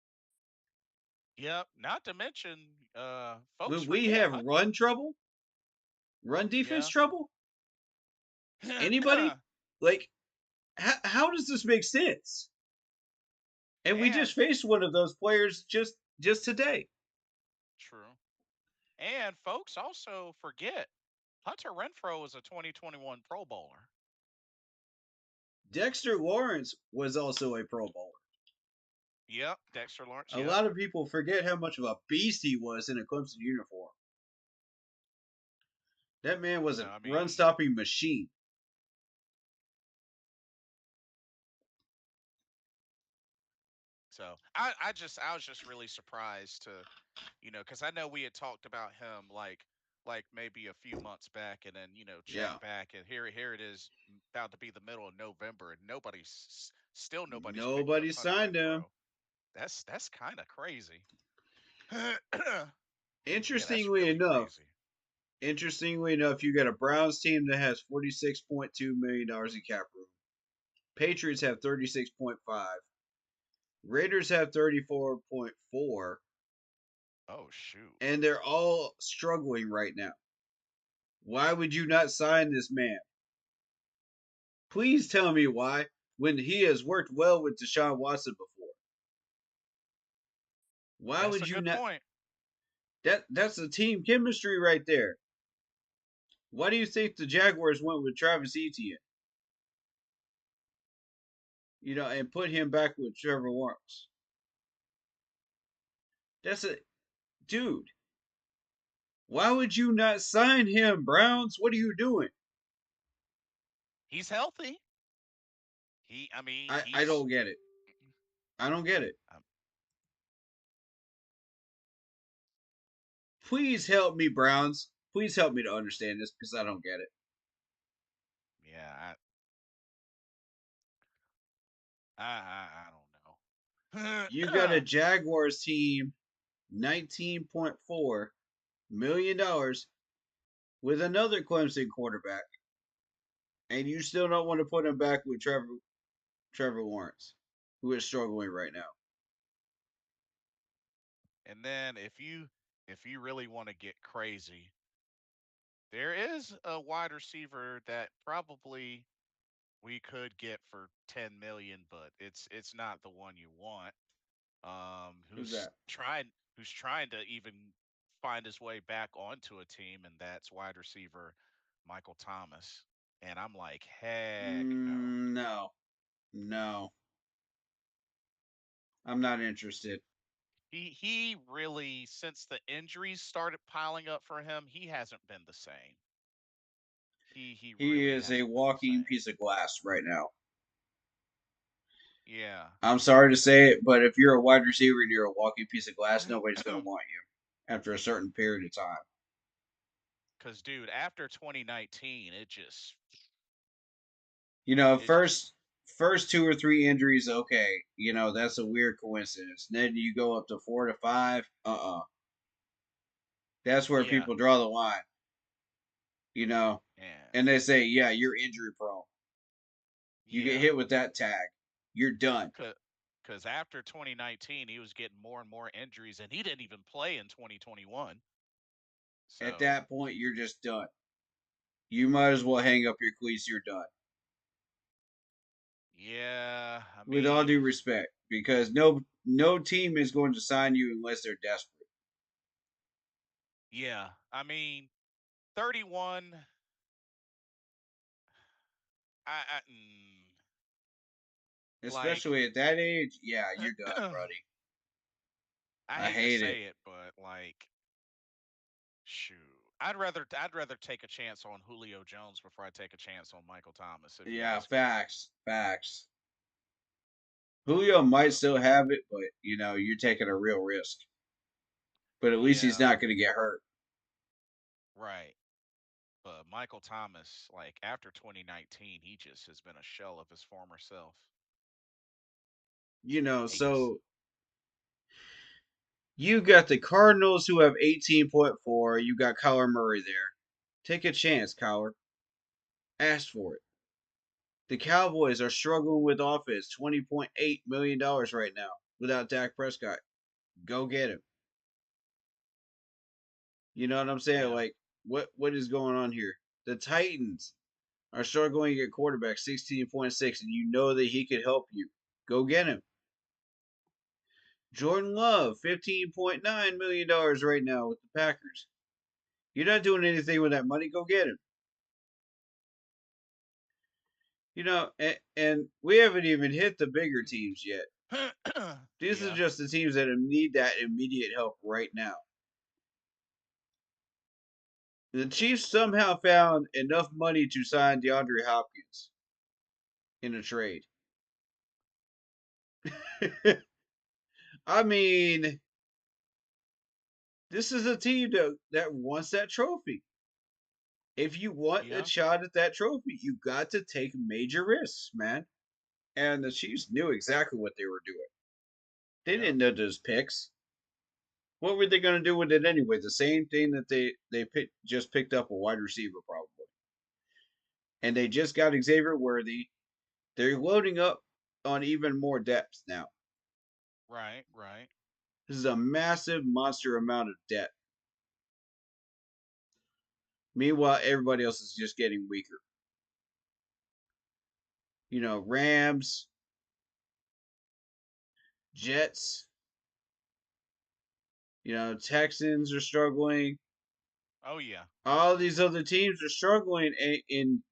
Yep. Not to mention, folks when we forget have run trouble, run defense Yeah. trouble, anybody, like, how does this make sense? And we and just faced one of those players just today. true. And folks also forget Hunter Renfro is a 2021 Pro Bowler. Dexter Lawrence was also a Pro Bowler. Yep. Dexter Lawrence. A Yep. lot of people forget how much of a beast he was in a Clemson uniform. That man was a I mean, run-stopping machine. so I was just really surprised to, because I know we had talked about him like maybe a few months back, and then check Yeah. back, and here it is about to be the middle of November, and nobody's picked up Nobody Hunter signed him. Renfro. That's kind of crazy. Yeah, that's Interestingly really enough, crazy. you got a Browns team that has $46.2 million in cap room. Patriots have 36.5. Raiders have 34.4. Oh shoot. And they're all struggling right now. Why would you not sign this man? Please tell me why, when he has worked well with Deshaun Watson before. Why That's would a you good not? point. That's a team chemistry right there. Why do you think the Jaguars went with Travis Etienne? And put him back with Trevor Lawrence. That's a dude. Why would you not sign him, Browns? What are you doing? He's healthy. I mean, I don't get it. I don't get it. um, Please help me, Browns. Please help me to understand this because I don't get it. yeah, I don't know. You got a Jaguars team, $19.4 million with another Clemson quarterback, and you still don't want to put him back with Trevor Lawrence, who is struggling right now. And then if you really want to get crazy, there is a wide receiver that probably we could get for 10 million, but it's not the one you want. Who's Who's that? trying to even find his way back onto a team, and that's wide receiver Michael Thomas. And I'm like, heck no. No, no, I'm not interested. He really, since the injuries started piling up for him, he hasn't been the same. He He really is a hasn't been the walking same. piece of glass right now. Yeah, I'm sorry to say it, but if you're a wide receiver and you're a walking piece of glass, nobody's going to want you after a certain period of time. because dude, after 2019, You know, it just first two or three injuries, okay, that's a weird coincidence. Then you go up to 4 to 5, that's where yeah, people draw the line, you know, yeah, and they say, yeah, you're injury prone. You get yeah. hit with that tag, you're done. Because after 2019, he was getting more and more injuries, and he didn't even play in 2021. At So that point, you're just done. You might as well hang up your cleats. You're done. yeah, I With all mean, due respect, because no team is going to sign you unless they're desperate. yeah, I mean, 31. I like, Especially at that age, yeah, you're done, I buddy. I hate to hate it. say it, but like, shoot, I'd rather take a chance on Julio Jones before I take a chance on Michael Thomas, if you Yeah, ask me. facts, facts. Julio might But still have it, but you're taking a real risk. But at least he's yeah, not going to get hurt. right. But Michael Thomas, like after 2019, he just has been a shell of his former self. Hate to So you got the Cardinals who have 18.4. You got Kyler Murray there. Take a chance, Kyler. Ask for it. The Cowboys are struggling with offense, $20.8 million right now without Dak Prescott. Go get him. You know what I'm saying? yeah, Like, what is going on here? The Titans are struggling to get quarterback 16.6, and you know that he could help you. Go get him. Jordan Love, $15.9 million right now with the Packers. You're not doing anything with that money. Go get him. And we haven't even hit the bigger teams yet. These are yeah, just the teams that need that immediate help right now. The Chiefs somehow found enough money to sign DeAndre Hopkins in a trade. I mean, this is a team that wants that trophy. If you want a yeah, shot at that trophy, you got to take major risks, man. And the Chiefs knew exactly what they were doing. They yeah, didn't know those picks. What were they going to do with it anyway? The same thing that just picked up a wide receiver probably, and they just got Xavier Worthy. They're loading up on even more depth now. right, right. This is a massive monster amount of debt. Meanwhile, everybody else is just getting weaker. Rams, Jets, Texans are struggling. Oh yeah, All these other teams are struggling, and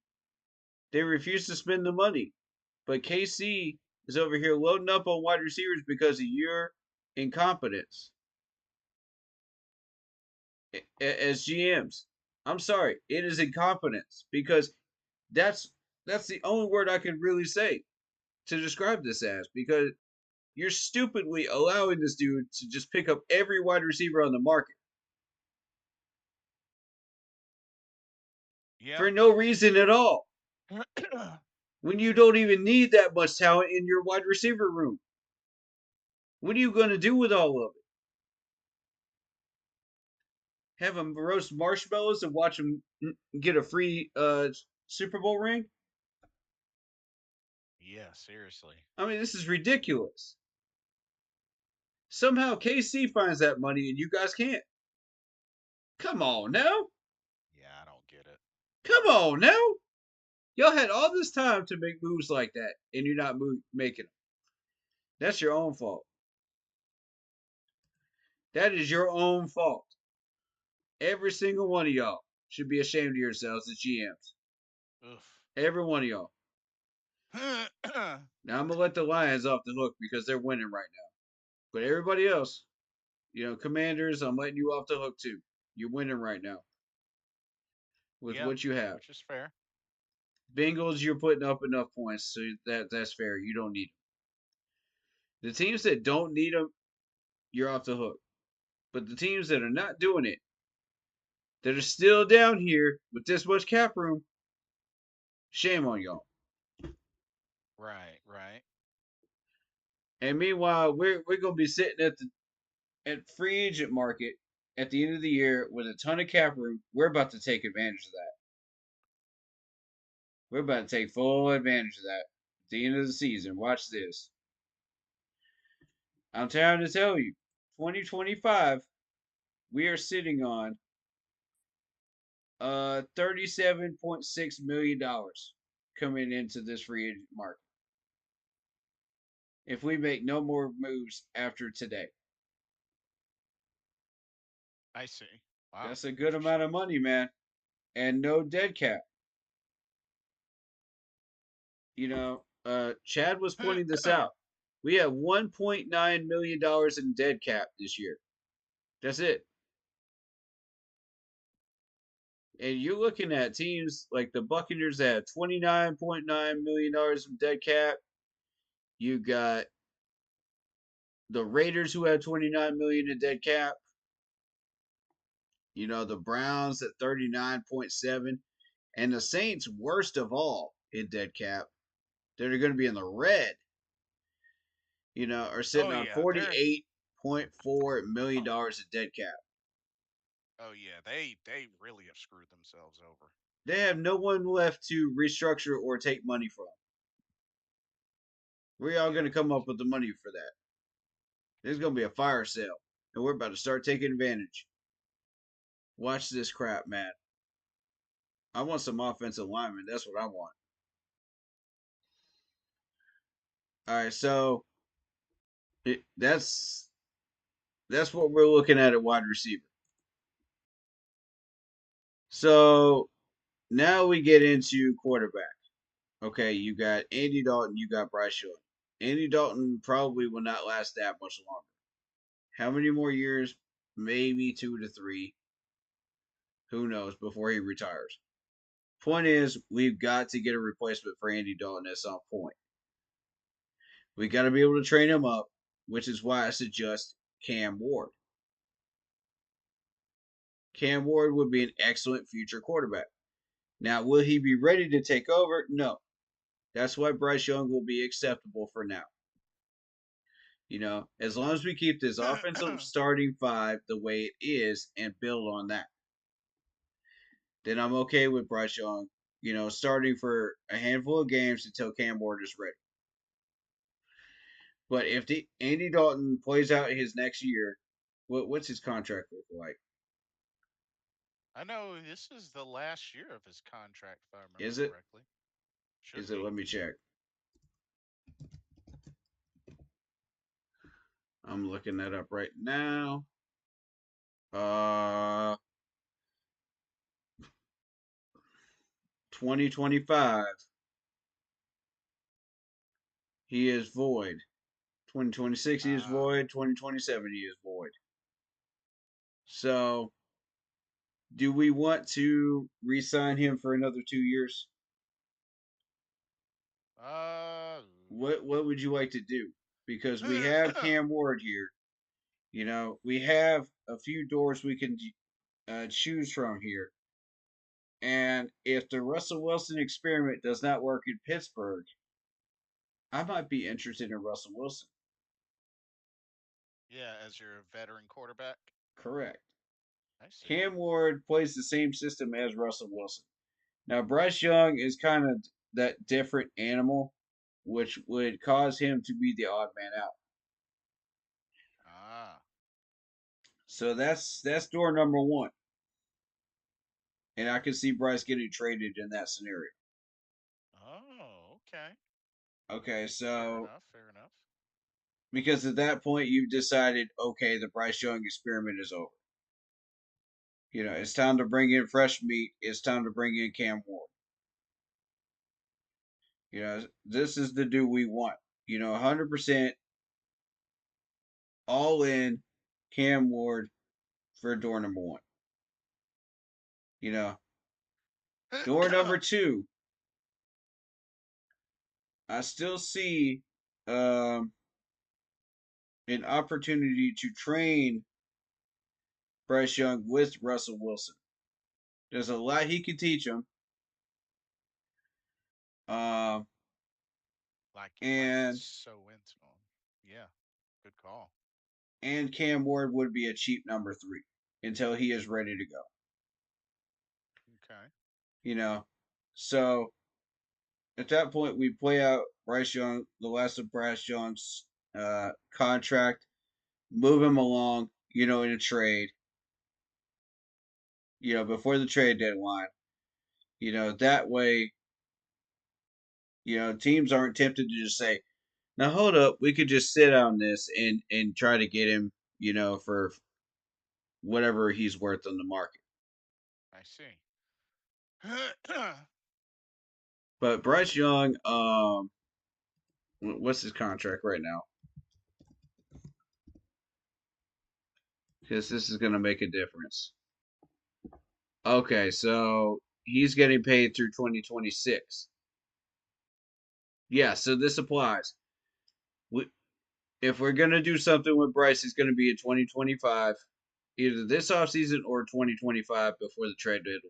they refuse to spend the money. But KC is over here loading up on wide receivers because of your incompetence. as GMs. I'm sorry, it is incompetence because that's that's the only word I can really say to describe this as because you're stupidly allowing this dude to just pick up every wide receiver on the market Yep. for no reason at all. When you don't even need that much talent in your wide receiver room. What are you going to do with all of it? Have them roast marshmallows and watch them get a free Super Bowl ring? Yeah, seriously. I mean, this is ridiculous. Somehow KC finds that money and you guys can't. Come on now. Yeah, I don't get it. Come on now. Y'all had all this time to make moves like that and you're not making them. That's your own fault. That is your own fault. Every single one of y'all should be ashamed of yourselves as GMs. Oof. Every one of y'all. Now I'm gonna let the Lions off the hook because they're winning right now. But everybody else, Commanders, I'm letting you off the hook too. You're winning right now with Yep, what you have. which is fair. Bengals, you're putting up enough points, so that's fair. You don't need them. The teams that don't need them, you're off the hook. But the teams that are not doing it, that are still down here with this much cap room, shame on y'all. Right, right. And meanwhile, we're gonna be sitting at free agent market at the end of the year with a ton of cap room. We're about to take advantage of that. We're about to take full advantage of that at the end of the season. Watch this. I'm trying to tell you, 2025, we are sitting on $37.6 million coming into this free agent market. If we make no more moves after today, I see. Wow. that's a good amount Interesting. of money, man, and no dead cap. Chad was pointing this out. We have $1.9 million in dead cap this year. That's it. And you're looking at teams like the Buccaneers that have $29.9 million in dead cap. You got the Raiders who have 29 million in dead cap. The Browns at 39.7, and the Saints, worst of all in dead cap. They're going to be in the red. Are Oh sitting on yeah, they're $48.4 million in dead cap. oh yeah, they really have screwed themselves over. They have no one left to restructure or take money from. We're all going Yep. to come up with the money for that. There's going to be a fire sale, and we're about to start taking advantage. Watch this crap, man. I want some offensive linemen. That's what I want. All right, so that's what we're looking at wide receiver. So now we get into quarterback. Okay, you got Andy Dalton, you got Bryce Young. Andy Dalton probably will not last that much longer. How many more years? Maybe 2 to 3. Who knows before he retires. Point is, we've got to get a replacement for Andy Dalton at some point. We got to be able to train him up, which is why I suggest Cam Ward. Cam Ward would be an excellent future quarterback. Now, will he be ready to take over? No. That's why Bryce Young will be acceptable for now. As long as we keep this offensive starting five the way it is and build on that, then I'm okay with Bryce Young, starting for a handful of games until Cam Ward is ready. But if Andy Dalton plays out his next year, what's his contract look like? I know this is the last year of his contract, if I remember Is it? correctly. Should Is it? be. Let me check. I'm looking that up right now. 2025. He is void. 2026 he is void. 2027 he is void. So Do we want to re-sign him for another 2 years? Uh, What would you like to do? Because we have Cam Ward here. We have a few doors we can choose from here. And if the Russell Wilson experiment does not work in Pittsburgh, I might be interested in Russell Wilson. yeah, as your veteran quarterback. Correct. I see. Cam Ward plays the same system as Russell Wilson. Now, Bryce Young is kind of that different animal, which would cause him to be the odd man out. Ah. So that's door number one. And I could see Bryce getting traded in that scenario. Oh, okay. Okay, Fair so enough. Fair enough. because at that point you've decided, okay, the Bryce Young experiment is over. It's time to bring in fresh meat. It's time to bring in Cam Ward. This is the dude we want. 100% all in Cam Ward for door number one. Door number two, I still see an opportunity to train Bryce Young with Russell Wilson. There's a lot he can teach him. Like he's And so into him. Yeah. Good call. Cam Ward would be a cheap number three until he is ready to go. Okay. So at that point we play out Bryce Young, the last of Bryce Young's contract, move him along, in a trade. Before the trade deadline. That way, teams aren't tempted to just say, now hold up, we could just sit on this and try to get him, for whatever he's worth on the market. I see. But Bryce Young, what's his contract right now? Because this is going to make a difference. Okay, so he's getting paid through 2026. Yeah, so this applies. If we're going to do something with Bryce, it's going to be in 2025, either this offseason or 2025 before the trade deadline.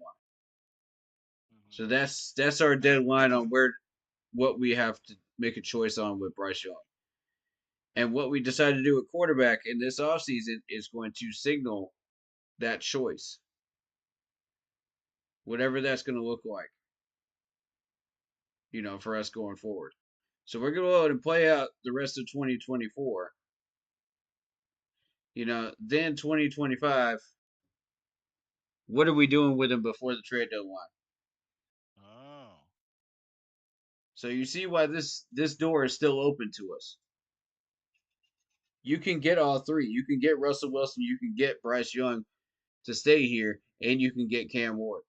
So that's our deadline on what we have to make a choice on with Bryce Young. And what we decide to do at quarterback in this offseason is going to signal that choice. Whatever that's going to look like, for us going forward. So we're going to go ahead and play out the rest of 2024. Then 2025, what are we doing with him before the trade deadline? Oh. So you see why this door is still open to us. You can get all three. You can get Russell Wilson. You can get Bryce Young to stay here, and you can get Cam Ward.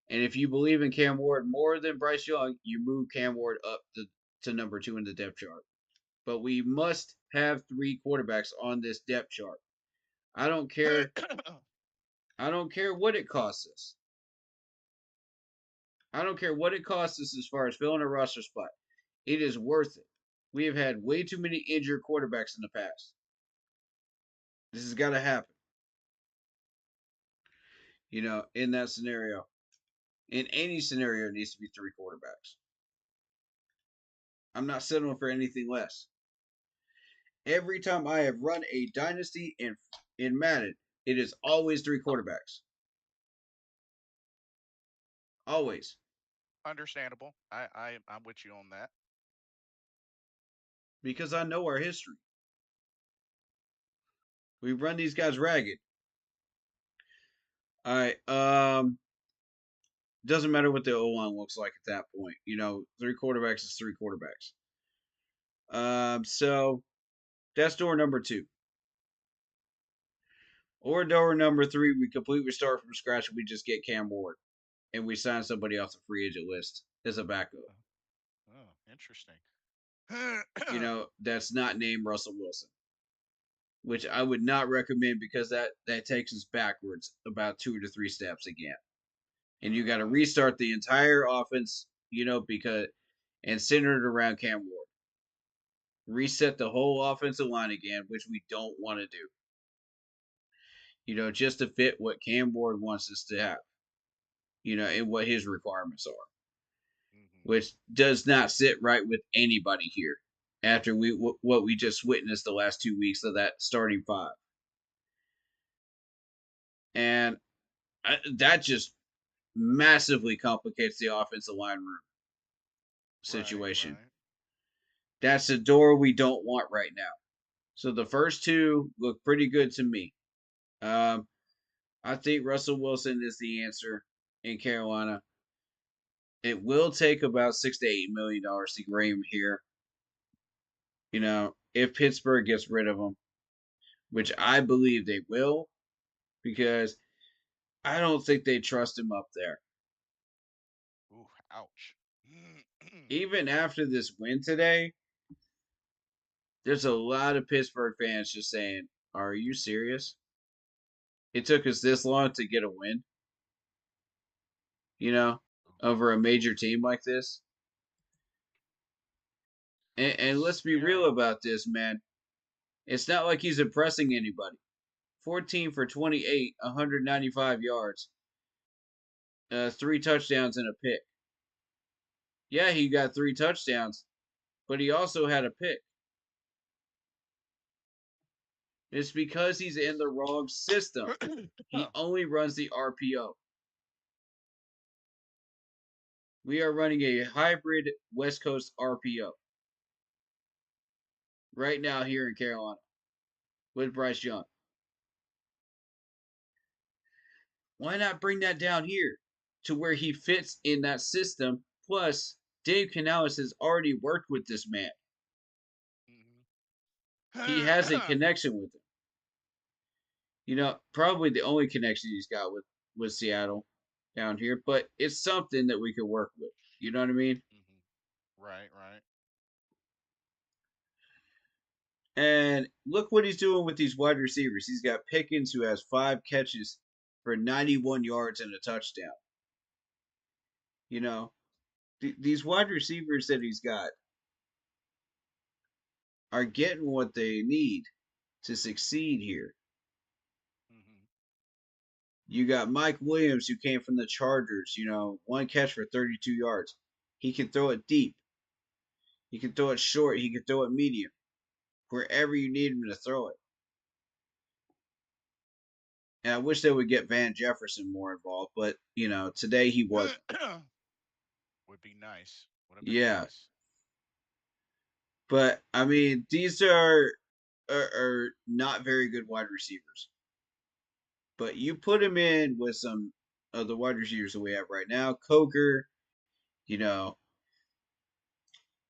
And if you believe in Cam Ward more than Bryce Young, you move Cam Ward up to number 2 in the depth chart. But we must have 3 quarterbacks on this depth chart. I don't care. I don't care what it costs us. I don't care what it costs us as far as filling a roster spot. It is worth it. We have had way too many injured quarterbacks in the past. This has got to happen. In that scenario. In any scenario, it needs to be 3 quarterbacks. I'm not settling for anything less. Every time I have run a dynasty in Madden, it is always 3 quarterbacks. Always. Understandable. I'm with you on that. Because I know our history. We run these guys ragged. All right. Doesn't matter what the O line looks like at that point. 3 quarterbacks is 3 quarterbacks. So that's door number 2. Or door number 3, we completely start from scratch and we just get Cam Ward. And we sign somebody off the free agent list as a backup. Oh, interesting. That's not named Russell Wilson. which I would not recommend because that takes us backwards about 2 to 3 steps again. And you got to restart the entire offense, because and center it around Cam Ward. Reset the whole offensive line again, which we don't want to do. Just to fit what Cam Ward wants us to have, and what his requirements are, which does not sit right with anybody here after what we just witnessed the last 2 weeks of that starting five. And that just massively complicates the offensive line room situation. Right. That's the door we don't want right now. So the first two look pretty good to me. I think Russell Wilson is the answer in Carolina. It will take about $6 to $8 million to bring him here. If Pittsburgh gets rid of him, which I believe they will, because I don't think they trust him up there. Ooh, ouch. Even after this win today, there's a lot of Pittsburgh fans just saying, "Are you serious? It took us this long to get a win, over a major team like this." And let's be real Scary. about this, man. It's not like he's impressing anybody. 14 for 28, 195 yards, 3 touchdowns and a pick. Yeah, he got 3 touchdowns, but he also had a pick. It's because he's in the wrong system. He only runs the RPO. We are running a hybrid West Coast RPO right now here in Carolina with Bryce Young. Why not bring that down here to where he fits in that system? Plus, Dave Canales has already worked with this man. He has a connection with him. Probably the only connection he's got with Seattle down here, but it's something that we could work with. You know what I mean? Right. And look what he's doing with these wide receivers. He's got Pickens, who has 5 catches for 91 yards and a touchdown. These wide receivers that he's got are getting what they need to succeed here. You got Mike Williams, who came from the Chargers, 1 catch for 32 yards. He can throw it deep. He can throw it short. He can throw it medium. Wherever you need him to throw it. And I wish they would get Van Jefferson more involved, but, today he wasn't. Would be nice. Would have been Yeah. nice. But, I mean, these are not very good wide receivers. But you put him in with some of the wide receivers that we have right now. Coker,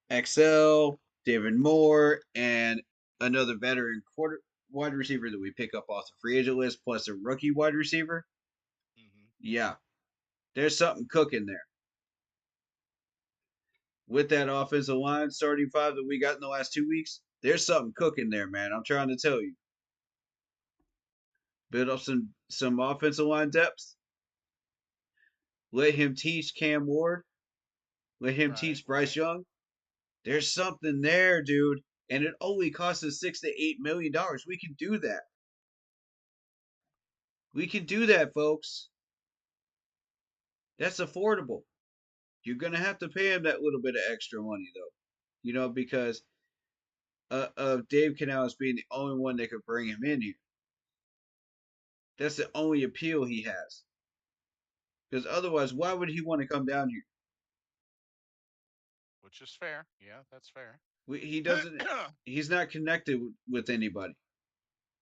XL, David Moore, and another veteran wide receiver that we pick up off the free agent list, plus a rookie wide receiver. Yeah, there's something cooking there. With that offensive line starting 5 that we got in the last 2 weeks, there's something cooking there, man. I'm trying to tell you. Build up some offensive line depth. Let him teach Cam Ward. Let him teach Bryce Young. There's something there, dude. And it only costs us $6 to $8 million. We can do that. We can do that, folks. That's affordable. You're gonna have to pay him that little bit of extra money, though. Because of Dave Canales being the only one that could bring him in here. That's the only appeal he has. Because otherwise, why would he want to come down here? Which is fair. Yeah, that's fair. He doesn't. He's not connected with anybody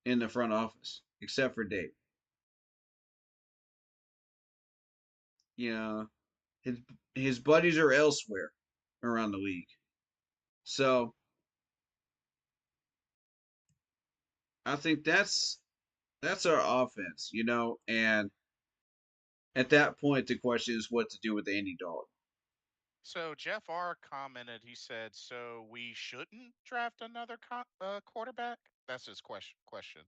in the front office except for Dave. His buddies are elsewhere around the league. So I think that's our offense, and at that point the question is what to do with Andy Dalton. So Jeff R commented. He said, "So we shouldn't draft another quarterback." That's his question.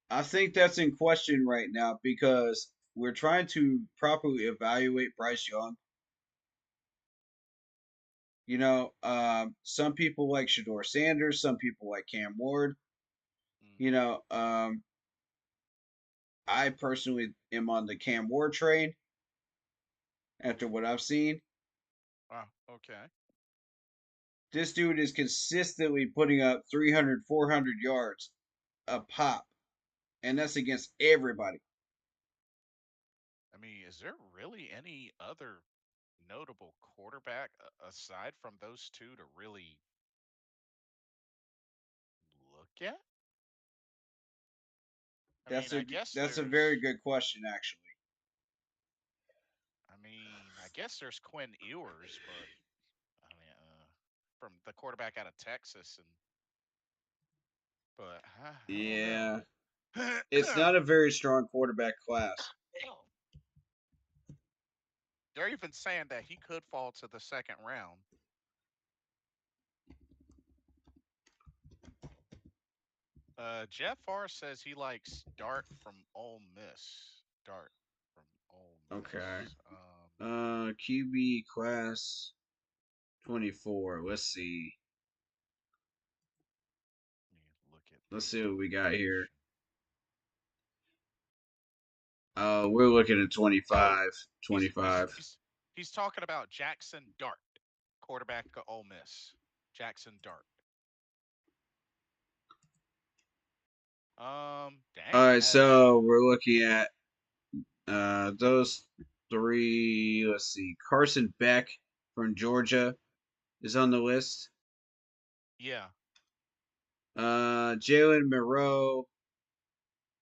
I think that's in question right now because we're trying to properly evaluate Bryce Young. Some people like Shador Sanders, some people like Cam Ward. Mm. You know, I personally am on the Cam Ward train after what I've seen. Oh, okay. This dude is consistently putting up 300, 400 yards a pop, and that's against everybody. I mean, is there really any other notable quarterback aside from those two to really look at? I mean, That's a I guess that's a very there's. good question, actually. I guess there's Quinn Ewers, but from the quarterback out of Texas, and but I don't know. Yeah, it's not a very strong quarterback class. They're even saying that he could fall to the second round. Jeff R says he likes Dart from Ole Miss. Dart from Ole Okay. Miss. QB class 24. Let's see. Let me look at Let's the see what we got here. information. We're looking at Oh, 25. he's he's 25. he's he's talking about Jackson Dart, quarterback of Ole Miss. Jackson Dart. All Dang, right, has so we're looking at those three. Let's see. Carson Beck from Georgia is on the list. yeah. Jalen Moreau,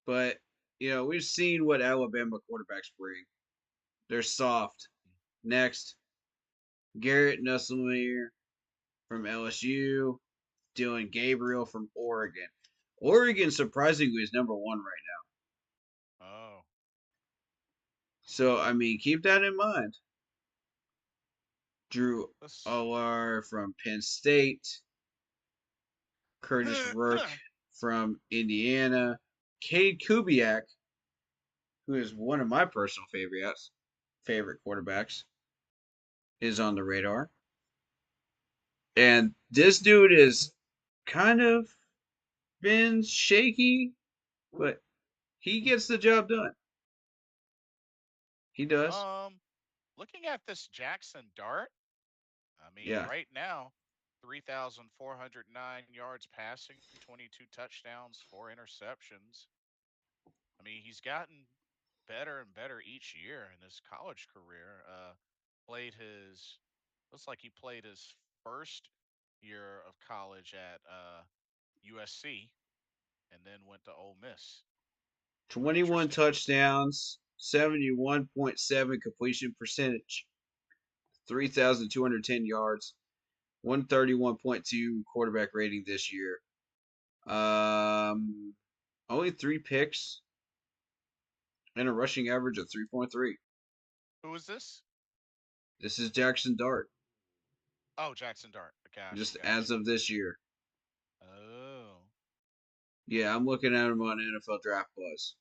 but we've seen what Alabama quarterbacks bring. They're soft. Next, Garrett Nussmeier from LSU, Dylan Gabriel from Oregon. Oregon surprisingly is number one right now. Oh, So I mean, keep that in mind. Drew let's. Allar from Penn State, Curtis Rourke from Indiana, Cade Kubiak, who is one of my personal favorite quarterbacks, is on the radar. And this dude is kind of been shaky, but he gets the job done. He does. um, Looking at this Jackson Dart, I mean, Yeah. right now, 3,409 yards passing, 22 touchdowns, 4 interceptions. I mean, he's gotten better and better each year in his college career. Played his Looks like he played his first year of college at USC and then went to Ole Miss. 21 Interesting. touchdowns, 71.7 completion percentage, 3,210 yards, 131.2 quarterback rating this year. Um, Only three picks and a rushing average of 3.3. Who is this? This is Jackson Dart, Oh, Jackson Dart. Gotcha, just as gotcha. of this year. Oh. Yeah, I'm looking at him on NFL Draft Buzz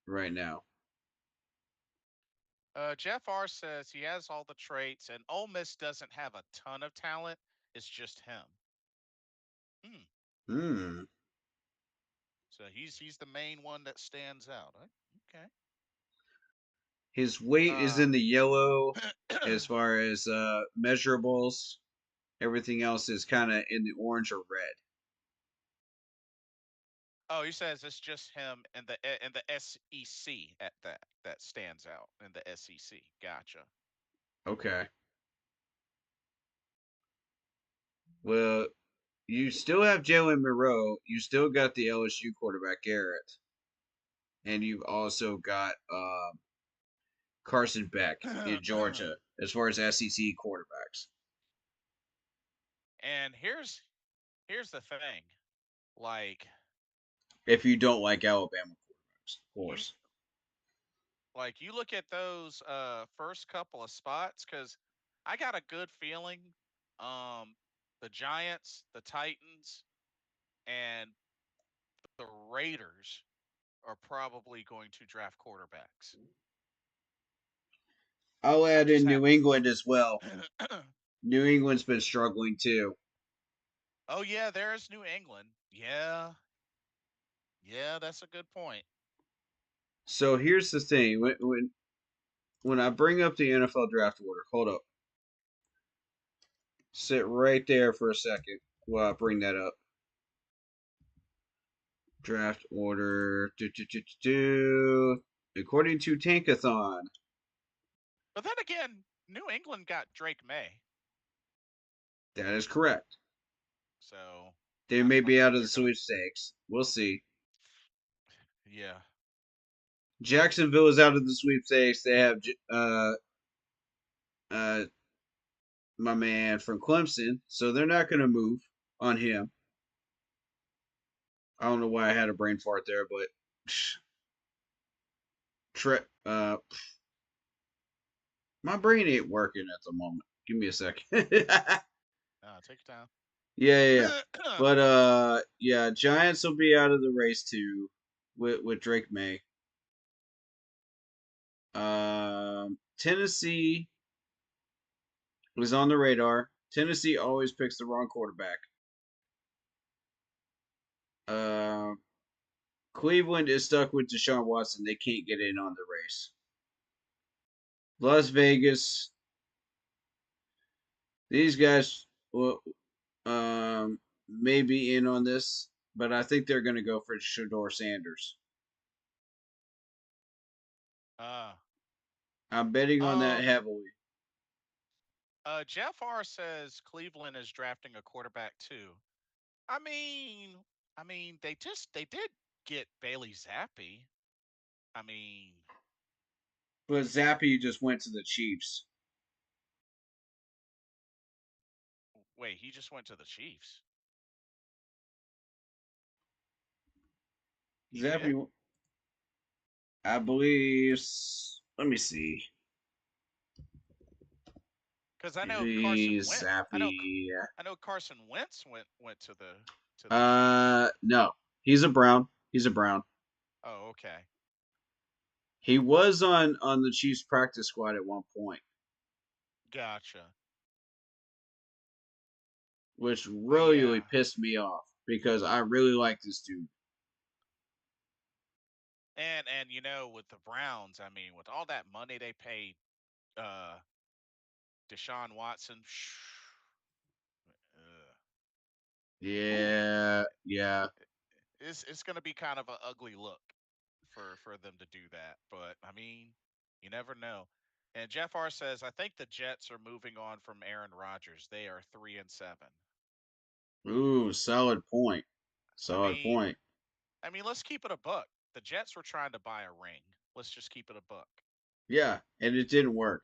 right now. Jeff R says he has all the traits, and Ole Miss doesn't have a ton of talent. It's just him. Hmm. Hmm. So he's the main one that stands out. Okay. His weight is Uh, in the yellow as far as measurables. Everything else is kind of in the orange or red. oh, he says it's just him and the SEC at that stands out in the SEC. Gotcha. Okay. Well, you still have Jalen Moreau. You still got the LSU quarterback Garrett, and you've also got Carson Beck in Georgia as far as SEC quarterbacks. And here's the thing, like If you don't like Alabama quarterbacks, of you course. you look at those first couple of spots because I got a good feeling, um, the Giants, the Titans, and the Raiders are probably going to draft quarterbacks. I'll I'm add just in New England as well. New England's been struggling too. Oh yeah, there's New England. Yeah, yeah, that's a good point. So here's the thing: when I bring up the NFL draft order, hold up, sit right there for a second while I bring that up. Draft order. According to Tankathon. But then again, New England got Drake May, That is correct. so They I may don't be know out if of the they're gonna. sweepstakes. We'll see. Yeah. Jacksonville is out of the sweepstakes. They have uh, my man from Clemson, so they're not going to move on him. I don't know why I had a brain fart there, but my brain ain't working at the moment. Give me a second. Take your time. Yeah. But yeah, Giants will be out of the race too with Drake May. Tennessee was on the radar. Tennessee always picks the wrong quarterback. Uh, Cleveland is stuck with Deshaun Watson. They can't get in on the race. Las Vegas, these guys will may be in on this, but I think they're going to go for Shador Sanders. uh, I'm betting on that um, heavily. Jeff R says Cleveland is drafting a quarterback too. I mean, they did get Bailey Zappi. I mean, But Zappy just went to the Chiefs. wait, he just went to the Chiefs. He did? Zappy, I believe. Let me see. Because I know Carson He's Wentz. Zappy. I know Carson Wentz went to the Chiefs. No, he's a Brown. He's a Brown. Oh, okay. He was on the Chiefs practice squad at one point, Gotcha. which But really yeah, pissed me off because I really like this dude. and with the Browns, I mean, with all that money they paid uh Deshaun Watson, whew, Yeah. it's going to be kind of an ugly look for them to do that. But I mean, you never know. And Jeff R says, I think the Jets are moving on from Aaron Rodgers. They are 3-7. Ooh, solid point. I Solid mean, point. let's keep it a buck. The Jets were trying to buy a ring. Let's just keep it a buck. Yeah, and it didn't work.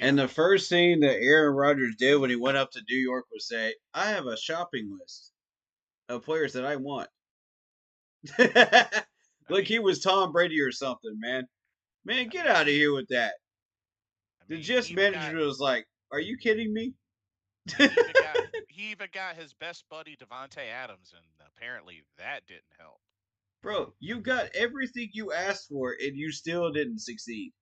And Yeah. the first thing that Aaron Rodgers did when he went up to New York was say, "I have a shopping list of players that I want." I Look, mean, he was Tom Brady or something, man. Man, I get mean out of he here with that. I The mean he Jets even got manager was like, "Are you kidding me?" he even got his best buddy Devonte Adams, and apparently that didn't help. Bro, you got everything you asked for and you still didn't succeed.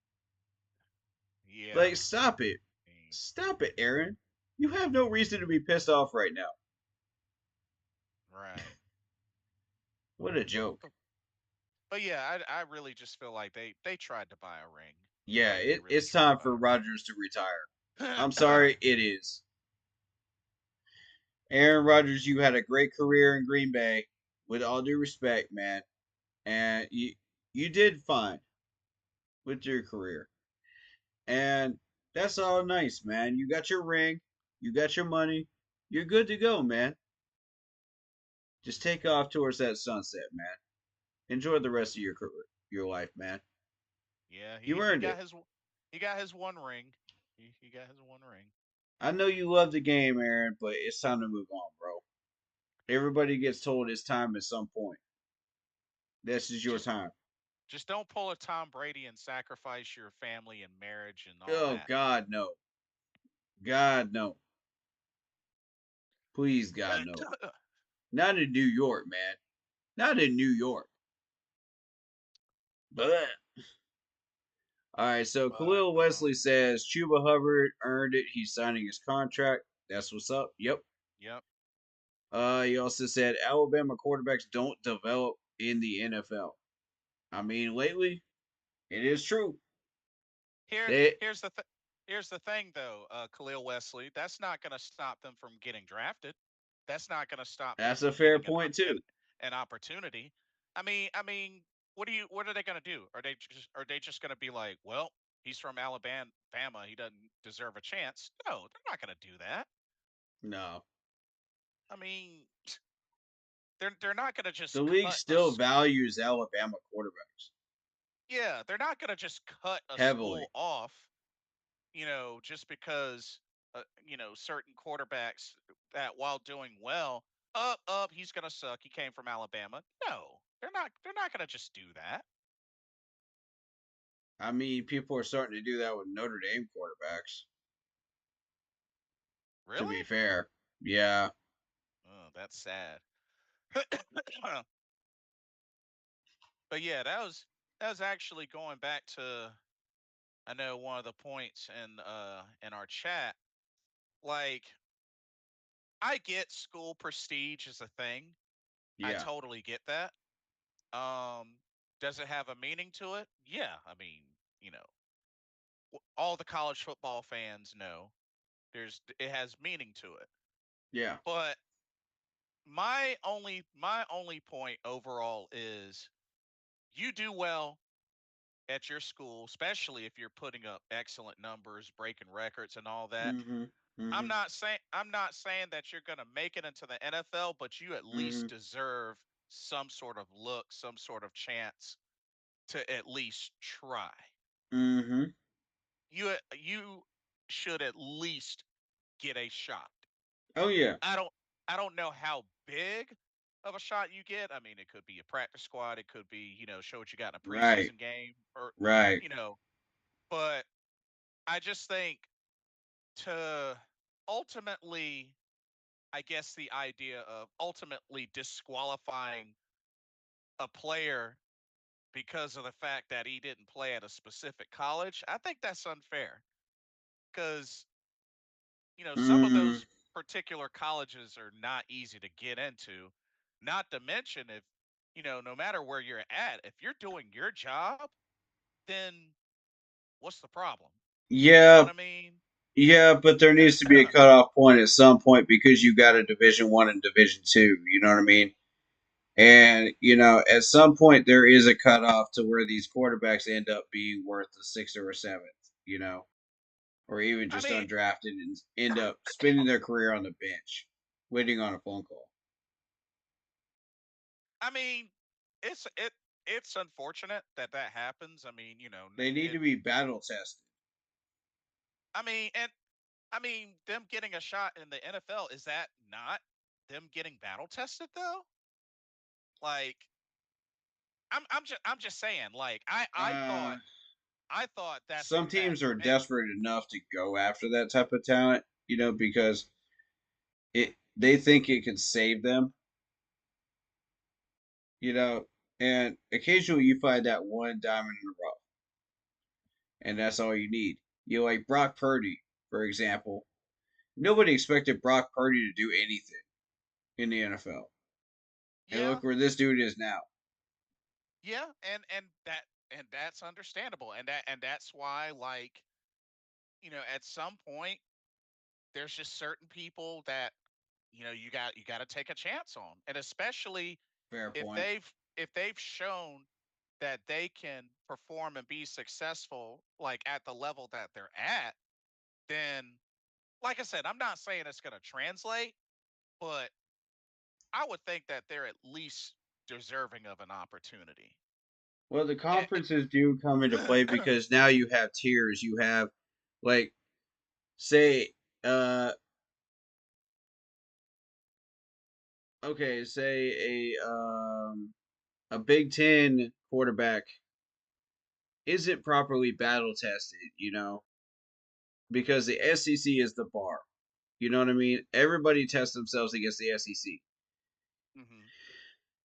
Yeah. Like, stop it. I mean, Stop it, Aaron. You have no reason to be pissed off right now. right. What a joke. But yeah, I really just feel like they tried to buy a ring. Yeah, They really it's tried to time buy for Rodgers to retire. I'm a ring. sorry, it is. Aaron Rodgers, you had a great career in Green Bay. With all due respect, man, and you did fine with your career, and that's all nice, man. You got your ring, you got your money, you're good to go, man. Just take off towards that sunset, man. Enjoy the rest of your life, man. Yeah, You he earned got it. his one ring. He got his one ring. I know you love the game, Aaron, but it's time to move on, bro. Everybody gets told it's time at some point. This is your Just time. just don't pull a Tom Brady and sacrifice your family and marriage and all Oh that. God, no. God, no. Please, God, no. Not in New York, man. Not in New York. But all right, so But Khalil Wesley says Chuba Hubbard earned it. He's signing his contract. That's what's up. Yep. yep. He also said Alabama quarterbacks don't develop in the NFL. I mean, lately, it is true. Here, They here's the here's the thing, though, Khalil Wesley. That's not going to stop them from getting drafted. That's not going to stop them that's a from fair getting point too. an opportunity. I mean, what are they going to do? Are they just going to be like, well, he's from Alabama, he doesn't deserve a chance? No, they're not going to do that. No, I mean, they're not going to the just league cut still values Alabama quarterbacks yeah, they're not going to just cut a heavily. school off, just because certain quarterbacks that while doing well, he's gonna suck. He came from Alabama. No, they're not. They're not gonna just do that. I mean, people are starting to do that with Notre Dame quarterbacks. To be Really? fair, yeah, Oh, that's sad. But yeah, that was actually going back to I know one of the points in our chat. Like I get school prestige is a thing. I yeah, totally get that. Um, does it have a meaning to it? Yeah, I mean, you know, all the college football fans know it has meaning to it. yeah. But my only point overall is you do well at your school, especially if you're putting up excellent numbers, breaking records and all that. Mm-hmm. I'm Mm-hmm. not saying I'm not saying that you're going to make it into the NFL, but you at Mm-hmm. least deserve some sort of look, some sort of chance to at least try. Mm-hmm. You should at least get a shot. Oh yeah. I don't I don't know how big of a shot you get. I mean, it could be a practice squad, it could be, show what you got in a Right. preseason game or Right. you know, but I just think to ultimately I guess the idea of ultimately disqualifying a player because of the fact that he didn't play at a specific college, I think that's unfair because some of Mm. those particular colleges are not easy to get into. Not to mention, if, no matter where you're at, if you're doing your job, then what's the problem? You know Yeah. what I mean? Yeah, but there needs to be a cutoff point at some point because you got a Division 1 and Division 2. You know what I mean? And at some point there is a cutoff to where these quarterbacks end up being worth a sixth or a seventh. You know, or even I just mean, undrafted and end up spending their career on the bench, waiting on a phone call. I mean, it's it it's unfortunate that that happens. I mean, They need to be battle tested. I mean, and I mean, them getting a shot in the NFL, is that not them getting battle tested though? Like, I'm just saying. Like, Uh, I thought that's some what that teams are meant. desperate enough to go after that type of talent, because they think it can save them, you know, and occasionally you find that one diamond in the rough, and that's all you need. Like Brock Purdy, for example. Nobody expected Brock Purdy to do anything in the NFL, and Yeah, look where this dude is now. yeah, and that's understandable, and that's why, like, at some point there's just certain people that you got to take a chance on, and especially Fair if point. they've shown that they can perform and be successful like at the level that they're at, then like I said, I'm not saying it's going to translate, but I would think that they're at least deserving of an opportunity. Well, the Eh, conferences do come into play because now you have tiers. You have, like, say, okay, say a Big Ten quarterback isn't properly battle tested, because the SEC is the bar. You know what I mean? Everybody tests themselves against the SEC. Mm-hmm.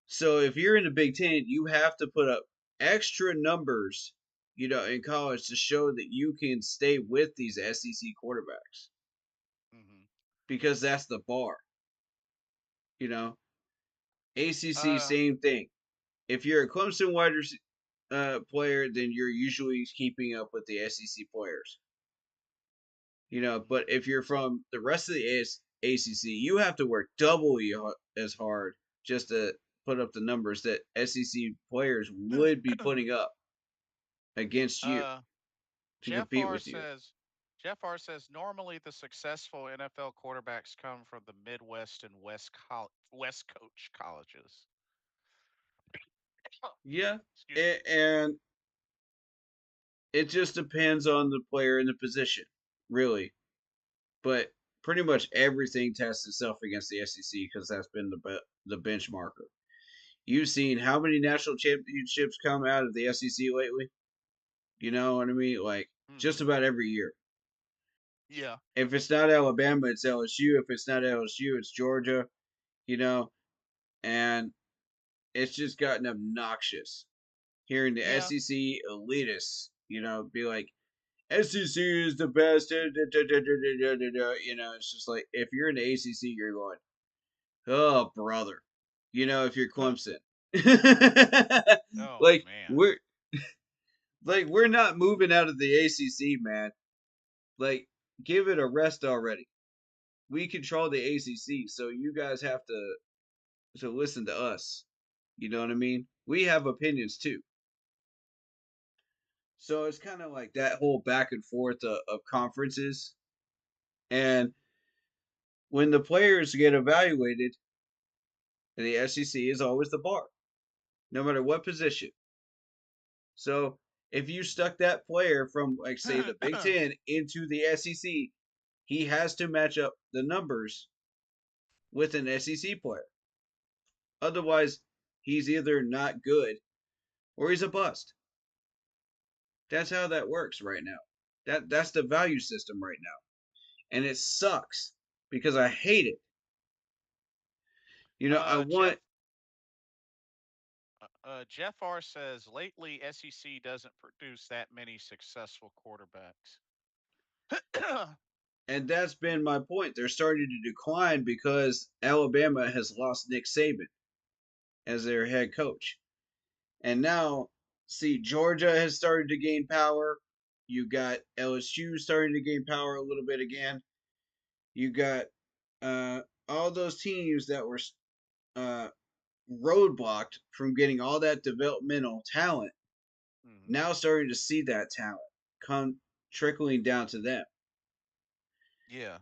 So if you're in the Big Ten, you have to put up extra numbers, in college to show that you can stay with these SEC quarterbacks Mm-hmm. because that's the bar. You know, ACC, Uh, same thing. If you're a Clemson player, then you're usually keeping up with the SEC players. But mm-hmm. if you're from the rest of the ACC, you have to work double as hard just to put up the numbers that SEC players would be putting up against you uh, to Jeff compete R with you. says. Jeff R says normally the successful NFL quarterbacks come from the Midwest and West Coast colleges. Yeah, Excuse me. and it just depends on the player and the position, really. But pretty much everything tests itself against the SEC because that's been the benchmarker. You've seen how many national championships come out of the SEC lately? You know what I mean? Like just Mm-hmm. about every year. Yeah. If it's not Alabama, it's LSU. If it's not LSU, it's Georgia. You know, and it's just gotten obnoxious hearing the Yeah. SEC elitists, be like, SEC is the best. It's just like if you're in the ACC, you're going, oh brother. If you're Clemson, Oh like man. we're not moving out of the ACC, man. Like, give it a rest already. We control the ACC, so you guys have to listen to us. You know what I mean? We have opinions too. So it's kind of like that whole back and forth of conferences. And when the players get evaluated, the SEC is always the bar, no matter what position. So if you stuck that player from, like, say, the Big Ten into the SEC, he has to match up the numbers with an SEC player. Otherwise, he's either not good or he's a bust. That's how that works right now. That's the value system right now. And it sucks because I hate it. I Jeff want Jeff R says lately SEC doesn't produce that many successful quarterbacks. and that's been my point. They're starting to decline because Alabama has lost Nick Saban as their head coach. And now, see, Georgia has started to gain power. You got LSU starting to gain power a little bit again. You got uh, all those teams that were uh, roadblocked from getting all that developmental talent Hmm. now starting to see that talent come trickling down to them. Yeah.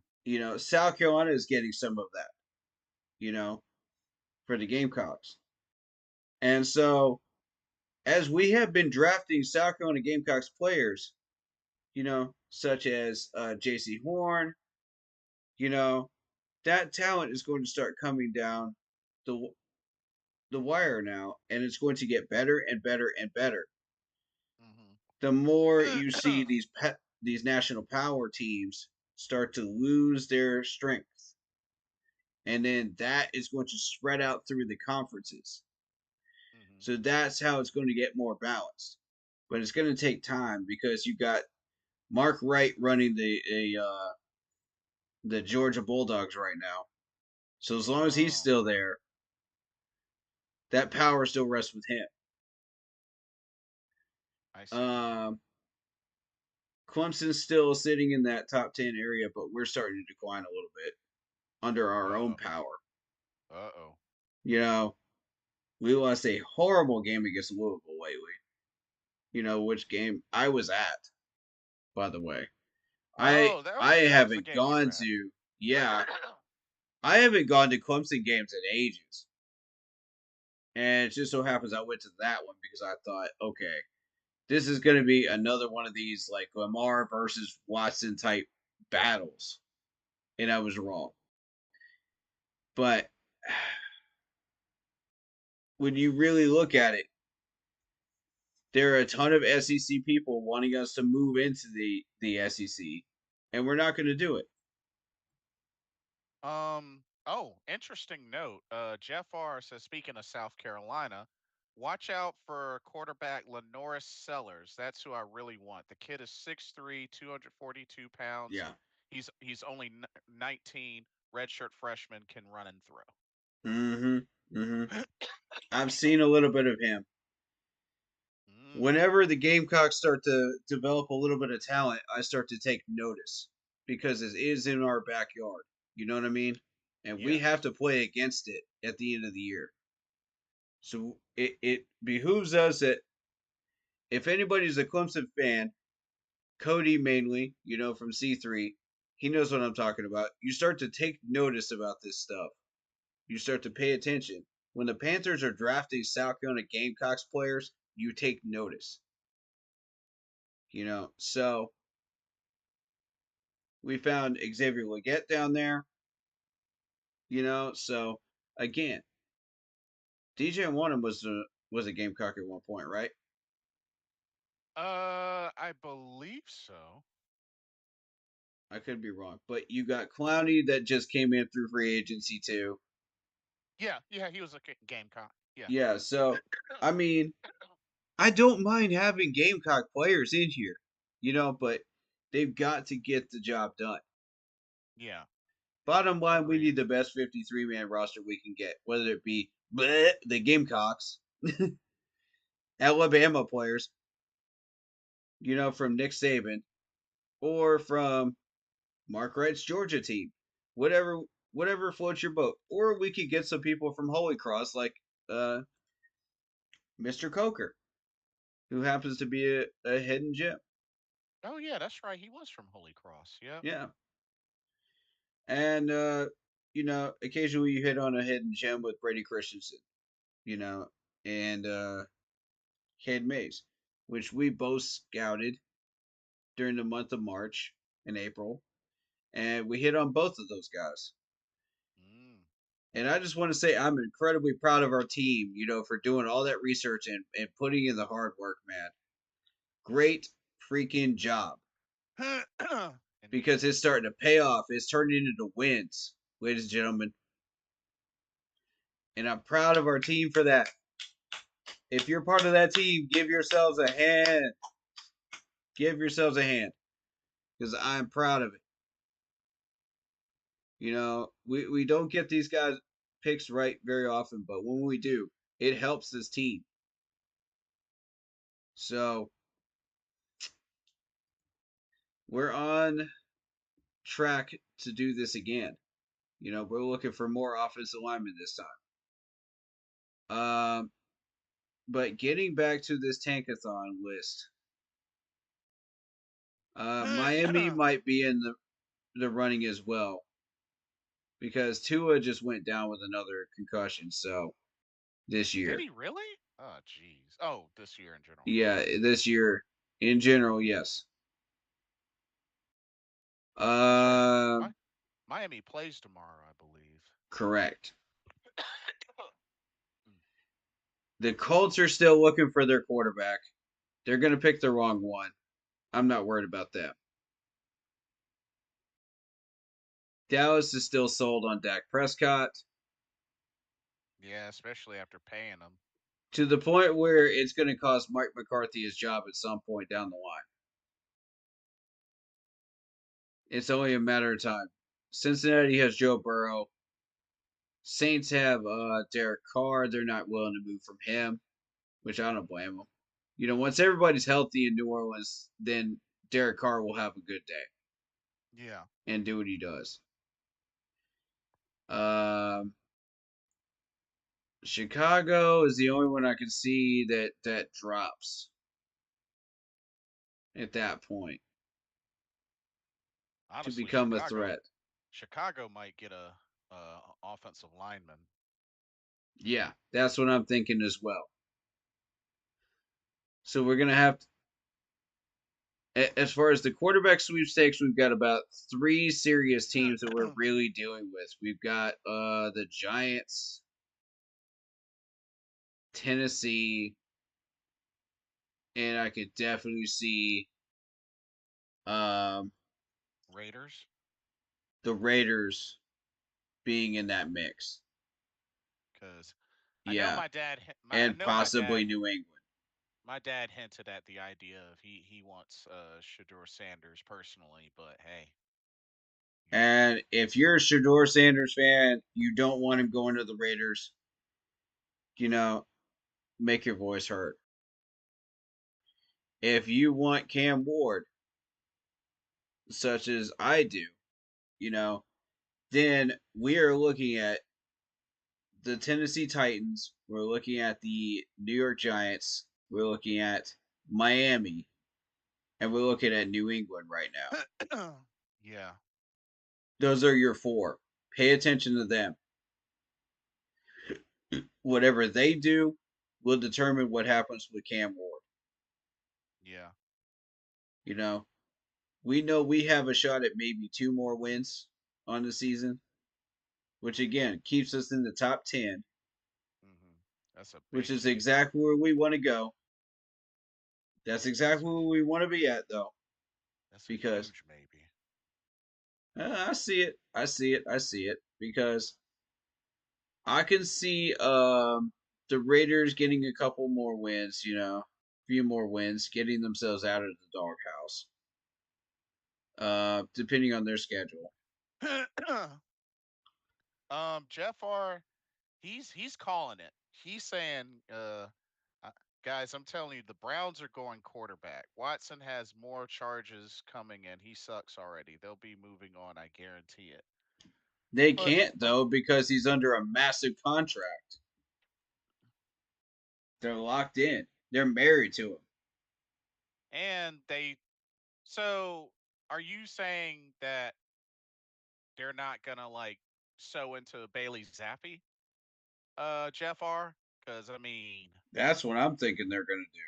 South Carolina is getting some of that, for the Gamecocks. And so, as we have been drafting South Carolina Gamecocks players, such as J.C. Horn, you know, that talent is going to start coming down the the wire now, and it's going to get better and better and better. The more you see Hmm. these national power teams start to lose their strength, and then that is going to spread out through the conferences. Hmm. So that's how it's going to get more balanced. But it's going to take time because you got Mark Wright running the Georgia Bulldogs right now. So as long as he's Oh, still there, that power still rests with him. I see. Um, Clemson's still sitting in that top 10 area, but we're starting to decline a little bit under our own Uh-oh. power. Uh-oh. You know, we lost a horrible game against Louisville lately. Which game I was at, by the way. I Oh, I that was the haven't game you were gone at. to yeah, I haven't gone to Clemson games in ages. And it just so happens I went to that one because I thought, okay, this is going to be another one of these like Lamar versus Watson type battles. And I was wrong. But when you really look at it, there are a ton of SEC people wanting us to move into the SEC, and we're not going to do it. Oh, interesting note. Jeff R says, speaking of South Carolina, watch out for quarterback Lenoris Sellers. That's who I really want. The kid is 6'3", 242 pounds. Yeah. He's only 19, redshirt freshman, can run and throw. I've seen a little bit of him. Whenever the Gamecocks start to develop a little bit of talent, I start to take notice because it is in our backyard. You know what I mean? And we have Yes. to play against it at the end of the year. So it behooves us that if anybody's a Clemson fan, Cody mainly, from C3, he knows what I'm talking about. You start to take notice about this stuff. You start to pay attention. When the Panthers are drafting South Carolina Gamecocks players, you take notice. So we found Xavier Leggett down there. So again, DJ Wanham was a Gamecock at one point, right? I believe so. I could be wrong, but you got Clowney that just came in through free agency too. Yeah, he was a Gamecock. Yeah. Yeah, so I mean, I don't mind having Gamecock players in here, but they've got to get the job done. Yeah. Bottom line, we Agreed. need the best 53-man roster we can get, whether it be the Gamecocks, Alabama players, from Nick Saban, or from Mark Wright's Georgia team. Whatever floats your boat. Or we could get some people from Holy Cross like Mr. Coker, who happens to be a hidden gem. Oh yeah, that's right. He was from Holy Cross. Yep. Yeah. And occasionally you hit on a hidden gem with Brady Christensen, and Cade Mays, which we both scouted during the month of March and April, and we hit on both of those guys. And I just want to say I'm incredibly proud of our team, for doing all that research and putting in the hard work, man. Great freaking job. Because it's starting to pay off. It's turning into wins, ladies and gentlemen. And I'm proud of our team for that. If you're part of that team, give yourselves a hand. Give yourselves a hand. Because I'm proud of it. We don't get these guys picks right very often, but when we do, it helps this team. So we're on track to do this again. We're looking for more offensive linemen this time. But getting back to this tankathon list, Miami might be in the running as well because Tua just went down with another concussion. So this year, Did he really? Oh, jeez. Oh, this year in general. yeah, this year in general, yes. That's right. Uh, Miami plays tomorrow, I believe. correct. The Colts are still looking for their quarterback. They're going to pick the wrong one. I'm not worried about that. Dallas is still sold on Dak Prescott Yeah, especially after paying him. to the point where it's going to cost Mike McCarthy his job at some point down the line. It's only a matter of time. Cincinnati has Joe Burrow. Saints have Derek Carr. They're not willing to move from him, which I don't blame them. Once everybody's healthy in New Orleans, then Derek Carr will have a good day. Yeah. And do what he does. Chicago is the only one I can see that drops at that point. Honestly, to become a threat. Chicago might get a offensive lineman. Yeah, that's what I'm thinking as well. So we're gonna have as far as the quarterback sweepstakes, we've got about 3 serious teams that we're really dealing with. We've got the Giants, Tennessee, and I could definitely see Raiders. the Raiders being in that mix. Because I know Yeah, my dad. I and know my possibly dad. New England. My dad hinted at the idea of he wants Shador Sanders personally, but hey, you know. And if you're a Shador Sanders fan, you don't want him going to the Raiders. You know, make your voice heard. If you want Cam Ward, such as I do, you know, then we are looking at the Tennessee Titans. We're looking at the New York Giants. We're looking at Miami. And we're looking at New England right now. Yeah. Those are your four. Pay attention to them. Whatever they do will determine what happens with Cam Ward. Yeah. You we know we have a shot at maybe 2 more wins on the season, which again keeps us in the top 10, Hmm. That's a which big is maybe. exactly where we want to go. That's That's exactly a where we want to be at, though, that's a because huge maybe. I see it. I see it. I see it. Because I can see the Raiders getting a couple more wins, a few more wins, getting themselves out of the doghouse. Depending on their schedule. Jeff R. He's calling it. He's saying, uh, guys, I'm telling you, the Browns are going quarterback. Watson has more charges coming, and he sucks already. They'll be moving on. I guarantee it. They But can't but though because he's under a massive contract. They're locked in. They're married to him. and they so are you saying that they're not gonna like sew into Bailey Zappi, Jeff R? Because I mean, That's what I'm thinking they're going to do.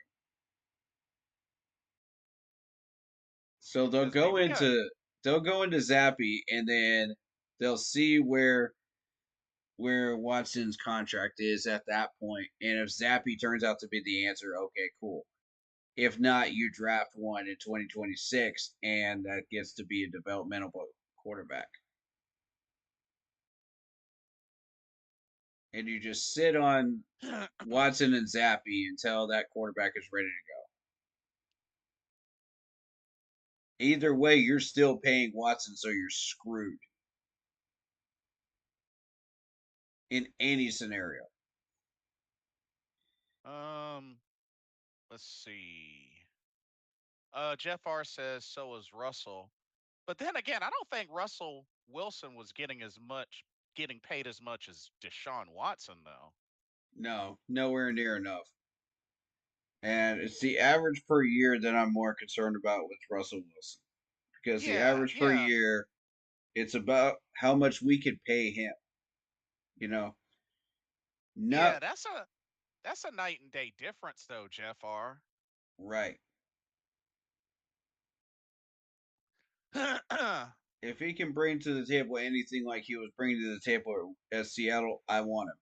So because I mean we got they'll go into Zappy and then they'll see where Watson's contract is at that point. And if Zappy turns out to be the answer, okay, cool. If not, you draft one in 2026, and that gets to be a developmental quarterback. And you just sit on Watson and Zappy until that quarterback is ready to go. Either way, you're still paying Watson, so you're screwed in any scenario. um. Let's see. Jeff R says so is Russell. But then again, I don't think Russell Wilson was getting paid as much as Deshaun Watson, though. No, nowhere near enough. And it's the average per year that I'm more concerned about with Russell Wilson. Because the Yeah, average per yeah, year, it's about how much we could pay him. You know, yeah. not That's a night and day difference, though, Jeff R. right. If he can bring to the table anything like he was bringing to the table at Seattle, I want him.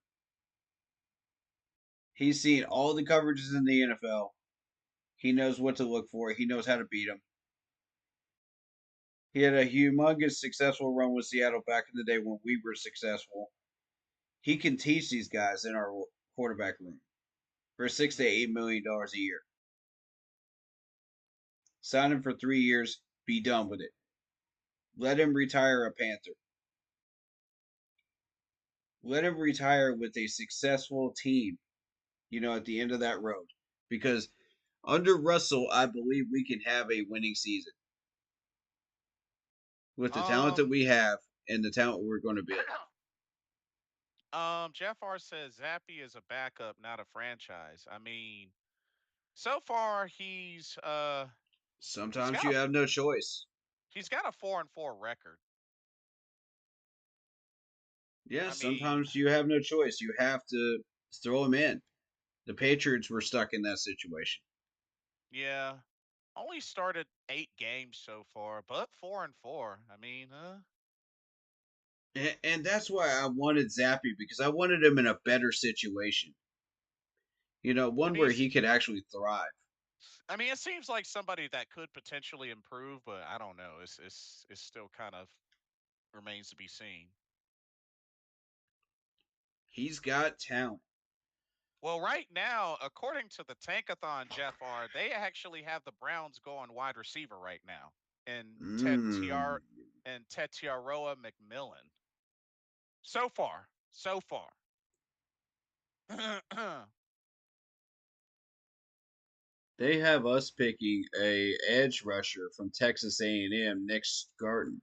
He's seen all the coverages in the NFL. He knows what to look for. He knows how to beat them. He had a humongous successful run with Seattle back in the day when we were successful. He can teach these guys in our quarterback room for $6 to $8 million a year. Sign him for 3 years. Be done with it. Let him retire a Panther. Let him retire with a successful team. At the end of that road, because under Russell, I believe we can have a winning season with the talent that um, we have and the talent we're going to build. Jeff R says Zappy is a backup, not a franchise. I mean, so far he's Sometimes got you have no choice. he's got a 4-4 record. Yeah, I mean, sometimes you have no choice. You have to throw him in. The Patriots were stuck in that situation. yeah, only started 8 games so far, but 4-4. I mean, And that's why I wanted Zappy, because I wanted him in a better situation. I One mean, where he could actually thrive. it seems like somebody that could potentially improve, but I don't know. It's still kind of remains to be seen. He's got talent. Well, right now, according to the Tankathon, Jeff R, they actually have the Browns going wide receiver right now, and Mm. Tetiaroa McMillan. So far, so far. They have us picking a edge rusher from Texas A&M, Nick Scarton.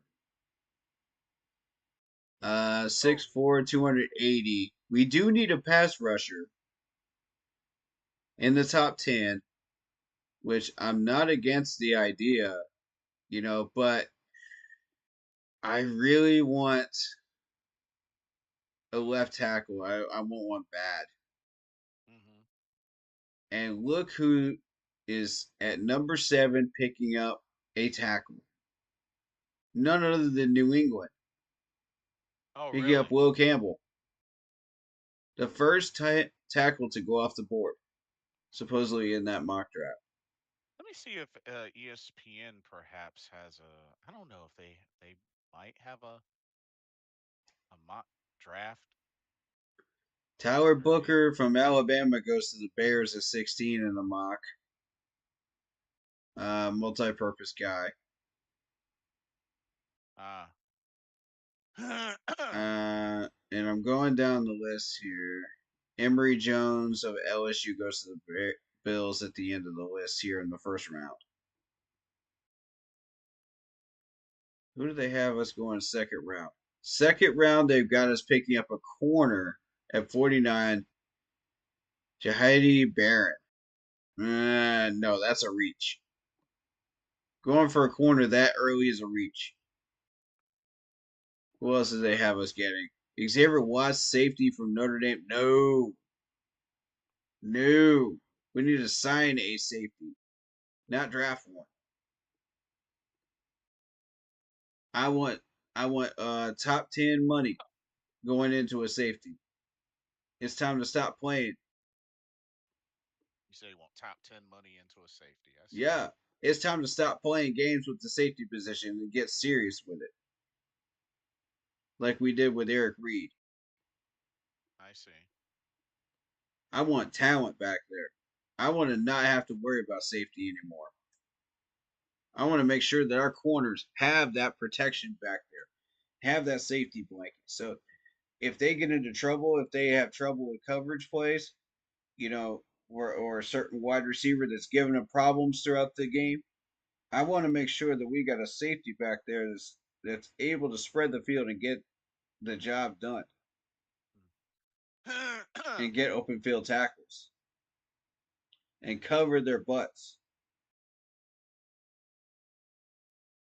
Oh, 6'4", 280. We do need a pass rusher in the top 10, which I'm not against the idea, but I really want a left tackle. I want one bad. hmm And look who is at number 7 picking up a tackle. None other than New England. oh, Picking really? up Will Campbell. The first tackle to go off the board, supposedly in that mock draft. Let me see if ESPN perhaps has a. I don't know if they might have a mock draft Tyler for it. Booker from Alabama goes to the Bears at 16 in the mock. Multi-purpose guy. Ah. And I'm going down the list here. Emory Jones of LSU goes to the Bills at the end of the list here in the first round. Who do they have us going second round? Second round, they've got us picking up a corner at 49. Jahidi Barron. No, that's a reach. Going for a corner that early is a reach. Who else do they have us getting? Xavier Watts, safety from Notre Dame. No. No. We need to sign a safety, not draft one. I want top 10 money going into a safety. It's time to stop playing. You say you want top 10 money into a safety. I see. Yeah. It's time to stop playing games with the safety position and get serious with it. Like we did with Eric Reed. I see. I want talent back there. I want to not have to worry about safety anymore. I want to make sure that our corners have that protection back there, have that safety blanket. So if they get into trouble, if they have trouble with coverage plays, or a certain wide receiver that's giving them problems throughout the game, I want to make sure that we got a safety back there that's able to spread the field and get the job done and get open field tackles and cover their butts.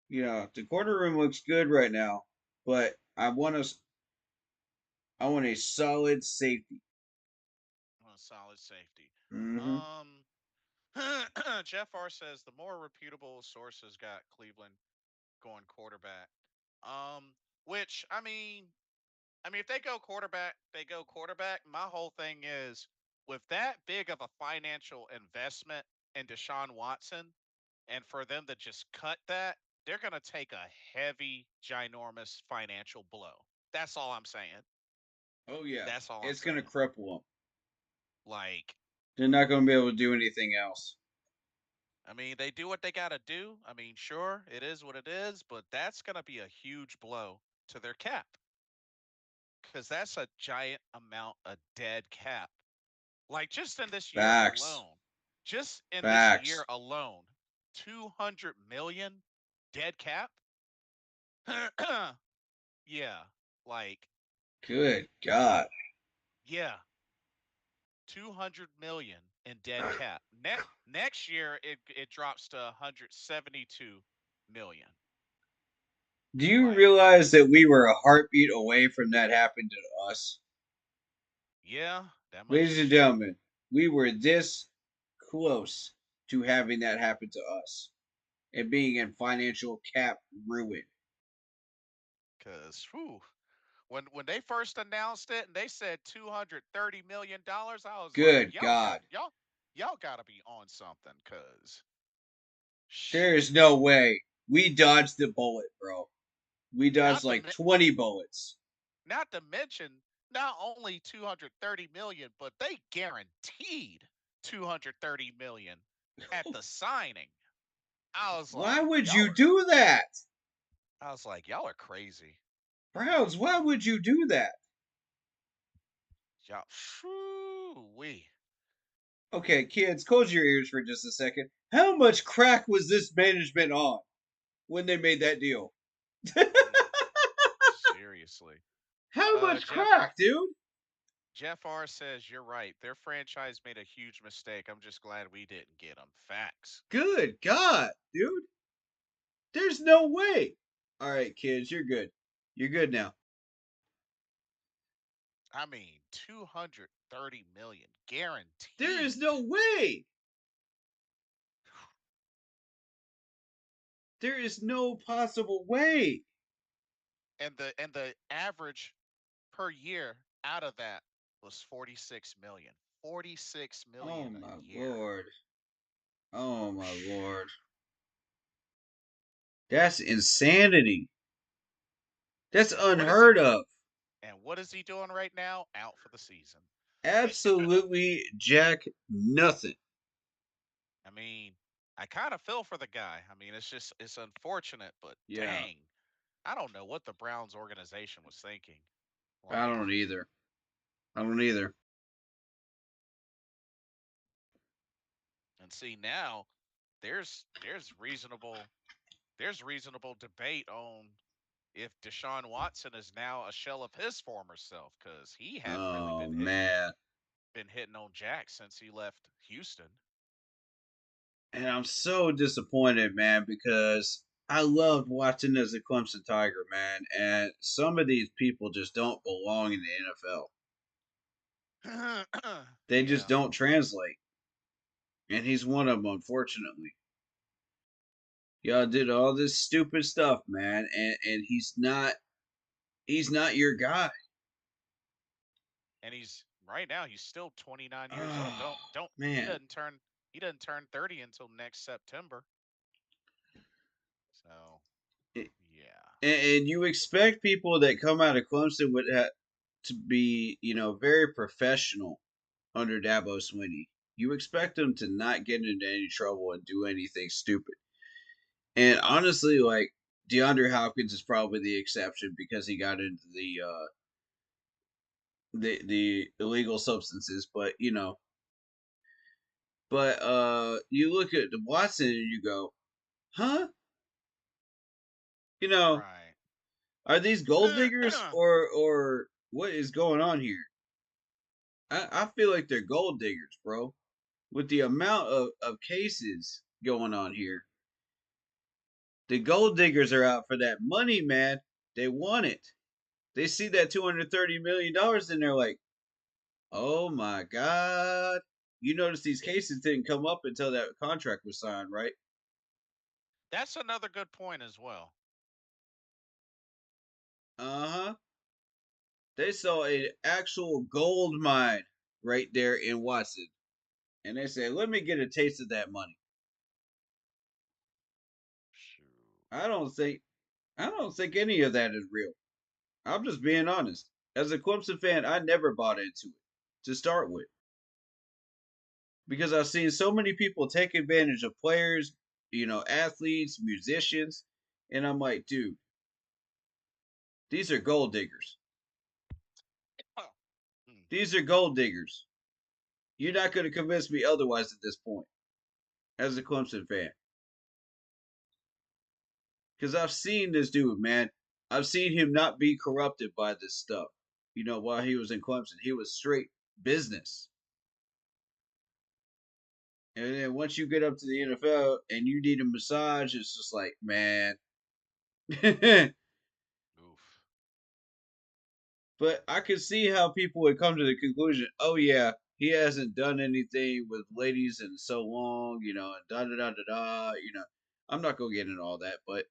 The corner room looks good right now, but I want a solid safety. A solid safety. Mm-hmm. Um, Jeff R says the more reputable sources got Cleveland going quarterback. Um, which I mean, if they go quarterback, they go quarterback. My whole thing is with that big of a financial investment in Deshaun Watson, and for them to just cut that, they're gonna take a heavy, ginormous financial blow. That's all I'm saying. Oh yeah, That's all I'm it's gonna saying. cripple them. Like, They're not gonna be able to do anything else. I mean, they do what they got to do. I mean, sure, it is what it is, but that's going to be a huge blow to their cap because that's a giant amount of dead cap. Like, just in this year Facts. alone, just in this year Facts. alone, 200 million dead cap. Yeah, like, Good God. yeah, 200 million in dead cap. Next year it drops to 172 million. Do you Like, realize that we were a heartbeat away from that happening to us? yeah, that much Ladies is and true. gentlemen, we were this close to having that happen to us and being in financial cap ruin. Cause when they first announced it and they said $230 million, I was like, Good God. y'all gotta be on something. Cause There is shoot, no way. We dodged the bullet, bro. We dodged not to like 20 bullets. not to mention not only 230 million, but they guaranteed 230 million at the signing. I was Why like, would you do that? y'all are crazy. Browns, why would you do that? Y'all, shoo wee. Okay, kids, close your ears for just a second. How much crack was this management on when they made that deal? Seriously. How much Jeff crack, dude? Jeff R says you're right. Their franchise made a huge mistake. I'm just glad we didn't get them. Facts. Good God, dude. There's no way. All right, kids, you're good. You're good now. I mean, 230 million There is guaranteed. no way. There is no possible way. And the average per year out of that was 46 million. 46 Oh million my a year. lord. Oh my lord. That's insanity. That's And what is he unheard of. and what is he doing right now? Out for the season. Absolutely jack nothing. I mean, I kind of feel for the guy. I mean, it's unfortunate, but Yeah, dang, I don't know what the Browns organization was thinking. I Like, don't either. I don't either. and see now, there's reasonable debate on if Deshaun Watson is now a shell of his former self because he hadn't really Oh man. been hitting on Jack since he left Houston. And I'm so disappointed, man, because I loved watching as a Clemson Tiger, man. And some of these people just don't belong in the NFL. They just Yeah, don't translate. And he's one of them, unfortunately. Y'all did all this stupid stuff, man, and he's not your guy. and he's right now he's still 29 years old. Oh Don't man. he doesn't turn 30 until next September. So It- yeah, and you expect people that come out of Clemson would have to be, very professional under Dabo Swinney. You expect them to not get into any trouble and do anything stupid. And honestly, like DeAndre Hopkins is probably the exception because he got into the illegal substances, but you look at Watson and you go, huh? You know, right. are these gold diggers or what is going on here? I feel like they're gold diggers, bro. With the amount of cases going on here, the gold diggers are out for that money, man. They want it. They see that $230 million and they're like, oh my God. You notice these cases didn't come up until that contract was signed, right? That's another good point as well. Uh-huh. They saw an actual gold mine right there in Watson. And they said, let me get a taste of that money. Shoot. I don't think I don't think any of that is real. I'm just being honest. As a Clemson fan, I never bought into it to start with. Because I've seen so many people take advantage of players, athletes, musicians, and I'm like, dude, these are gold diggers. Mm. These are gold diggers. You're not going to convince me otherwise at this point as a Clemson fan. Because I've seen this dude, man. I've seen him not be corrupted by this stuff. While he was in Clemson, he was straight business. And then once you get up to the NFL and you need a massage, it's just like, man. Oof. But I could see how people would come to the conclusion, oh yeah, he hasn't done anything with ladies in so long, and da da da da da. I'm not gonna get into all that, but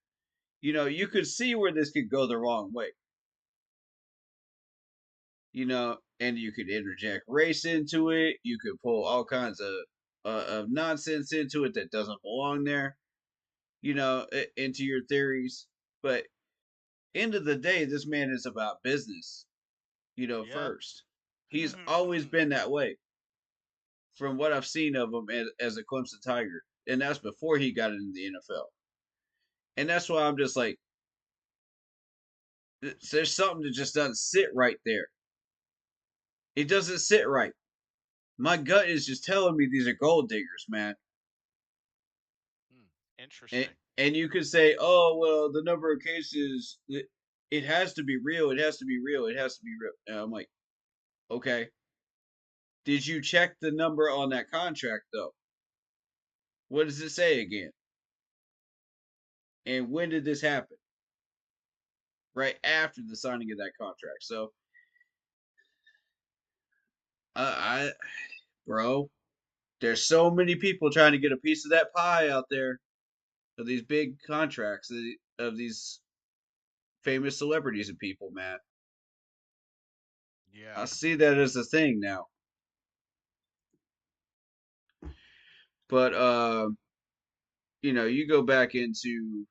you could see where this could go the wrong way. And you could interject race into it. You could pull all kinds of nonsense into it that doesn't belong there. Into your theories. But end of the day, this man is about business. Yeah. first. He's always been that way from what I've seen of him as a Clemson Tiger. And that's before he got into the NFL. And that's why I'm just like, there's something that just doesn't sit right there. It doesn't sit right. My gut is just telling me these are gold diggers, man. Hmm. And, Interesting. and you could say, oh, well, the number of cases, it has to be real. It has to be real. It has to be real. And I'm like, okay. Did you check the number on that contract, though? What does it say again? And when did this happen? Right after the signing of that contract. So, bro, there's so many people trying to get a piece of that pie out there of these big contracts of these famous celebrities and people, man. Yeah. I see that as a thing now. But you go back into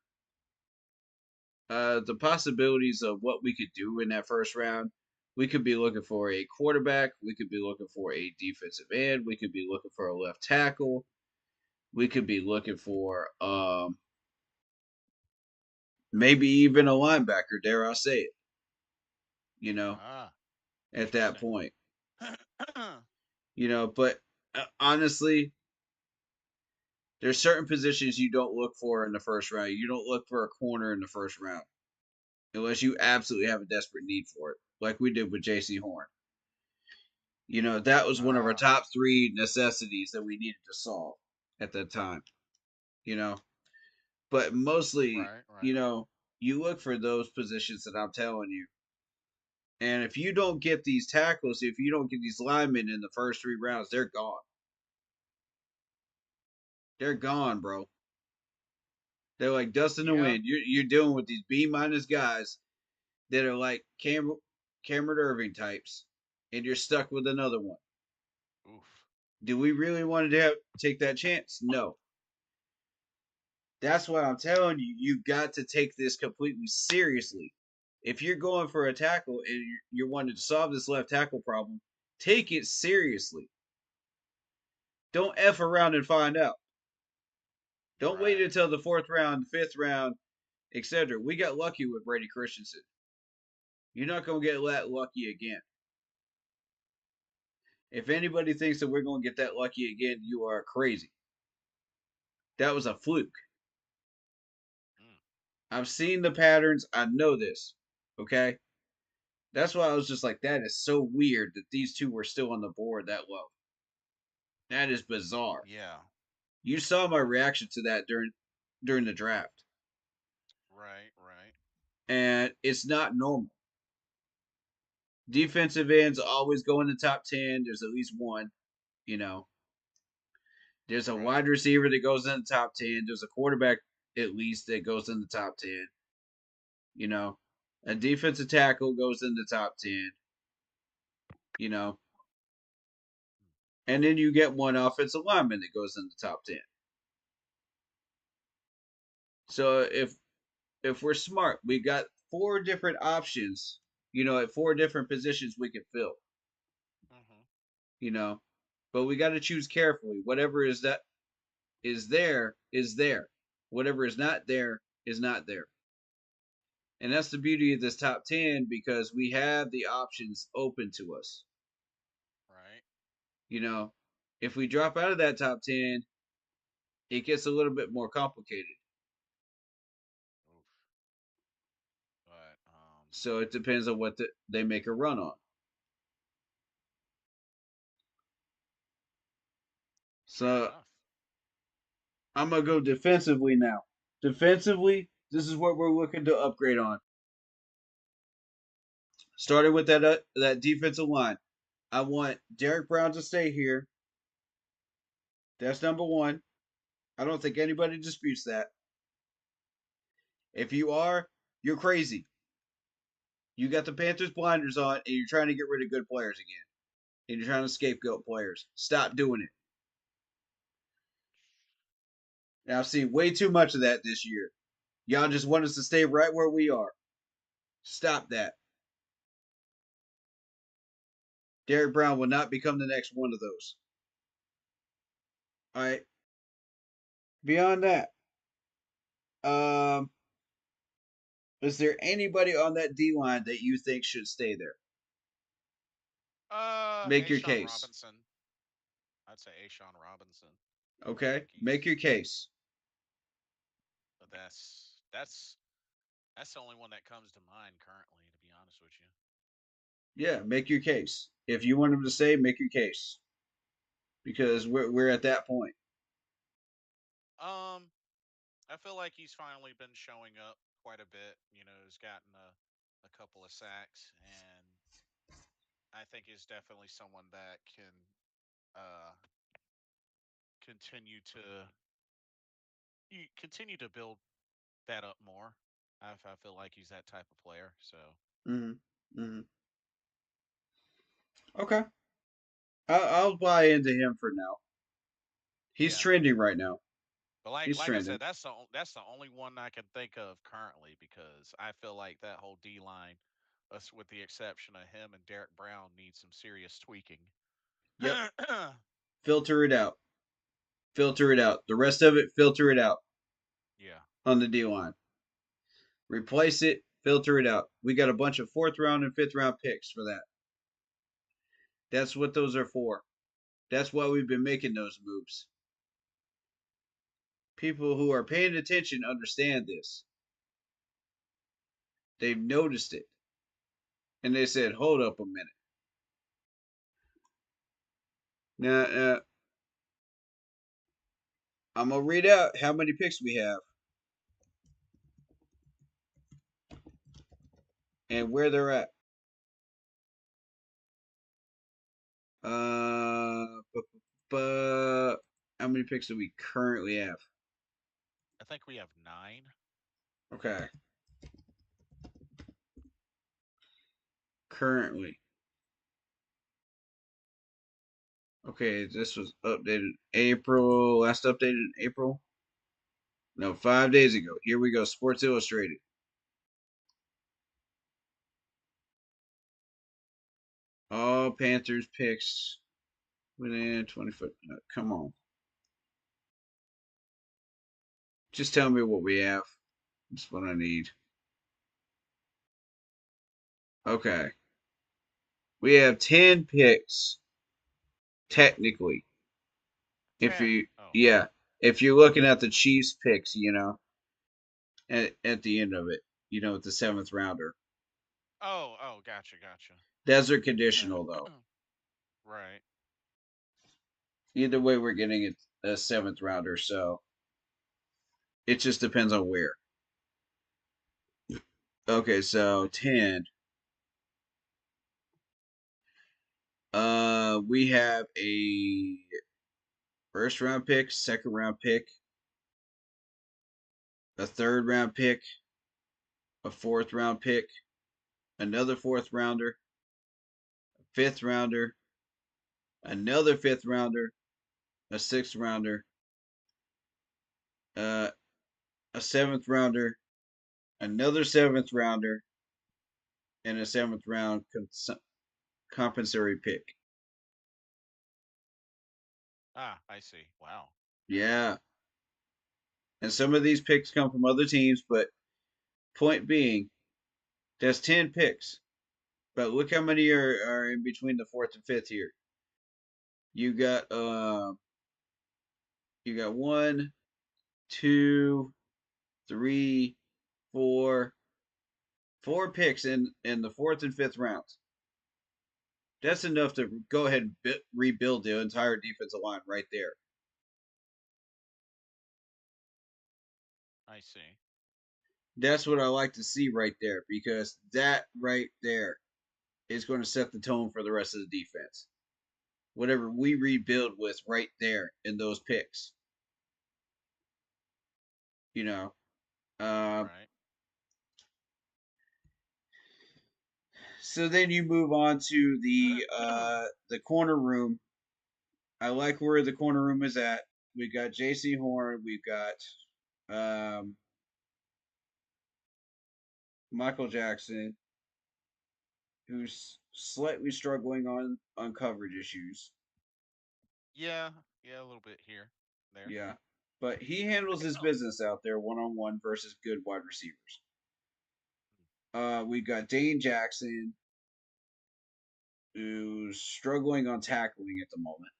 the possibilities of what we could do in that first round. We could be looking for a quarterback. We could be looking for a defensive end. We could be looking for a left tackle. We could be looking for maybe even a linebacker. Dare I say it? You know, Ah. at that Interesting. point, But honestly, there's certain positions you don't look for in the first round. You don't look for a corner in the first round unless you absolutely have a desperate need for it, like we did with J.C. Horn. That was one of our Ah. top three necessities that we needed to solve at that time. You know, but mostly, Right. Right. you look for those positions that I'm telling you. And if you don't get these tackles, if you don't get these linemen in the first three rounds, they're gone. They're gone, bro. They're like dust in the Yeah. wind. You're dealing with these B-minus guys that are like Cameron Irving types, and you're stuck with another one. Oof. Do we really want to take that chance? No. That's why I'm telling you, you got to take this completely seriously. If you're going for a tackle and you're wanting to solve this left tackle problem, take it seriously. Don't F around and find out. Don't wait Right. until the fourth round, fifth round, etc. We got lucky with Brady Christensen. You're not going to get that lucky again. If anybody thinks that we're going to get that lucky again, you are crazy. That was a fluke. Mm. I've seen the patterns. I know this. Okay? That's why I was just like, that is so weird that these two were still on the board that low. That is bizarre. Yeah. You saw my reaction to that during the draft. Right. Right. And it's not normal. Defensive ends always go in the top 10. There's at least one, you know. There's a Right. wide receiver that goes in the top 10. There's a quarterback at least that goes in the top 10. You know, a defensive tackle goes in the top 10. You know, and then you get one offensive lineman that goes in the top 10. So if we're smart, we got four different options. At four different positions we can fill. Mm-hmm. You know, but we got to choose carefully. Whatever is there is there. Whatever is not there is not there. And that's the beauty of this top 10 because we have the options open to us. Right. You know, if we drop out of that top 10, it gets a little bit more complicated. Oof. But So it depends on what they make a run on. fair So enough. I'm going to go defensively now. Defensively, this is what we're looking to upgrade on. Starting with that defensive line. I want Derek Brown to stay here. That's number one. I don't think anybody disputes that. If you are, you're crazy. You got the Panthers blinders on and you're trying to get rid of good players again. And you're trying to scapegoat players. Stop doing it. Now I've seen way too much of that this year. Y'all just want us to stay right where we are. Stop that. Derek Brown will not become the next one of those. All right. Beyond that, is there anybody on that D line that you think should stay there? Make your Ashawn case. Robinson. I'd say Ashawn Robinson. I Okay, think make your case. but that's the only one that comes to mind currently, to be honest with you. Yeah, make your case. If you want him to stay, make your case because we're at that point. I feel like he's finally been showing up quite a bit. You know, he's gotten a couple of sacks, and I think he's definitely someone that can uh, continue to continue to build that up more. I feel like he's that type of player. So Hmm. Hmm. Okay, I'll buy into him for now. He's yeah, trending right now. but like He's like I said, trending. that's the only one I can think of currently because I feel like that whole D line, us with the exception of him and Derek Brown, needs some serious tweaking. Yep. Yeah, Filter it out. Filter it out. The rest of it, filter it out on the D line. Replace it. Filter it out. We got a bunch of fourth round and fifth round picks for that. That's what those are for. That's why we've been making those moves. People who are paying attention understand this. They've noticed it. And they said, hold up a minute. Now, I'm going to read out how many picks we have and where they're at. But how many picks do we currently have? I think we have 9. Okay. Currently. Okay, this was updated April. Last updated in April. No, 5 days ago. Here we go. Sports Illustrated. All Panthers picks within 20 foot. Come on. Just tell me what we have. That's what I need. Okay. We have 10 picks, technically. If 10. you, Oh. yeah. If you're looking at the Chiefs picks, at the end of it, with the seventh rounder. Oh, gotcha. Desert conditional, though. Right. Either way, we're getting a seventh rounder, so it just depends on where. Okay, so 10. We have a first round pick, second round pick, a third round pick, a fourth round pick, another fourth rounder, a fifth rounder, another fifth rounder, a sixth rounder, uh, a seventh rounder, another seventh rounder, and a seventh round compensatory pick. I see. Wow. Yeah. And some of these picks come from other teams, but point being, that's 10 picks. But look how many are in between the fourth and fifth here. You got one, two, three, four picks in the fourth and fifth rounds. That's enough to go ahead and rebuild the entire defensive line right there. I see. That's what I like to see right there because that right there is going to set the tone for the rest of the defense. Whatever we rebuild with right there in those picks, you know. Uh, Right. so then you move on to the corner room. I like where the corner room is at. We've got J.C. Horn. We've got Michael Jackson. who's slightly struggling on coverage issues. Yeah, a little bit here, there. Yeah. But he handles his business out there one on one versus good wide receivers. We've got Dane Jackson, who's struggling on tackling at the moment.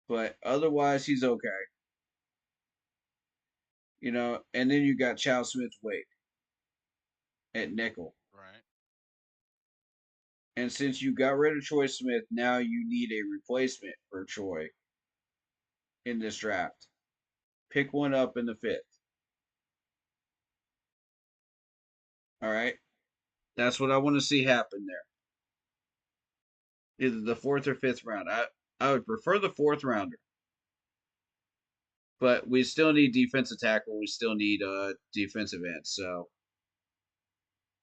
But otherwise, he's okay. And then you got Chow Smith Wade at nickel. Right. And since you got rid of Troy Smith, now you need a replacement for Troy in this draft. Pick one up in the 5th. All right. That's what I want to see happen there. Either the 4th or 5th round. I would prefer the 4th rounder. But we still need defensive tackle. We still need defensive end. So,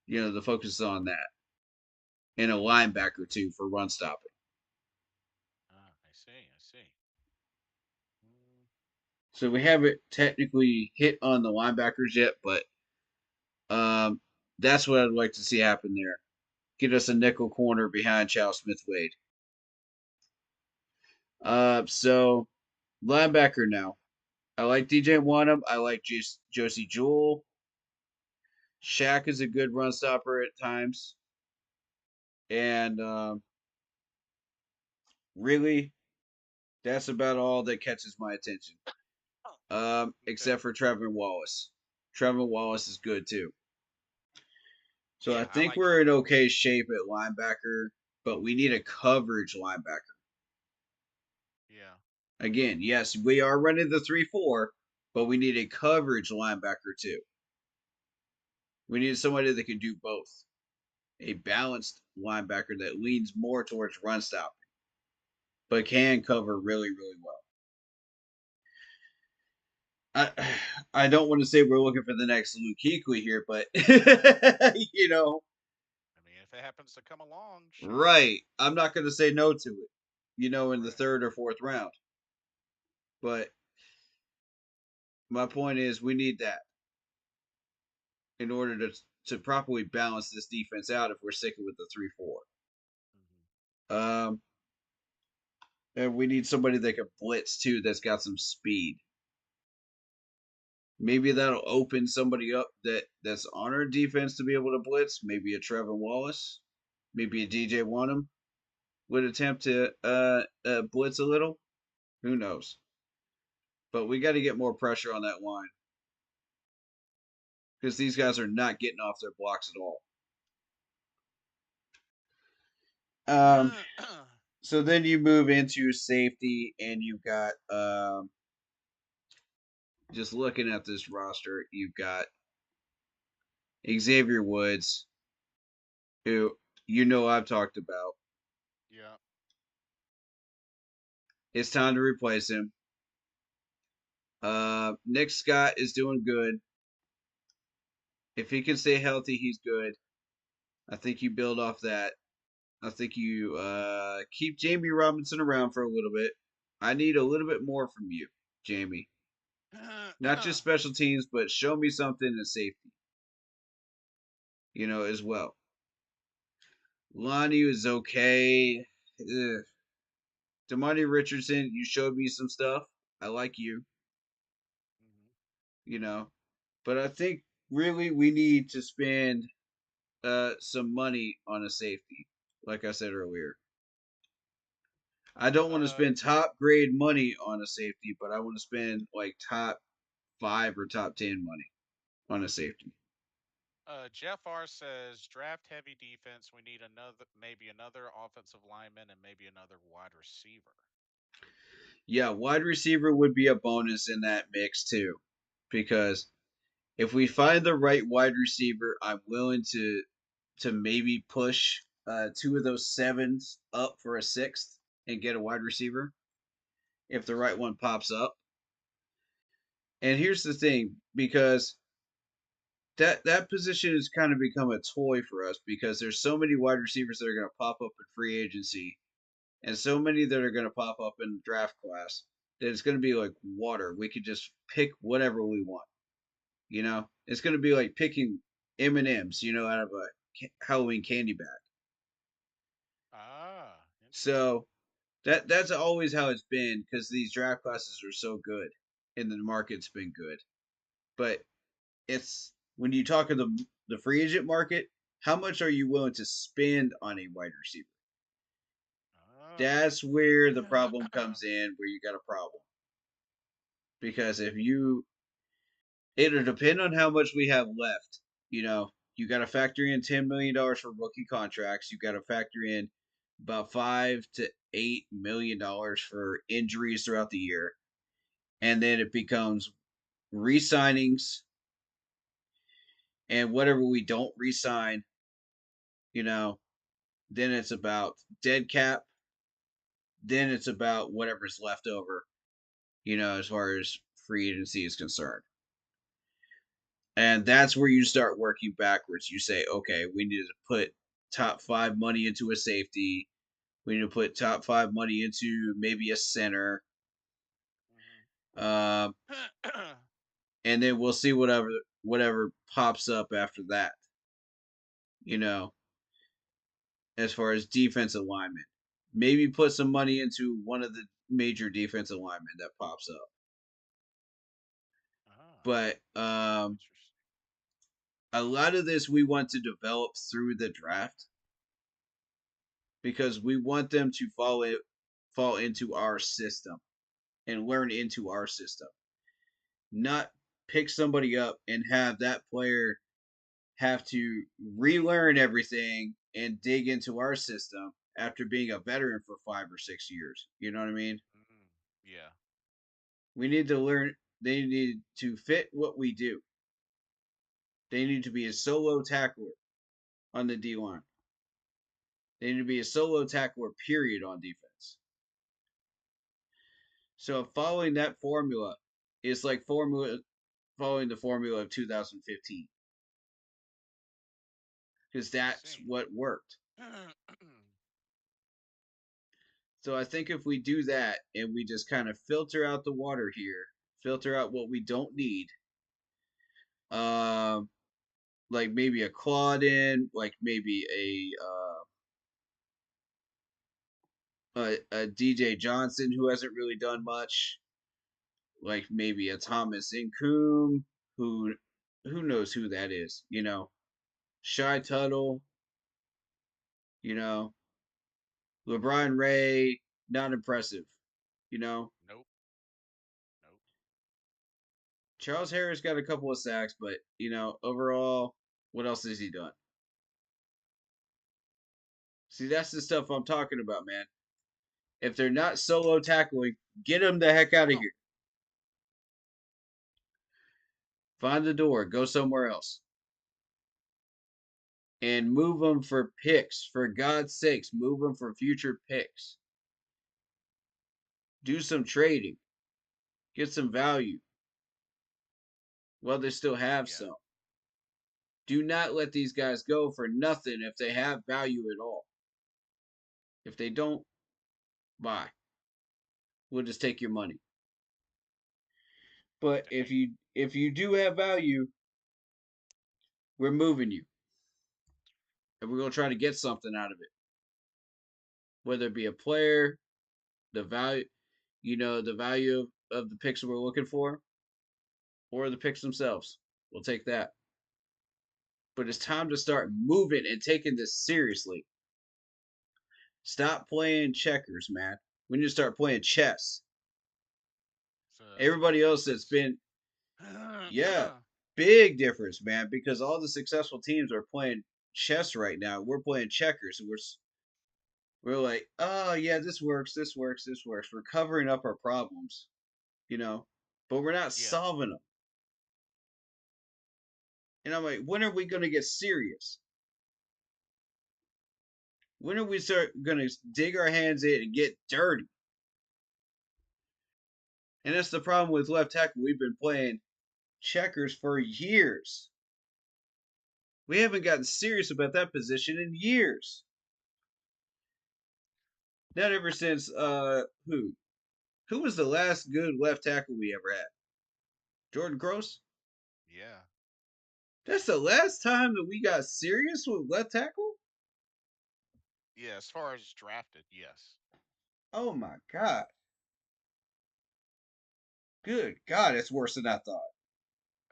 the focus is on that. And a linebacker, too, for run stopping. I see. So we haven't technically hit on the linebackers yet, but that's what I'd like to see happen there. Get us a nickel corner behind Chow Smith Wade. So linebacker now. I like DJ Wanham. I like Josie Jewell. Shaq is a good run stopper at times. And really, that's about all that catches my attention. Except for Trevor Wallace. Trevor Wallace is good too. So Yeah, I think like we're in Trevor okay shape at linebacker, but we need a coverage linebacker. Yeah. Again, yes, we are running the 3-4, but we need a coverage linebacker too. We need somebody that can do both. A balanced linebacker that leans more towards run stopping, but can cover really, really well. I don't want to say we're looking for the next Luke Kuechly here, but I mean, if it happens to come along, sure. Right. I'm not going to say no to it, in the Right. 3rd or 4th round. But my point is, we need that in order to properly balance this defense out if we're sticking with the 3-4. And we need somebody that can blitz too, that's got some speed. Maybe that'll open somebody up that's on our defense to be able to blitz. Maybe a Trevor Wallace, maybe a DJ Wanham would attempt to blitz a little. Who knows? But we got to get more pressure on that line because these guys are not getting off their blocks at all. So then you move into safety, and you've got just looking at this roster, you've got Xavier Woods, who I've talked about. Yeah. It's time to replace him. Nick Scott is doing good. If he can stay healthy, he's good. I think you build off that. I think you keep Jamie Robinson around for a little bit. I need a little bit more from you, Jamie. Not just special teams, but show me something in safety. As well. Lonnie is okay. Ugh. Damani Richardson, you showed me some stuff. I like you. But I think really we need to spend some money on a safety, like I said earlier. I don't want to spend top grade money on a safety, but I want to spend like top 5 or top 10 money on a safety. Jeff R says draft heavy defense. We need maybe another offensive lineman and maybe another wide receiver. Yeah, wide receiver would be a bonus in that mix too, because if we find the right wide receiver, I'm willing to maybe push 2 of those 7s up for a 6th and get a wide receiver if the right one pops up. And here's the thing, because that position has kind of become a toy for us because there's so many wide receivers that are going to pop up in free agency and so many that are going to pop up in the draft class that it's going to be like water. We could just pick whatever we want. It's going to be like picking M&Ms, out of Halloween candy bag. Ah, interesting. So that's always how it's been because these draft classes are so good and the market's been good. But it's when you talk of the free agent market, how much are you willing to spend on a wide receiver? Ah. That's where the problem comes in, where you got a problem. Because if you, it'll depend on how much we have left. You know, you got to factor in $10 million for rookie contracts. You got to factor in about $5 to $8 million for injuries throughout the year, and then it becomes re-signings and whatever we don't re-sign. You know, then it's about dead cap. Then it's about whatever's left over. You know, as far as free agency is concerned. And that's where you start working backwards. You say, okay, we need to put top five money into a safety. We need to put top five money into maybe a center. Um, and then we'll see whatever pops up after that. You know, as far as defensive linemen, maybe put some money into one of the major defensive linemen that pops up. Ah, But interesting. a lot of this we want to develop through the draft because we want them to fall into our system and learn into our system, not pick somebody up and have that player have to relearn everything and dig into our system after being a veteran for 5 or 6 years. You know what I mean? Mm, yeah. We need to learn. They need to fit what we do. They need to be a solo tackler on the D line. They need to be a solo tackler, period, on defense. So following that formula is like following the formula of 2015 because I that's see. what worked. So I think if we do that and we just kind of filter out the water here, filter out what we don't need, um, like maybe a Claudin, like maybe a DJ Johnson who hasn't really done much, like maybe a Thomas Incoom who knows who that is, you know, Shy Tuttle, you know, LeBron Ray, not impressive, you know. Nope. Nope. Charles Harris got a couple of sacks, but you know, overall, what else has he done? See, that's the stuff I'm talking about, man. If they're not solo tackling, get them the heck out of No. here. Find the door, go somewhere else, and move them for picks. For God's sakes, move them for future picks. Do some trading, get some value while they still have Yeah. some. Do not let these guys go for nothing if they have value at all. If they don't, bye. We'll just take your money. But Dang. if you do have value, we're moving you, and we're gonna try to get something out of it. Whether it be a player, the value, you know, the value of the picks we're looking for, or the picks themselves. We'll take that. But it's time to start moving and taking this seriously. Stop playing checkers, man. We need to start playing chess. It's a big Everybody else that's difference. been, yeah, big difference, man, because all the successful teams are playing chess right now. We're playing checkers, and we're like, oh yeah, this works, this works, this works. We're covering up our problems, you know, but we're not Yeah. solving them. And I'm like, when are we going to get serious? When are we start going to dig our hands in and get dirty? And that's the problem with left tackle. We've been playing checkers for years. We haven't gotten serious about that position in years. Not ever since who? Who was the last good left tackle we ever had? Jordan Gross? Yeah. That's the last time that we got serious with left tackle? Yeah, as far as drafted, yes. Oh my god. Good God, it's worse than I thought.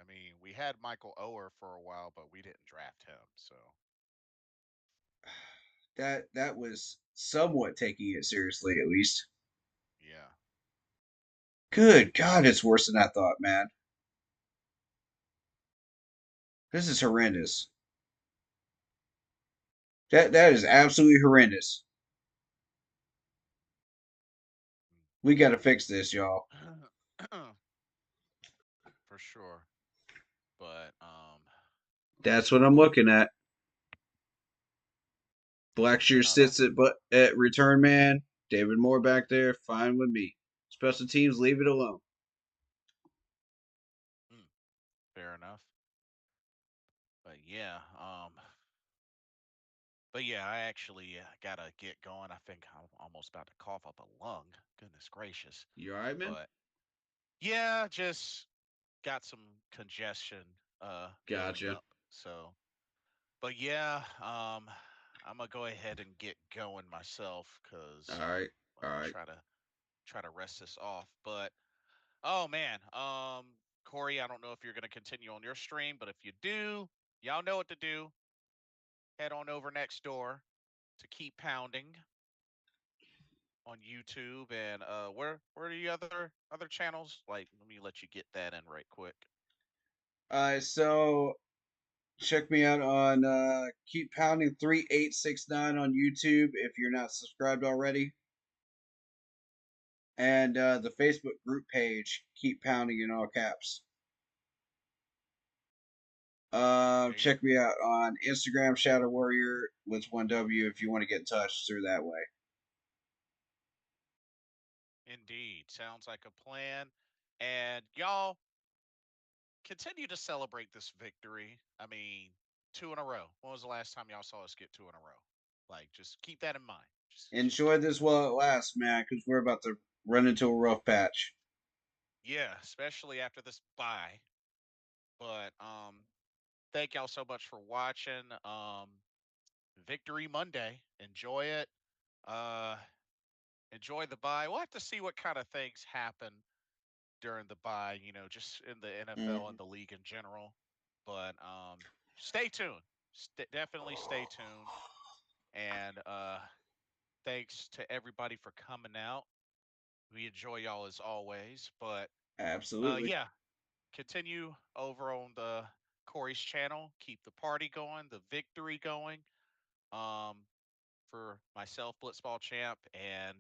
I mean, we had Michael Oher for a while, but we didn't draft him. So That was somewhat taking it seriously, at least. yeah. Good God, it's worse than I thought, man. This is horrendous. That is absolutely horrendous. We got to fix this, y'all. For sure. But That's what I'm looking at. Blackshear no, that sits at return man. David Moore back there, fine with me. Special teams, leave it alone. mm, fair enough. But yeah, I actually gotta get going. I think I'm almost about to cough up a lung. Goodness gracious. You all right, man? But yeah, just got some congestion building Gotcha. up. So, but yeah, I'm gonna go ahead and get going myself All because right. I'm All gonna right. try to rest this off. But oh man, Corey, I don't know if you're gonna continue on your stream, but if you do, y'all know what to do. Head on over next door to Keep Pounding on YouTube, and where are the other channels? Like, let me let you get that in right quick. So check me out on Keep Pounding 3869 on YouTube if you're not subscribed already. And the Facebook group page, Keep Pounding in all caps. There you Check me out on Instagram, Shadow Warrior with 1W if you want to get in touch through that way. indeed sounds like a plan, and y'all continue to celebrate this victory. I mean, two in a row. When was the last time y'all saw us get two in a row? Like, just keep that in mind. Just Enjoy this while it lasts, man, because we're about to run into a rough patch. yeah, especially after this bye. But thank y'all so much for watching. Victory Monday. Enjoy it. Uh, enjoy the bye. We'll have to see what kind of things happen during the bye. You know, just in the NFL and Mm, the league in general. But stay tuned. Definitely stay tuned. And thanks to everybody for coming out. We enjoy y'all as always. But absolutely. yeah, continue over on the Corey's channel. Keep the party going, the victory going. Um, for myself, Blitzball Champ, and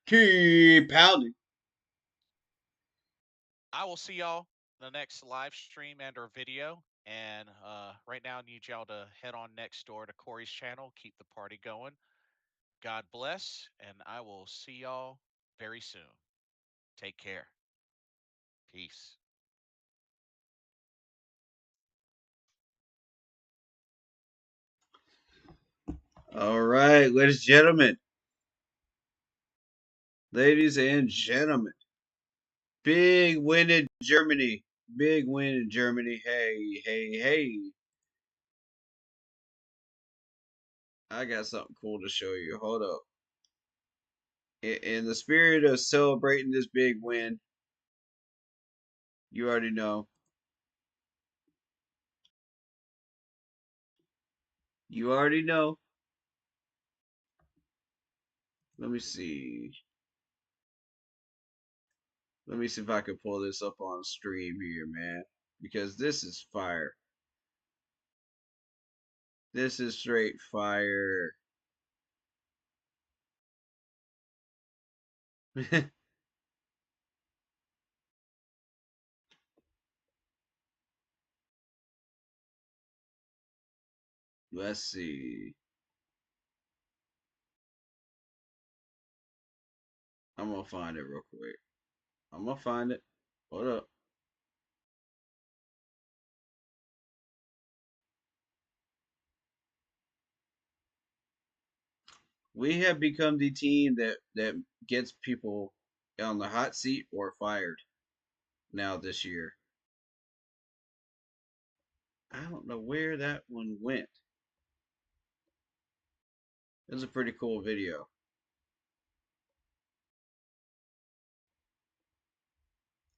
Keep pounding. I will see y'all in the next live stream and or video. And right now, I need y'all to head on next door to Corey's channel. Keep the party going. God bless, and I will see y'all very soon. Take care. Peace. All right, ladies and gentlemen. Ladies and gentlemen. Big win in Germany. Big win in Germany. Hey, hey, hey. I got something cool to show you. Hold up. In the spirit of celebrating this big win, you already know. You already know. Let me see. Let me see if I can pull this up on stream here, man. Because this is fire. This is straight fire. Let's see. I'm gonna find it real quick. I'm gonna find it. Hold up. We have become the team that gets people on the hot seat or fired now this year. I don't know where that one went. It was a pretty cool video.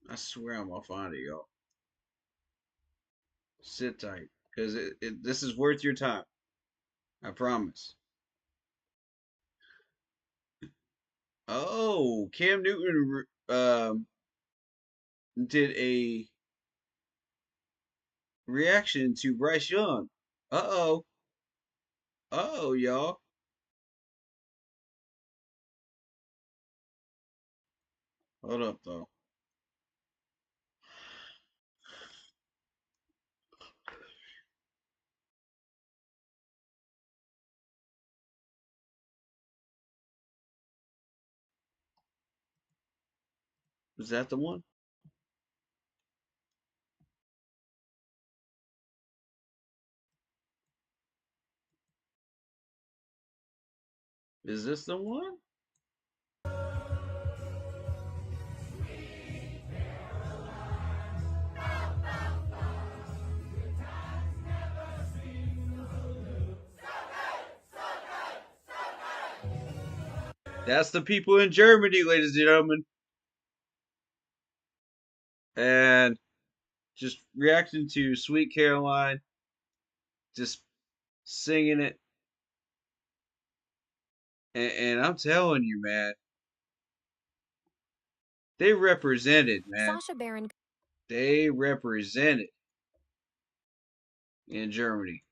I swear I'm gonna find it, y'all. Sit tight, because this is worth your time. I promise. Oh, Cam Newton did a reaction to Bryce Young. Uh oh. Uh oh, y'all. Hold up, though. Is that the one? Is this the one? That's the people in Germany, ladies and gentlemen. And just reacting to Sweet Caroline, just singing it. And I'm telling you, man, they represented, man. Sasha Baron. They represented in Germany.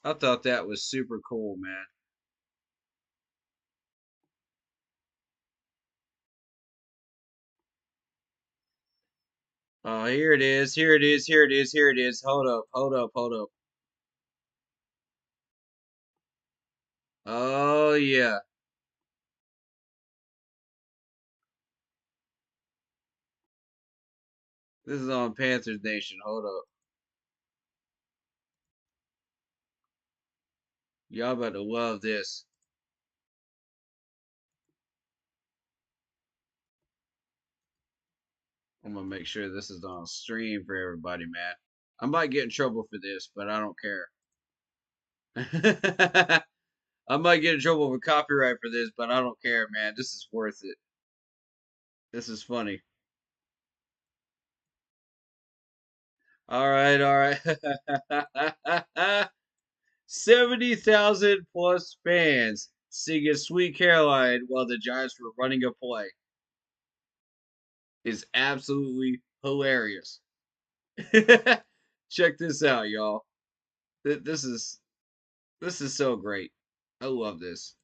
I thought that was super cool, man. Oh, here it is. Here it is. Here it is. Here it is. Hold up. Hold up. Hold up. Oh, yeah. This is on Panthers Nation. Hold up. Y'all about to love this. I'm going to make sure this is on stream for everybody, man. I might get in trouble for this, but I don't care. I might get in trouble for copyright for this, but I don't care, man. This is worth it. This is funny. All right, all right. 70,000 plus fans singing Sweet Caroline while the Giants were running a play is absolutely hilarious. Check this out, y'all. This is so great. I love this.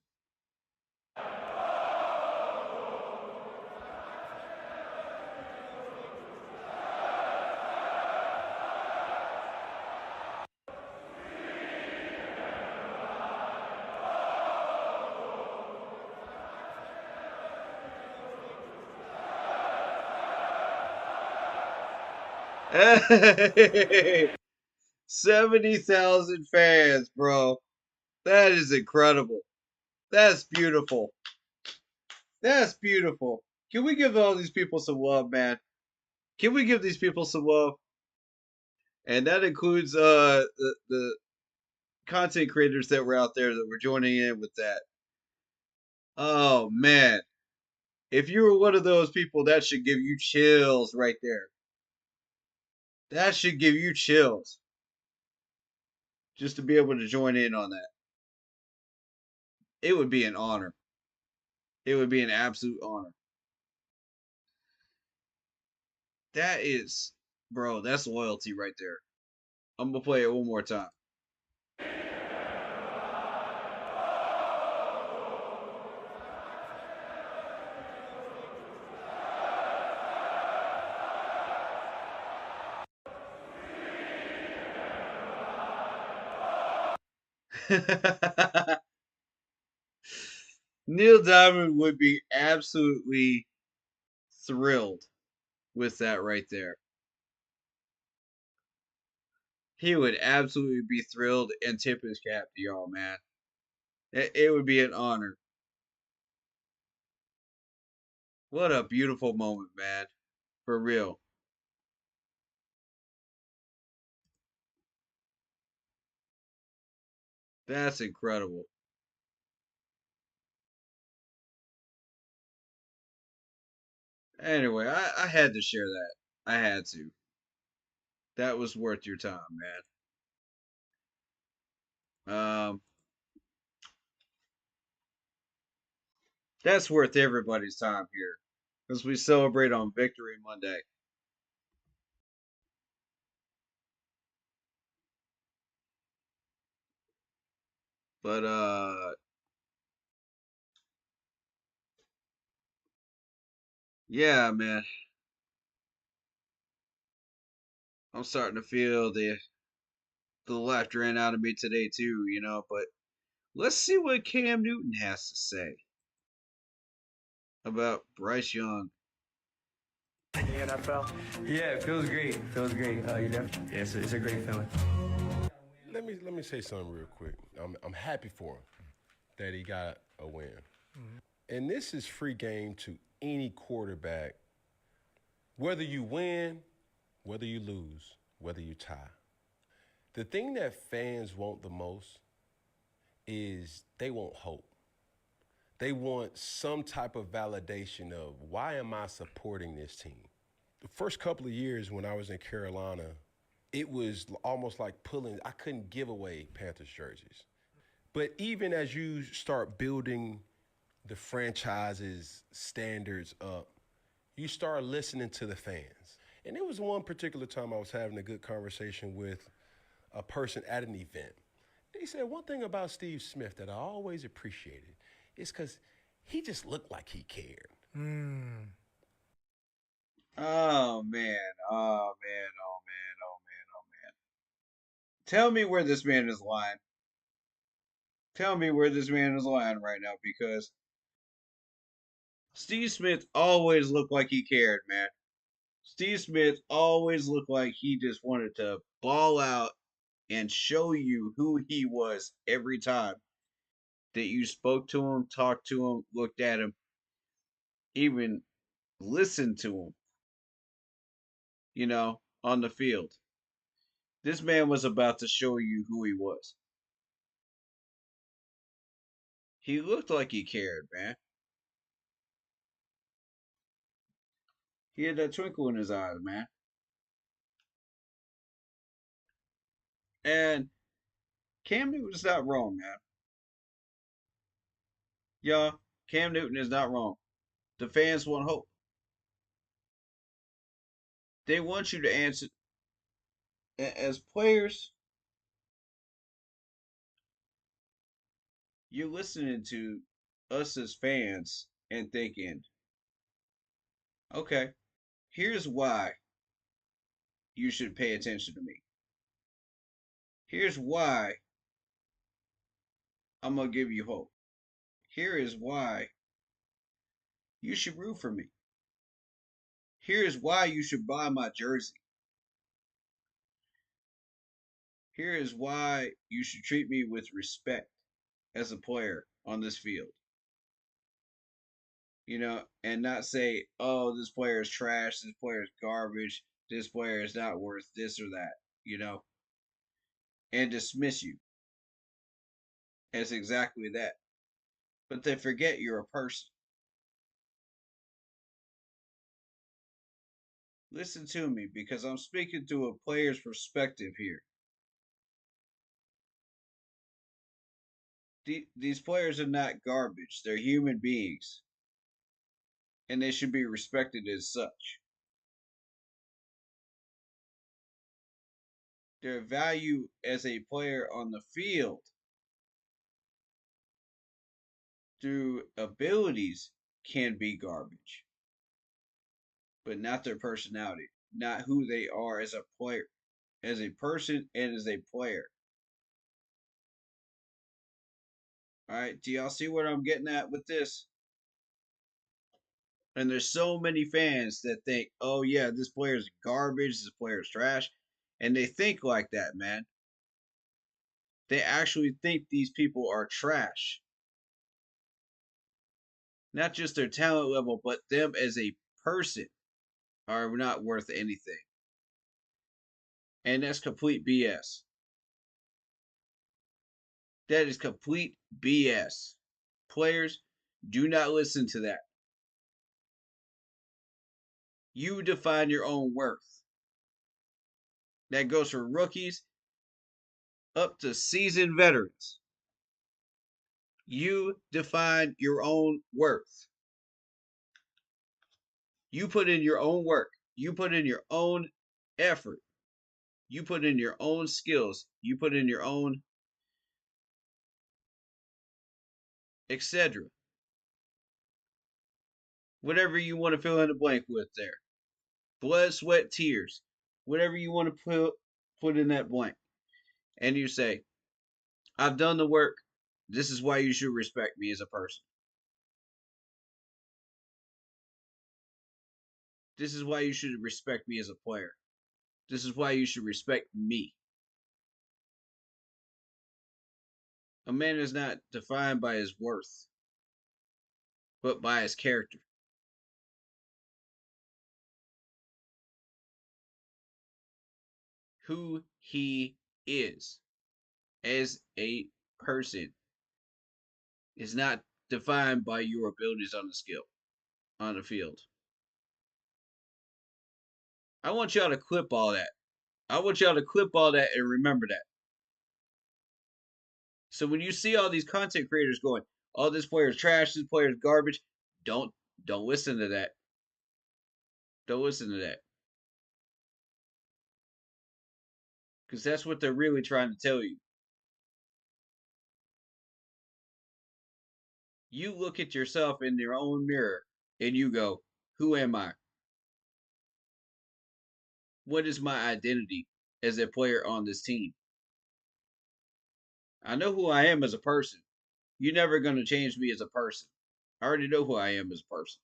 Hey, 70,000 fans, bro. That is incredible. That's beautiful. That's beautiful. Can we give all these people some love, man? Can we give these people some love? And that includes the content creators that were out there that were joining in with that. Oh man. If you were one of those people, that should give you chills right there. That should give you chills. Just to be able to join in on that. It would be an honor. It would be an absolute honor. That is, bro, that's loyalty right there. I'm gonna play it one more time. Neil Diamond would be absolutely thrilled with that right there. He would absolutely be thrilled and tip his cap to y'all, man. It would be an honor. What a beautiful moment, man. For real. That's incredible. Anyway, I had to share that. I had to. That was worth your time, man. That's worth everybody's time here because we celebrate on Victory Monday. But yeah, man, I'm starting to feel the left ran out of me today too, you know. But let's see what Cam Newton has to say about Bryce Young. The NFL. Yeah, it feels great. It feels great. Yeah, it's a great feeling. Let me say something real quick. I'm happy for him that he got a win. And this is free game to any quarterback, whether you win, whether you lose, whether you tie. The thing that fans want the most is they want hope. They want some type of validation of why am I supporting this team? The first couple of years when I was in Carolina, it was almost like I couldn't give away Panthers jerseys. But even as you start building the franchise's standards up, you start listening to the fans. And there was one particular time I was having a good conversation with a person at an event. They said one thing about Steve Smith that I always appreciated is because he just looked like he cared. Oh man, oh man, oh man, oh man, oh man. Tell me where this man is lying. Tell me where this man is lying right now because Steve Smith always looked like he cared, man. Steve Smith always looked like he just wanted to ball out and show you who he was every time that you spoke to him, talked to him, looked at him, even listened to him, on the field. This man was about to show you who he was. He looked like he cared, man. He had that twinkle in his eyes, man. And Cam Newton's not wrong, man. Y'all, Cam Newton is not wrong. The fans want hope. They want you to answer. As players, you're listening to us as fans and thinking, okay, here's why you should pay attention to me. Here's why I'm going to give you hope. Here is why you should root for me. Here is why you should buy my jersey. Here is why you should treat me with respect as a player on this field. And not say, oh, this player is trash, this player is garbage, this player is not worth this or that, and dismiss you as exactly that. But they forget you're a person. Listen to me because I'm speaking to a player's perspective here. These players are not garbage, they're human beings, and they should be respected as such. Their value as a player on the field through abilities can be garbage, but not their personality, not who they are as a player, as a person, and as a player. All right, do y'all see what I'm getting at with this? And there's so many fans that think, oh, yeah, this player's garbage, this player's trash. And they think like that, man. They actually think these people are trash. Not just their talent level, but them as a person are not worth anything. And that's complete BS. That is complete BS. Players, do not listen to that. You define your own worth. That goes for rookies up to seasoned veterans. You define your own worth. You put in your own work. You put in your own effort. You put in your own skills. You put in your own etc. Whatever you want to fill in the blank with there. Blood, sweat, tears. Whatever you want to put in that blank. And you say, I've done the work. This is why you should respect me as a person. This is why you should respect me as a player. This is why you should respect me. A man is not defined by his worth, but by his character. Who he is as a person is not defined by your abilities on the field. I want y'all to clip all that. I want y'all to clip all that and remember that. So when you see all these content creators going, "Oh, this player's trash, this player's garbage," don't listen to that. Don't listen to that. Because that's what they're really trying to tell you. You look at yourself in your own mirror and you go, who am I? What is my identity as a player on this team? I know who I am as a person. You're never going to change me as a person. I already know who I am as a person.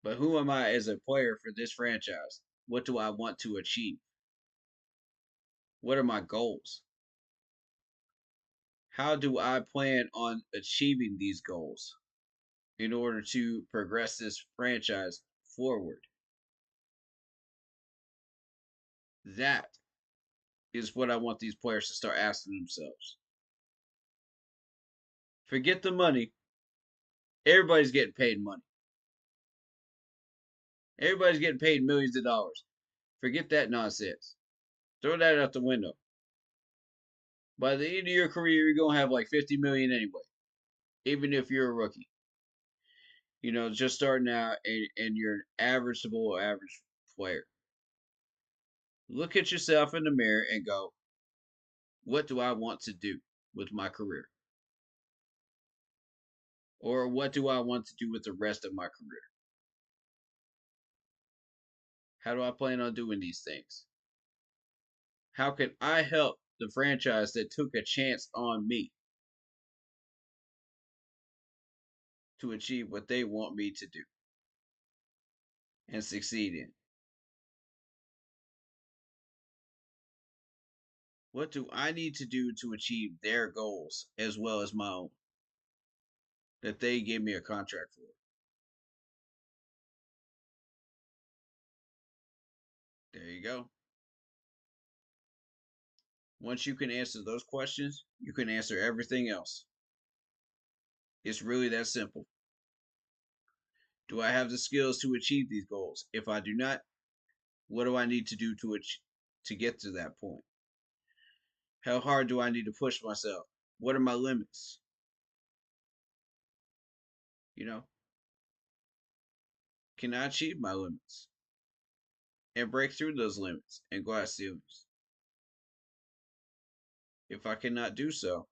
But who am I as a player for this franchise? What do I want to achieve? What are my goals? How do I plan on achieving these goals in order to progress this franchise forward? That is what I want these players to start asking themselves. Forget the money. Everybody's getting paid money. Everybody's getting paid millions of dollars. Forget that nonsense. Throw that out the window. By the end of your career, you're going to have like 50 million anyway, even if you're a rookie. You know, just starting out and you're an average player. Look at yourself in the mirror and go, what do I want to do with my career? Or what do I want to do with the rest of my career? How do I plan on doing these things? How can I help the franchise that took a chance on me to achieve what they want me to do and succeed in? What do I need to do to achieve their goals as well as my own that they gave me a contract for? There you go. Once you can answer those questions, you can answer everything else. It's really that simple. Do I have the skills to achieve these goals? If I do not, what do I need to do to get to that point? How hard do I need to push myself? What are my limits? You know, can I achieve my limits and break through those limits and glass ceilings? If I cannot do so,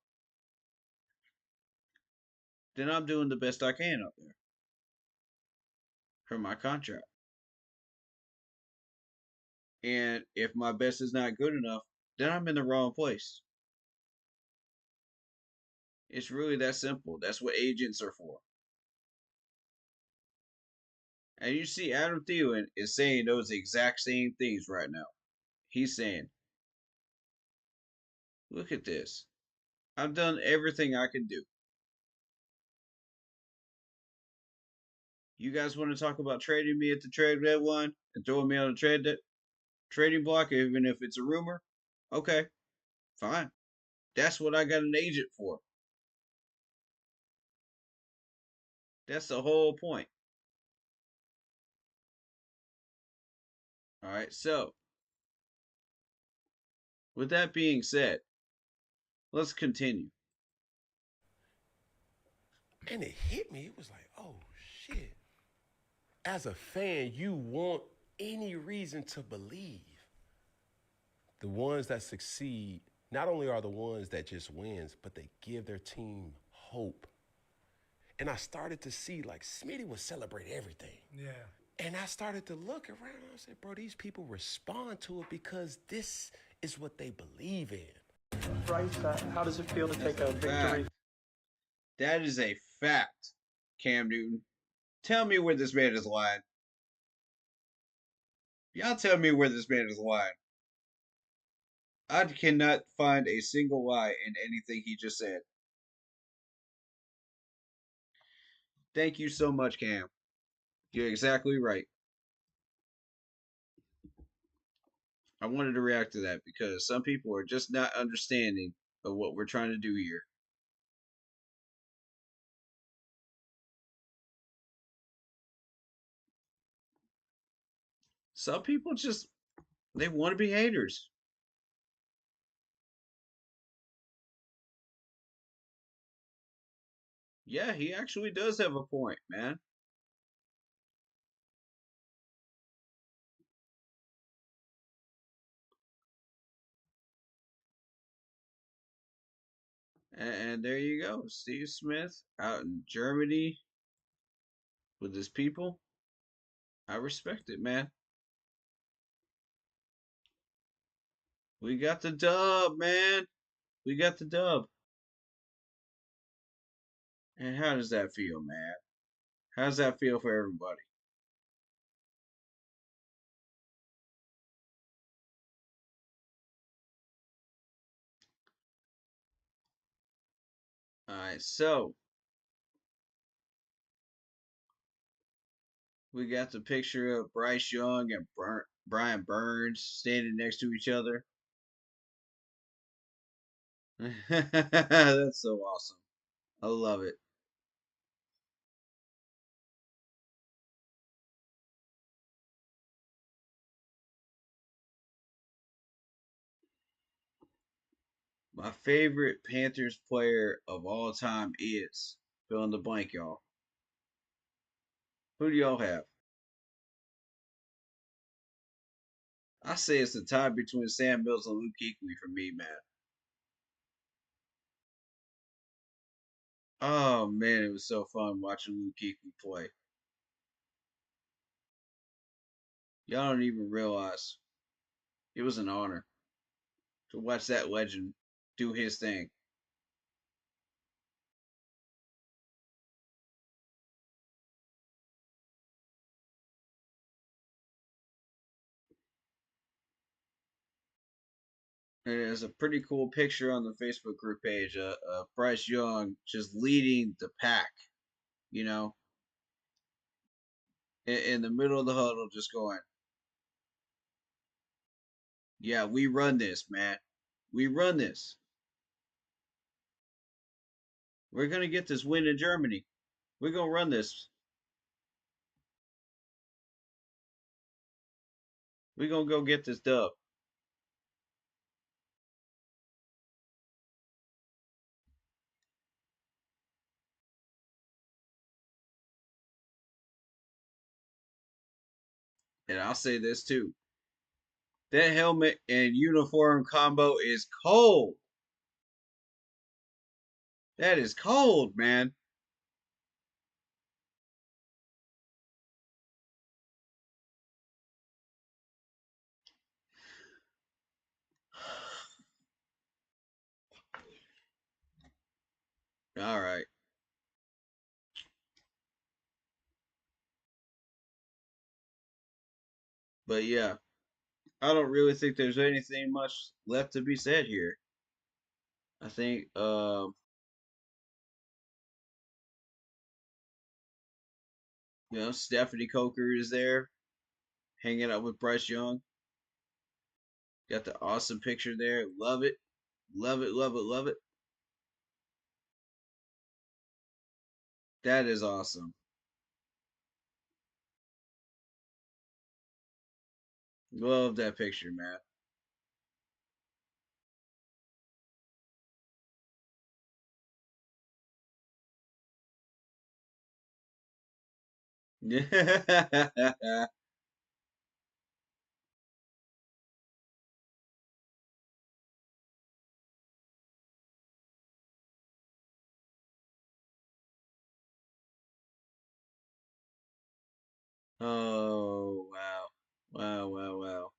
then I'm doing the best I can out there for my contract. And if my best is not good enough, then I'm in the wrong place. It's really that simple. That's what agents are for. And you see, Adam Thielen is saying those exact same things right now. He's saying, look at this. I've done everything I can do. You guys want to talk about trading me at the trade deadline and throwing me on the trading block, even if it's a rumor? Okay, fine. That's what I got an agent for. That's the whole point. All right, so with that being said, let's continue. And it hit me. It was like, oh, shit. As a fan, you want any reason to believe. The ones that succeed not only are the ones that just wins, but they give their team hope. And I started to see, like, Smitty would celebrate everything. Yeah. And I started to look around and I said, bro, these people respond to it because this is what they believe in. Bryce, how does it feel to take a victory? That is a fact, Cam Newton. Tell me where this man is lying. Y'all tell me where this man is lying. I cannot find a single lie in anything he just said. Thank you so much, Cam. You're exactly right. I wanted to react to that because some people are just not understanding of what we're trying to do here. Some people just, they want to be haters. Yeah, he actually does have a point, man. And there you go. Steve Smith out in Germany with his people. I respect it, man. We got the dub, man. We got the dub. And how does that feel, man? How does that feel for everybody? All right, so we got the picture of Bryce Young and Brian Burns standing next to each other. That's so awesome. I love it. My favorite Panthers player of all time is fill in the blank, y'all. Who do y'all have? I say it's a tie between Sam Mills and Luke Kuechly for me, man. Oh man, it was so fun watching Luke Kuechly play. Y'all don't even realize it was an honor to watch that legend do his thing. And there's a pretty cool picture on the Facebook group page of Bryce Young just leading the pack, you know, in the middle of the huddle, just going, yeah, we run this, man. We run this. We're going to get this win in Germany. We're going to run this. We're going to go get this dub. And I'll say this too. That helmet and uniform combo is cold. That is cold, man. All right. But yeah, I don't really think there's anything much left to be said here. I think Stephanie Coker is there hanging out with Bryce Young. Got the awesome picture there. Love it. Love it, love it, love it. That is awesome. Love that picture, man. Oh, wow. Wow, wow, wow.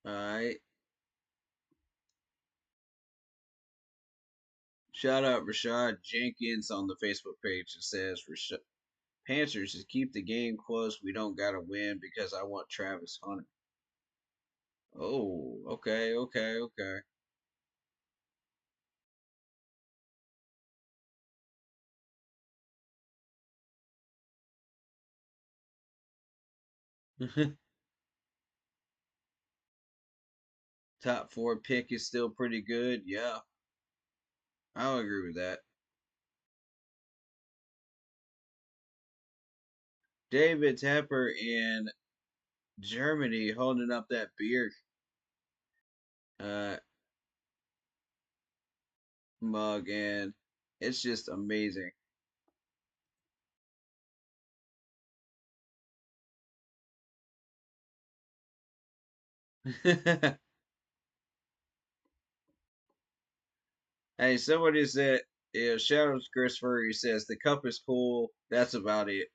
All right. Shout out Rashad Jenkins on the Facebook page that says, Panthers just keep the game close. We don't got to win because I want Travis Hunter. Oh, okay, okay, okay. Top 4 pick is still pretty good. Yeah, I'll agree with that. David Tepper in Germany holding up that beer uh, mug, and it's just amazing. Hey, somebody said, yeah, shout out to Christopher. He says, the cup is cool. That's about it.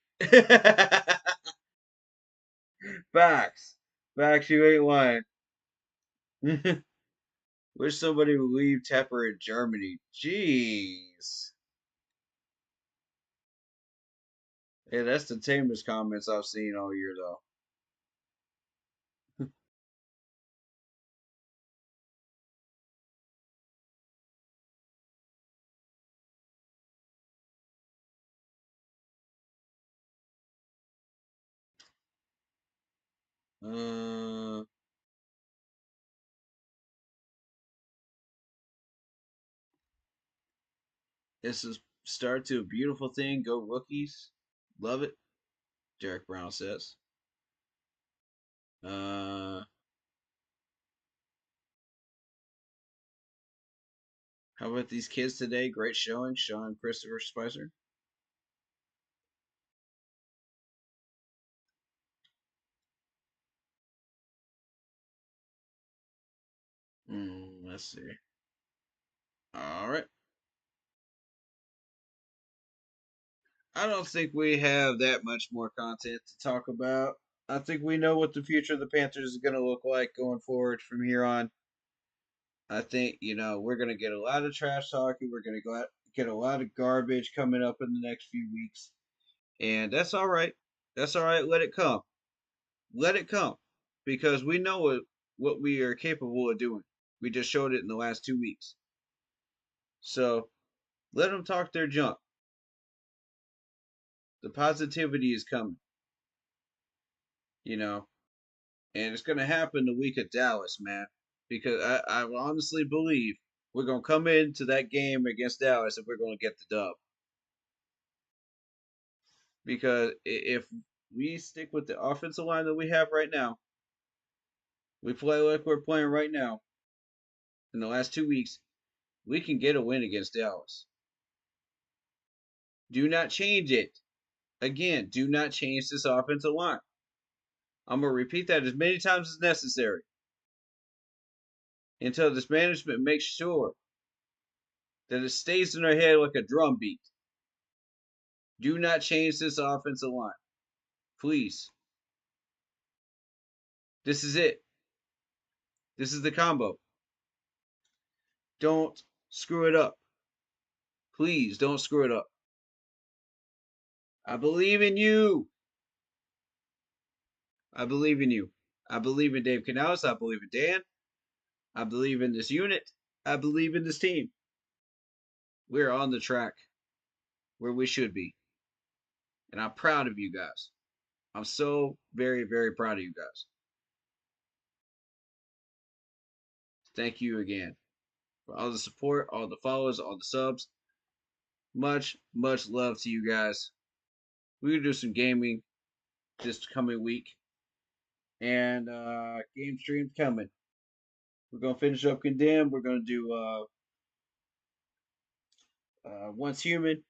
Facts. Facts, you ain't lying. Wish somebody would leave Tepper in Germany. Jeez. Yeah, that's the tamest comments I've seen all year, though. Uh, this is start to a beautiful thing. Go rookies. Love it. Derek Brown says. Uh, how about these kids today? Great showing. Sean Christopher Spicer. Let's see. All right. I don't think we have that much more content to talk about. I think we know what the future of the Panthers is going to look like going forward from here on. I think, we're going to get a lot of trash talking. We're going to get a lot of garbage coming up in the next few weeks. And that's all right. That's all right. Let it come. Let it come. Because we know what we are capable of doing. We just showed it in the last 2 weeks. So let them talk their junk. The positivity is coming, you know. And it's going to happen the week at Dallas, man. Because I honestly believe we're going to come into that game against Dallas and we're going to get the dub. Because if we stick with the offensive line that we have right now, we play like we're playing right now in the last 2 weeks, we can get a win against Dallas. Do not change it. Again, do not change this offensive line. I'm going to repeat that as many times as necessary until this management makes sure that it stays in their head like a drum beat. Do not change this offensive line. Please. This is it. This is the combo. Don't screw it up. Please don't screw it up. I believe in you. I believe in you. I believe in Dave Canales. I believe in Dan. I believe in this unit. I believe in this team. We're on the track where we should be. And I'm proud of you guys. I'm so very, very proud of you guys. Thank you again for all the support, all the follows, all the subs. Much, much love to you guys. We're going to do some gaming this coming week. And game streams coming. We're going to finish up Condemned. We're going to do Once Human.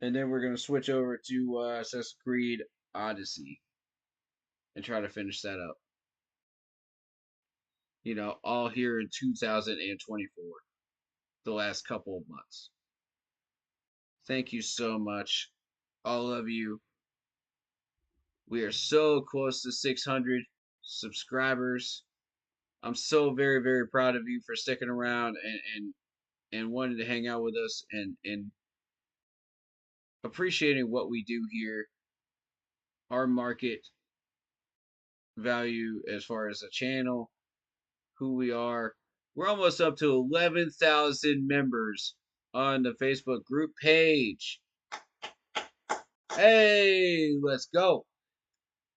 And then we're going to switch over to Assassin's Creed Odyssey. And try to finish that up. You know, all here in 2024. The last couple of months. Thank you so much, all of you. We are so close to 600 subscribers. I'm so very, very proud of you for sticking around and wanting to hang out with us and appreciating what we do here, our market value as far as a channel, who we are. We're almost up to 11,000 members on the Facebook group page. Hey, let's go.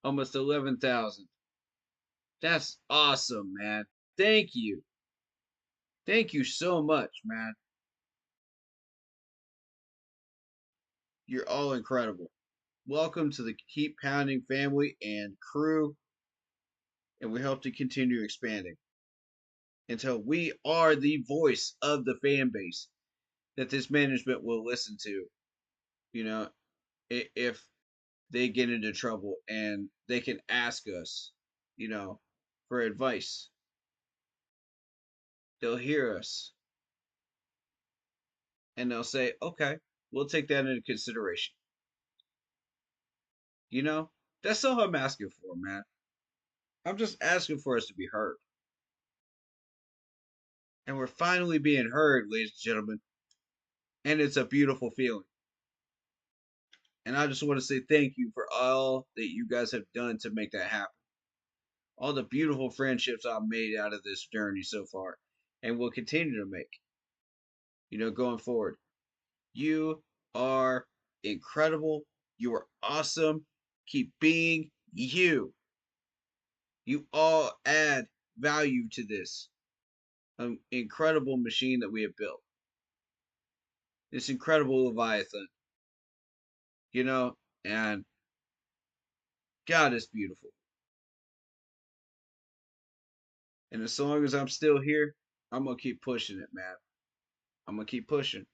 Almost 11,000. That's awesome, man. Thank you. Thank you so much, man. You're all incredible. Welcome to the Keep Pounding family and crew, and we hope to continue expanding until we are the voice of the fan base that this management will listen to. You know, if they get into trouble and they can ask us, you know, for advice. They'll hear us and they'll say, okay, we'll take that into consideration. You know, that's all I'm asking for, man. I'm just asking for us to be heard. And we're finally being heard, ladies and gentlemen. And it's a beautiful feeling. And I just want to say thank you for all that you guys have done to make that happen. All the beautiful friendships I've made out of this journey so far. And will continue to make. You know, going forward. You are incredible. You are awesome. Keep being you. You all add value to this incredible machine that we have built. This incredible Leviathan. You know, and God is beautiful. And as long as I'm still here, I'm going to keep pushing it, man. I'm going to keep pushing.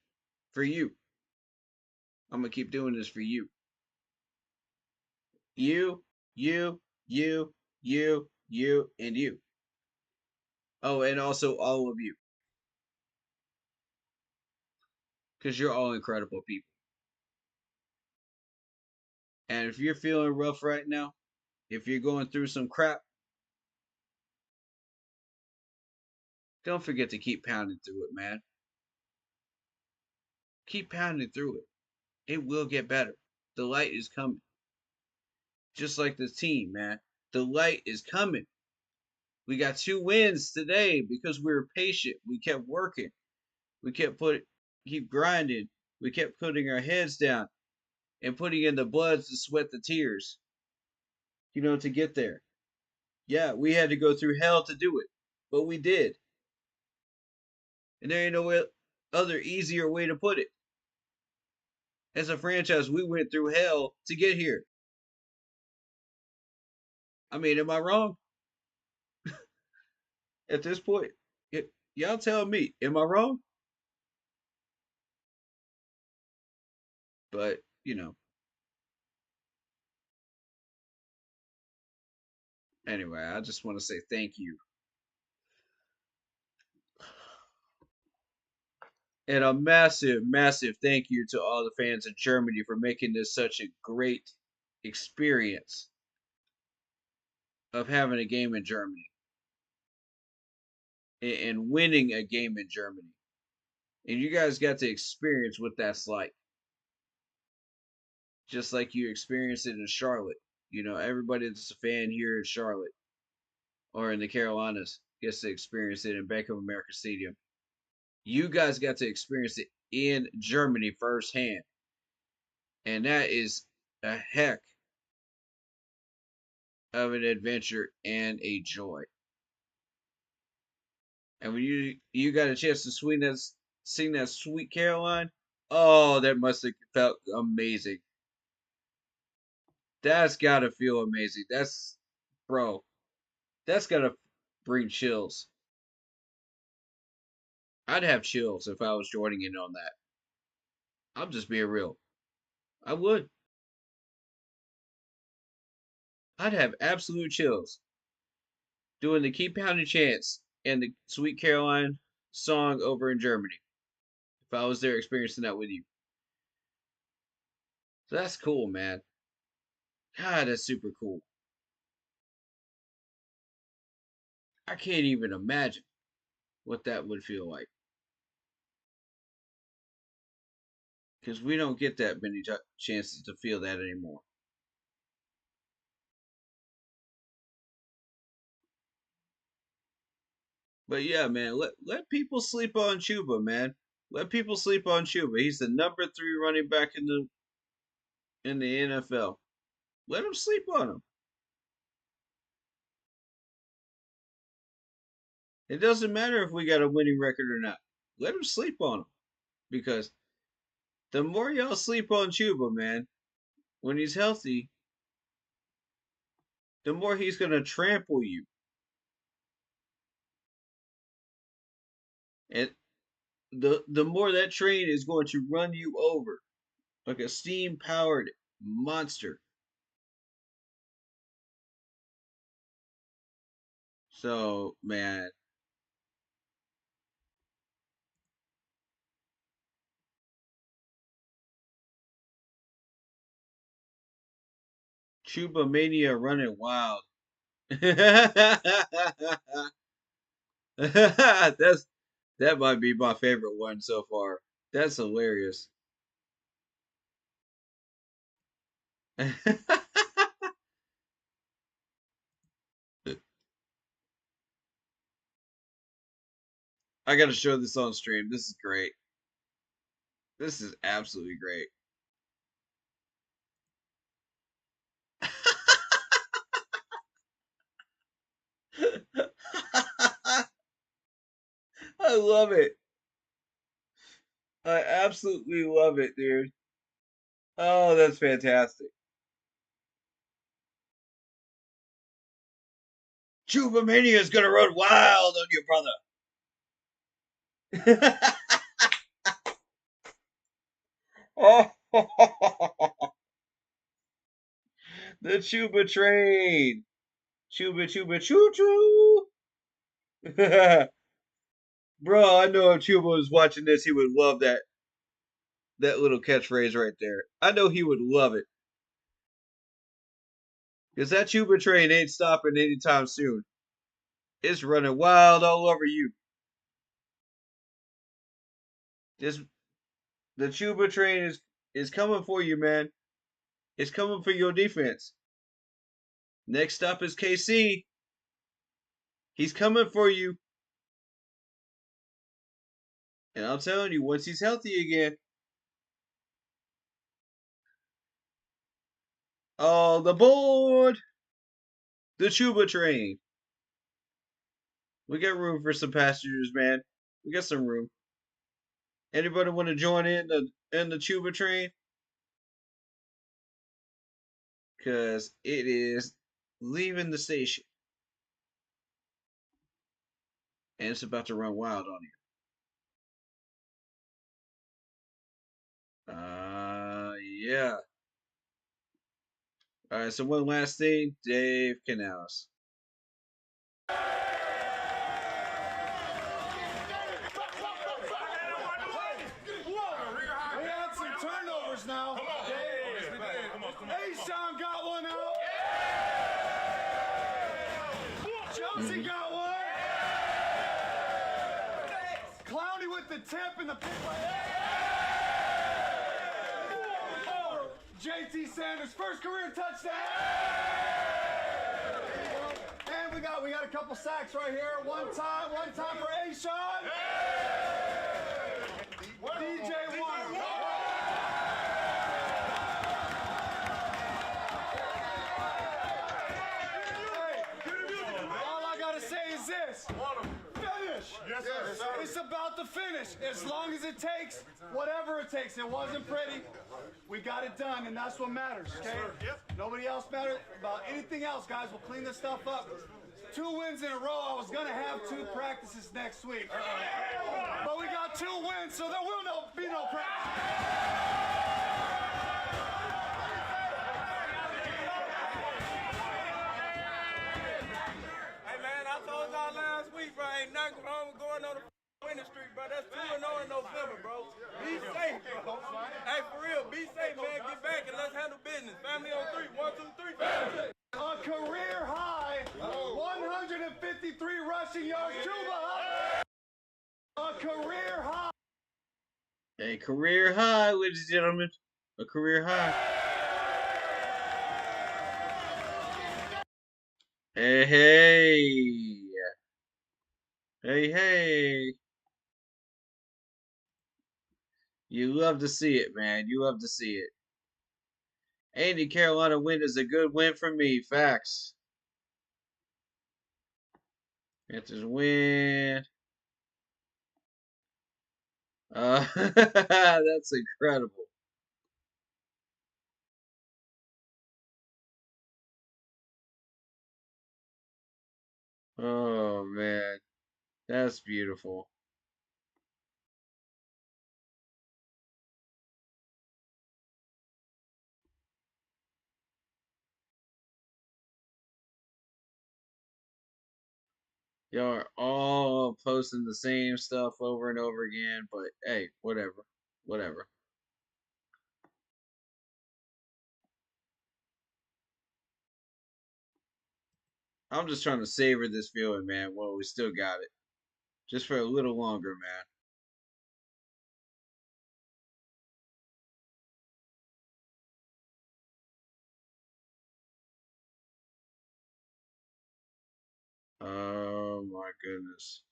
For you. I'm going to keep doing this for you. You, you, you, and you. Oh, and also all of you. Because you're all incredible people. And if you're feeling rough right now, if you're going through some crap, don't forget to keep pounding through it, man. Keep pounding through it. It will get better. The light is coming. Just like this team, man. The light is coming. We got 2 wins today because we were patient. We kept working. We keep grinding. We kept putting our heads down and putting in the blood, the sweat, the tears, you know, to get there. Yeah, we had to go through hell to do it, but we did. And there ain't no other easier way to put it. As a franchise, we went through hell to get here. I mean, am I wrong? At this point, y'all tell me, am I wrong? But, you know. Anyway, I just want to say thank you. And a massive, massive thank you to all the fans in Germany for making this such a great experience of having a game in Germany and winning a game in Germany. And you guys got to experience what that's like. Just like you experienced it in Charlotte. You know, everybody that's a fan here in Charlotte or in the Carolinas gets to experience it in Bank of America Stadium. You guys got to experience it in Germany firsthand. And that is a heck of an adventure and a joy. And when you got a chance to sing that Sweet Caroline, oh, that must have felt amazing. That's gotta feel amazing. Bro, that's gotta bring chills. I'd have chills if I was joining in on that. I'm just being real. I would. I'd have absolute chills doing the Keep Pounding chants and the Sweet Caroline song over in Germany if I was there experiencing that with you. So that's cool, man. God, that's super cool. I can't even imagine what that would feel like. Because we don't get that many chances to feel that anymore. But yeah, man, let people sleep on Chuba, man. Let people sleep on Chuba. He's the number 3 running back in the NFL. Let them sleep on him. It doesn't matter if we got a winning record or not. Let them sleep on him. Because the more y'all sleep on Chuba, man, when he's healthy, the more he's going to trample you. And the more that train is going to run you over like a steam-powered monster. So, man, Chuba Mania running wild. That might be my favorite one so far. That's hilarious. I gotta show this on stream. This is great. This is absolutely great. I love it. I absolutely love it, dude. Oh, that's fantastic. Chuba Mania is gonna run wild on your brother. Oh, the Chuba train. Chuba Chuba Choo Choo. Bro, I know if Chuba was watching this, he would love that little catchphrase right there. I know he would love it. Because that Chuba train ain't stopping anytime soon. It's running wild all over you. This the Chuba train is coming for you, man. It's coming for your defense. Next stop is KC. He's coming for you. And I'm telling you, once he's healthy again. All aboard the Chuba train. We got room for some passengers, man. We got some room. Anybody want to join in the Chuba train? Because it is leaving the station. And it's about to run wild on you. Yeah. All right, so one last thing. Dave Canales. We had some turnovers now. A-Sean got one out. Chelsea got one. Clowney with the tip and the pick. JT Sanders, first career touchdown. And we got a couple sacks right here. One time for A-Sean. DJ Warner. All I gotta say is this. Finish. Yes, guys. It's about the finish. As long as it takes, whatever it takes. It wasn't pretty. We got it done, and that's what matters, okay? Nobody else matters about anything else, guys. We'll clean this stuff up. 2 wins in a row. I was going to have 2 practices next week. But we got 2 wins, so there will be no practice. Last week, bro, ain't nothing wrong with going on the winning streak, bro. That's 2-0 in November, bro. Be safe, bro. Hey, for real, be safe, man. Get back and let's handle business. Family on 3. 1, 2, 3, family. A career high, 153 rushing yards. A career high. A career high, ladies and gentlemen. A career high. Hey, hey. Hey, hey. You love to see it, man. You love to see it. Any Carolina win is a good win for me. Facts. Panthers win. That's incredible. Oh, man. That's beautiful. Y'all are all posting the same stuff over and over again, but hey, whatever. Whatever. I'm just trying to savor this feeling, man. Well, we still got it. Just for a little longer, man. Oh my goodness.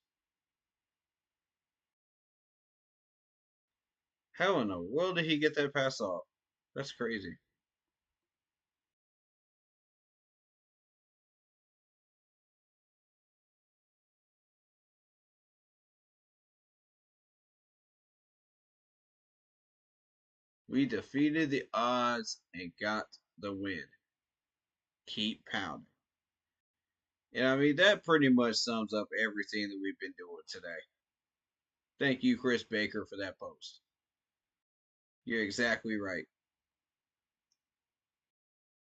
How in the world did he get that pass off? That's crazy. We defeated the odds and got the win. Keep pounding. And I mean, that pretty much sums up everything that we've been doing today. Thank you, Chris Baker, for that post. You're exactly right.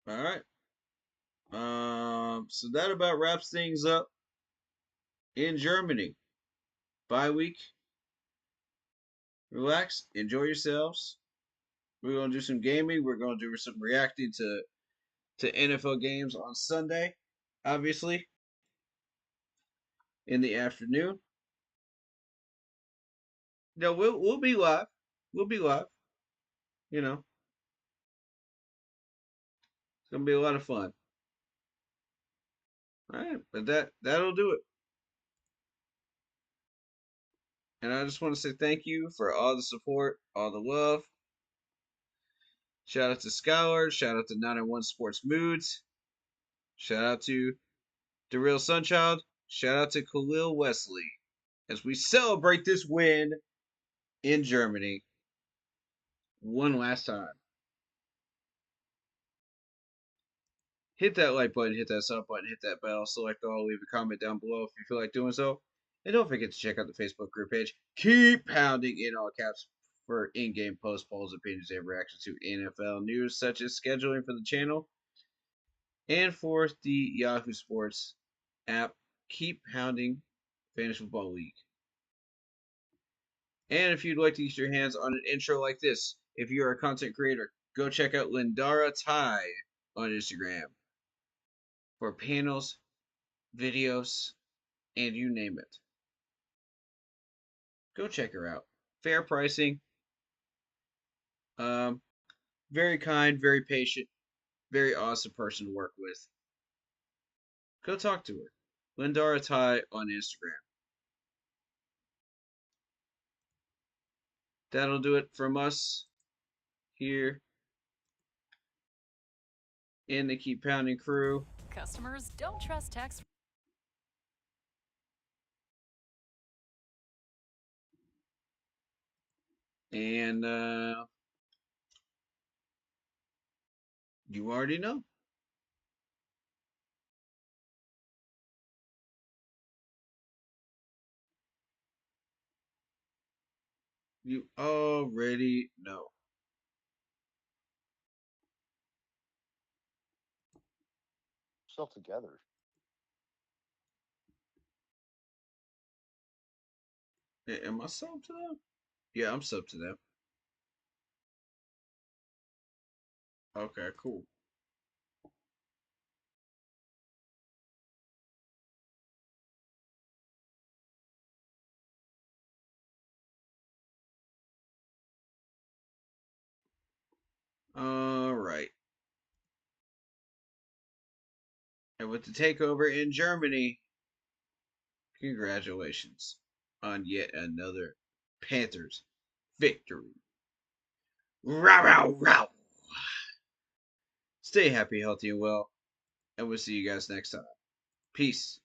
All right. So that about wraps things up in Germany. Bye week. Relax. Enjoy yourselves. We're gonna do some gaming. We're gonna do some reacting to NFL games on Sunday, obviously, in the afternoon. No, we'll be live. We'll be live. You know, it's gonna be a lot of fun. All right, but that'll do it. And I just want to say thank you for all the support, all the love. Shout out to Skylar. Shout out to 901 Sports Moods. Shout out to The Real Sunchild. Shout out to Khalil Wesley as we celebrate this win in Germany one last time. Hit that like button, hit that sub button, hit that bell, select all, leave a comment down below if you feel like doing so. And don't forget to check out the Facebook group page. Keep pounding in all caps for in-game post polls, opinions, and reactions to NFL news, such as scheduling for the channel. And for the Yahoo Sports app, keep pounding Fantasy Football League. And if you'd like to use your hands on an intro like this, if you're a content creator, go check out Lindara Ty on Instagram for panels, videos, and you name it. Go check her out. Fair pricing. Very kind, very patient, very awesome person to work with. Go talk to her. Lindara Ty on Instagram. That'll do it from us here in the Keep Pounding crew. Customers don't trust text And you already know. You already know. Still together. Am I sub to them? Yeah, I'm sub to them. Okay, cool. All right. And with the takeover in Germany, congratulations on yet another Panthers victory. Row, row, row. Stay happy, healthy, and well, and we'll see you guys next time. Peace.